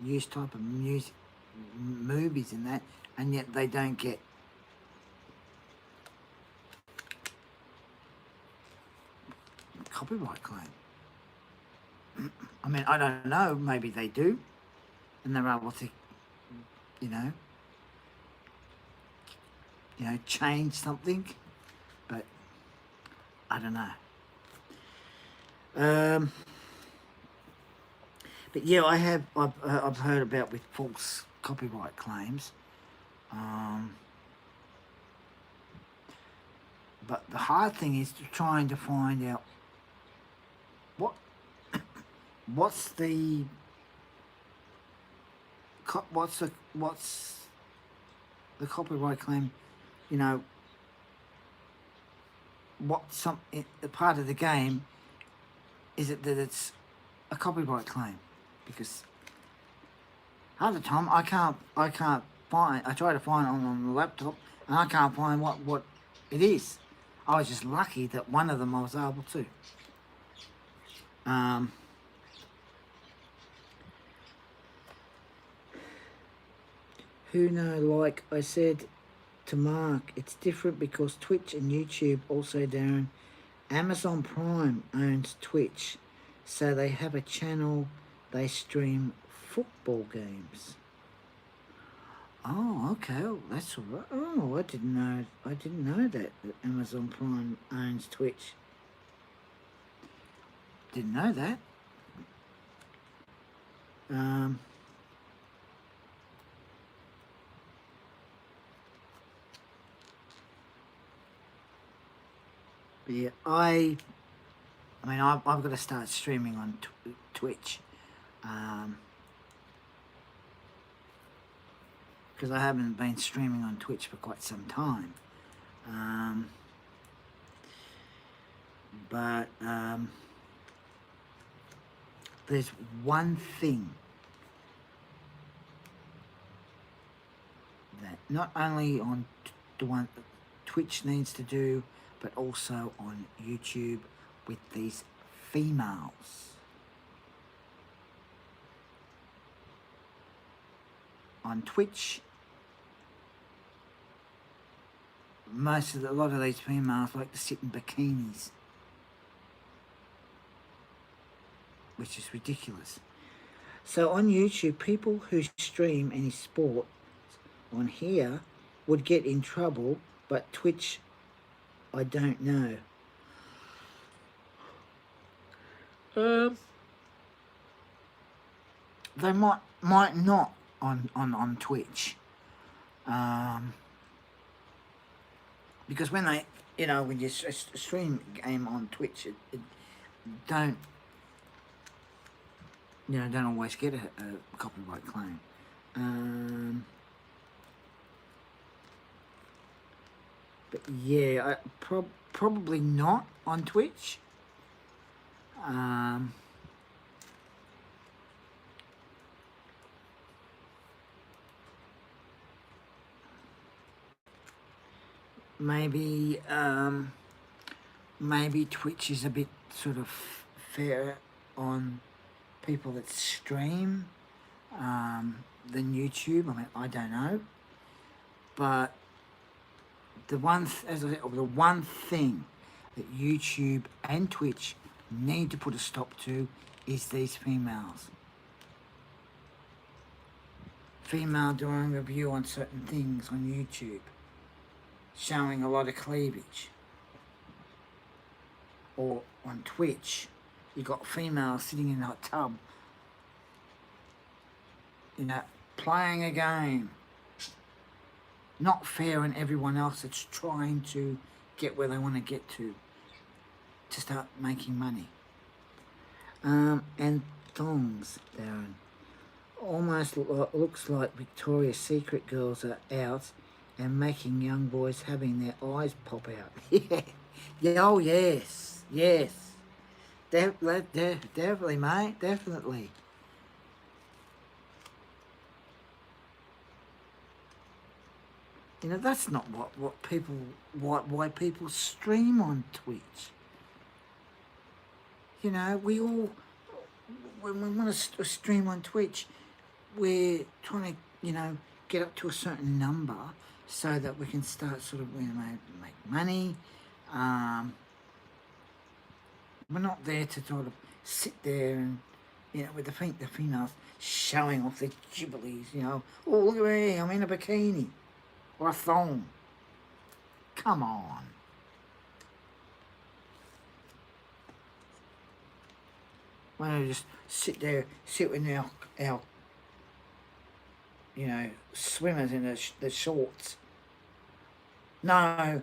use type of music, movies in that, and yet they don't get copyright claim. I mean, I don't know, maybe they do, and they're able to, you know, change something, but I don't know. But yeah, I've heard about with false copyright claims. But the hard thing is trying to find out what's the copyright claim, you know, the part of the game is that it's a copyright claim, because half the time I can't find. I try to find it on the laptop and I can't find what it is. I was just lucky that one of them I was able to. Who know, like I said to Mark, it's different because Twitch and YouTube also, Darren, Amazon Prime owns Twitch, so they have a channel, they stream football games. Oh, okay, well, that's all right. Oh, I didn't know that Amazon Prime owns Twitch. Didn't know that. Yeah, I mean, I've got to start streaming on Twitch, because I haven't been streaming on Twitch for quite some time. But there's one thing that not only on the one Twitch needs to do, but also on YouTube with these females. On Twitch, a lot of these females like to sit in bikinis, which is ridiculous. So on YouTube, people who stream any sport on here would get in trouble, but Twitch, I don't know. They might not on Twitch, because when they, when you stream game on Twitch, it don't always get a copyright claim. But yeah, probably not on Twitch. Maybe Twitch is a bit sort of fair on people that stream than YouTube. I mean, I don't know, but the one thing that YouTube and Twitch need to put a stop to is these females. Female doing review on certain things on YouTube, showing a lot of cleavage. Or on Twitch, you got females sitting in a tub, playing a game. Not fair on everyone else that's trying to get where they want to get to start making money. And thongs, Darren. Almost looks like Victoria's Secret girls are out and making young boys having their eyes pop out. Yeah, oh yes. Definitely, mate, definitely. That's not why people stream on Twitch. We all, when we want to stream on Twitch, we're trying to, get up to a certain number so that we can start sort of, make money. We're not there to sort of sit there and, with the females showing off their gibblies, oh, look at me, I'm in a bikini. Or a thong. Come on. Why don't we just sit with our swimmers in the shorts. No,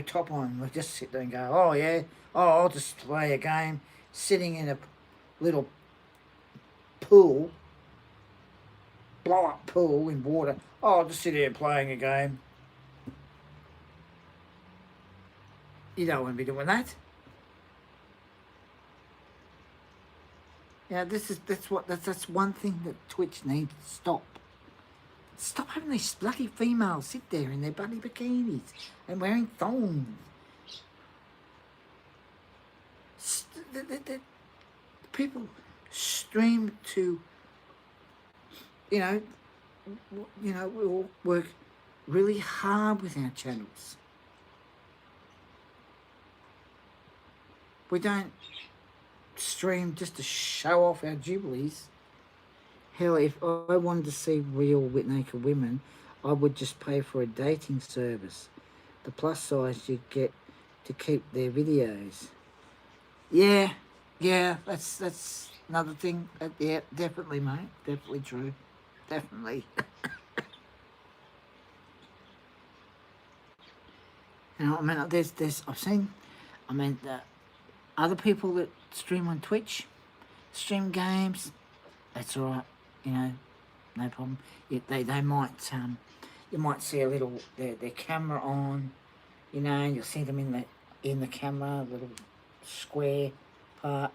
top on. We'll just sit there and go, oh yeah, I'll just play a game, sitting in a little pool, blow up pool in water. Oh, I'll just sit here playing a game. You don't want to be doing that. Yeah, that's one thing that Twitch needs to stop. Stop having these bloody females sit there in their bloody bikinis and wearing thongs. The people stream to, we all work really hard with our channels. We don't stream just to show off our jubilees. Hell, if I wanted to see real naked women, I would just pay for a dating service. The plus size you get to keep their videos. Yeah, that's another thing. Yeah, definitely, mate. Definitely true. Definitely. I've seen, other people that stream on Twitch, stream games, that's all right, no problem. They might, you might see a little, their camera on, and you'll see them in the camera, little square part,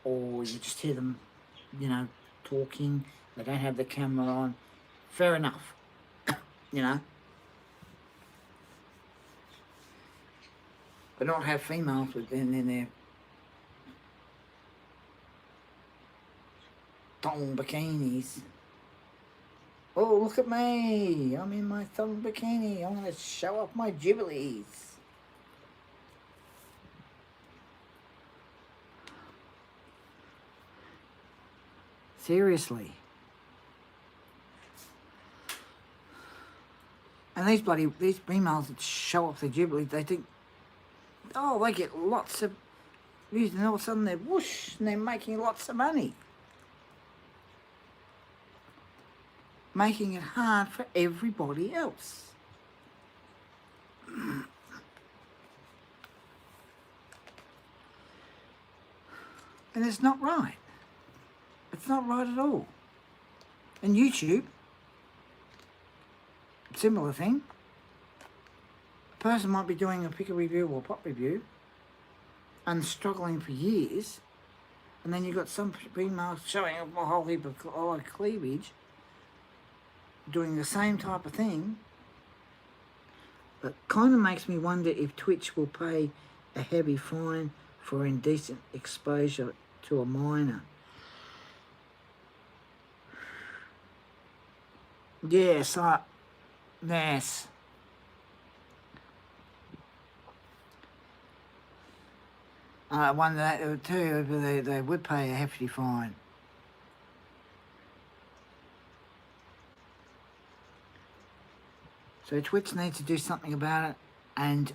or you just hear them, talking. They don't have the camera on. Fair enough, But not have females in their thong bikinis. Oh, look at me. I'm in my thong bikini. I'm going to show off my jubilees. Seriously. And these females that show off their jubilees, they think, oh, they get lots of views, and all of a sudden they're whoosh, and they're making lots of money. Making it hard for everybody else. And it's not right. It's not right at all. And YouTube, similar thing. A person might be doing a pick a review or pop review and struggling for years, and then you've got some females showing off a whole heap of cleavage doing the same type of thing. But kind of makes me wonder if Twitch will pay a heavy fine for indecent exposure to a minor. Yes, yes. I wonder that too, if they would pay a hefty fine. So Twitch needs to do something about it, and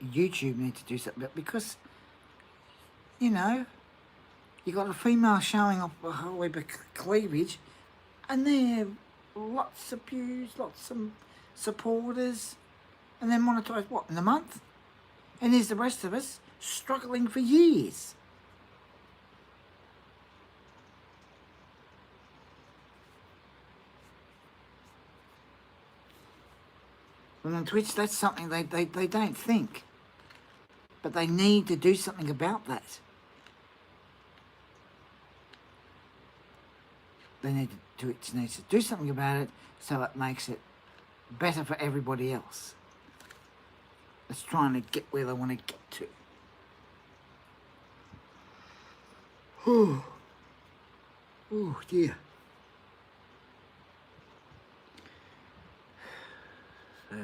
YouTube needs to do something about it, because, you got a female showing off a whole heap of cleavage, and they're lots of views, lots of supporters, and then monetize what, in a month? And there's the rest of us struggling for years. And on Twitch, that's something they don't think. But they need to do something about that. Twitch needs to do something about it so it makes it better for everybody else. It's trying to get where they want to get to. Oh dear. So,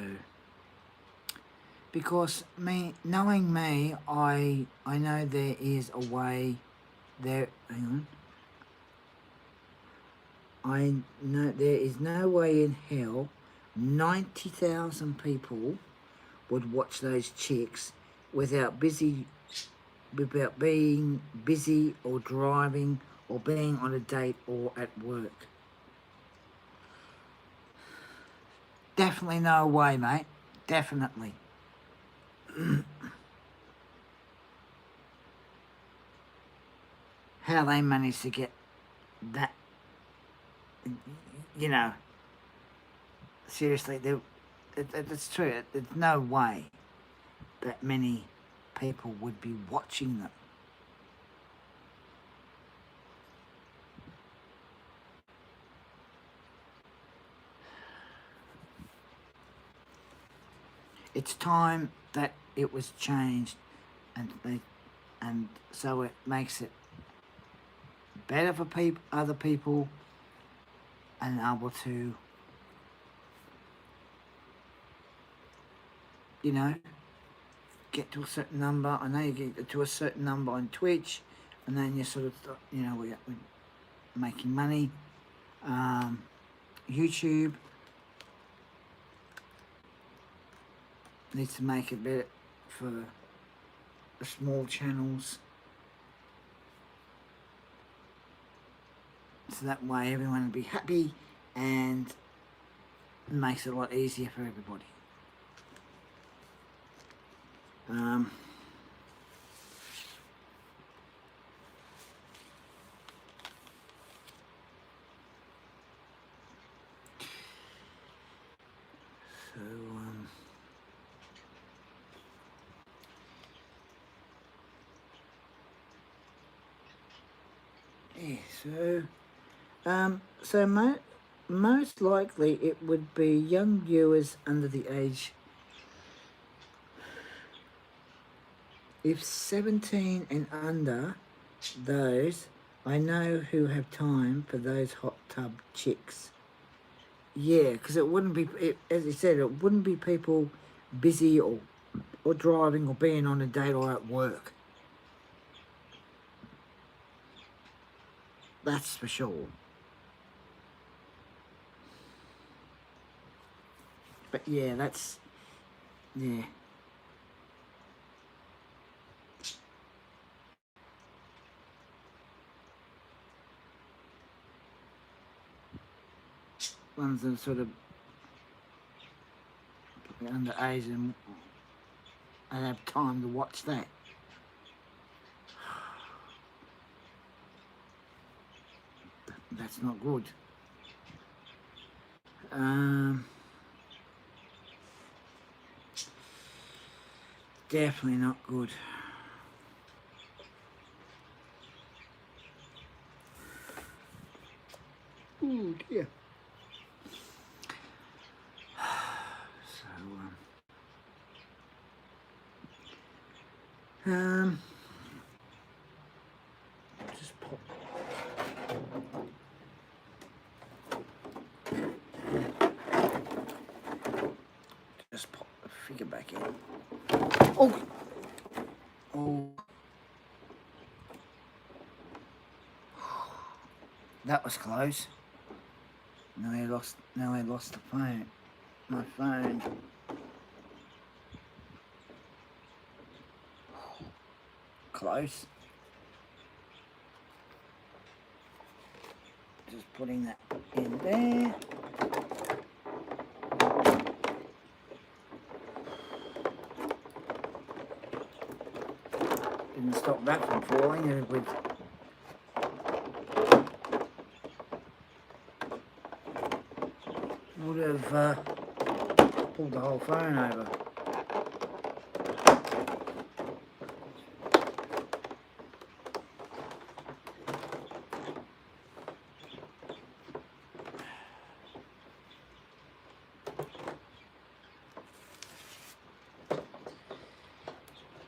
because knowing me, I know there is a way there. Hang on. I know there is no way in hell 90,000 people would watch those chicks without being busy or driving or being on a date or at work. Definitely no way, mate. Definitely. How they managed to get that, you know, seriously, it's true. There's no way that many people would be watching them. It's time that it was changed, and so it makes it better for other people, and able to, you know, get to a certain number. I know you get to a certain number on Twitch, and then you sort of, you know, we're making money. YouTube needs to make it better for the small channels, so that way everyone will be happy, and it makes it a lot easier for everybody. So most likely it would be young viewers under the age, if 17 and under, those I know who have time for those hot tub chicks. Yeah, because it wouldn't be, as you said, it wouldn't be people busy or driving or being on a date or at work. That's for sure. But yeah, that's, yeah. Ones that are sort of underage and have time to watch that. That's not good. Definitely not good. Oh dear. So, just pop. Just pop the figure back in. Oh. Oh. That was close. Now I lost the phone. My phone. Close. Just putting that in there. Didn't stop that from falling. It would have pulled the whole phone over.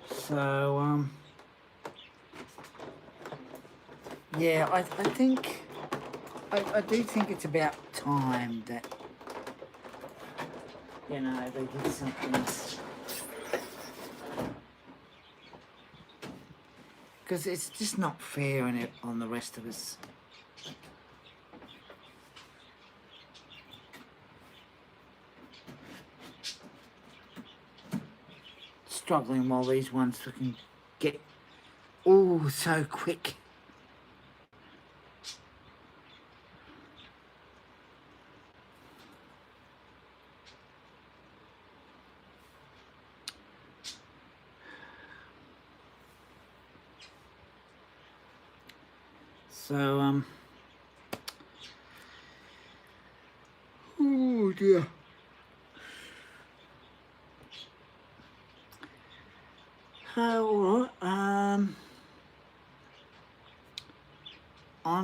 So, yeah, I think, I do think it's about time that, you know, they did something. Because it's just not fair on the rest of us. Struggling while these ones can get, oh, so quick. So, dear. Alright, I'm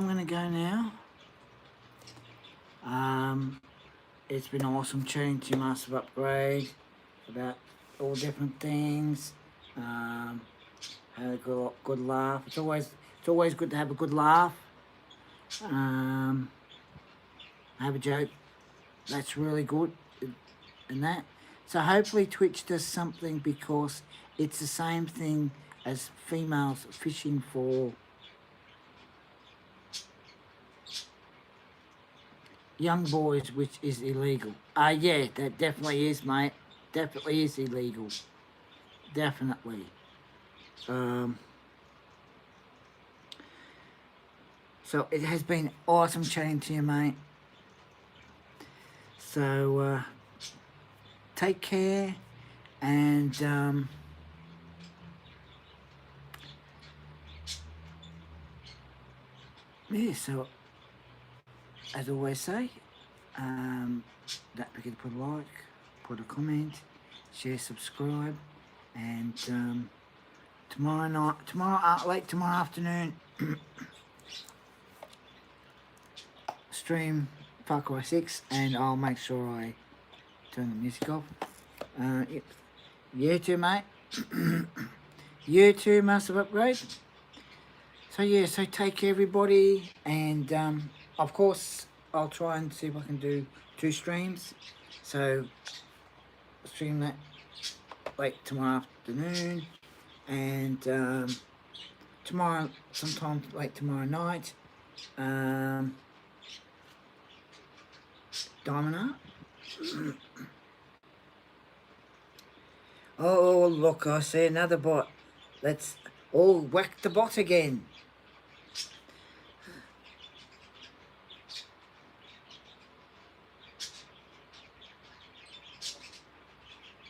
gonna go now. It's been awesome chatting to Master Upgrade about all different things. Had a good laugh. It's always good to have a good laugh. Have a joke. That's really good, and that. So hopefully Twitch does something, because it's the same thing as females fishing for young boys, which is illegal. Yeah, that definitely is, mate. Definitely is illegal. Definitely. So it has been awesome chatting to you, mate. So take care, and yeah, so as I always say, don't forget to put a like, put a comment, share, subscribe, and late tomorrow afternoon, stream Far Cry 6, and I'll make sure I turn the music off. Yep. You too, mate. You too, Massive Upgrade. So yeah, so take care, everybody, and of course I'll try and see if I can do 2 streams. So stream that late tomorrow afternoon, and tomorrow, sometime late tomorrow night, Diamond Art. Oh look, I see another bot. Let's all whack the bot again.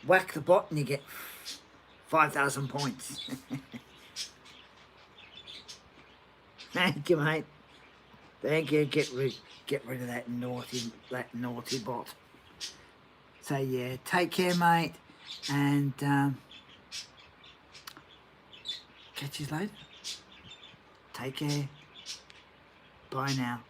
Whack the bot and you get 5,000 points. Thank you, mate. Thank you. Get rid of that naughty bot. So yeah, take care, mate, and catch you later. Take care. Bye now.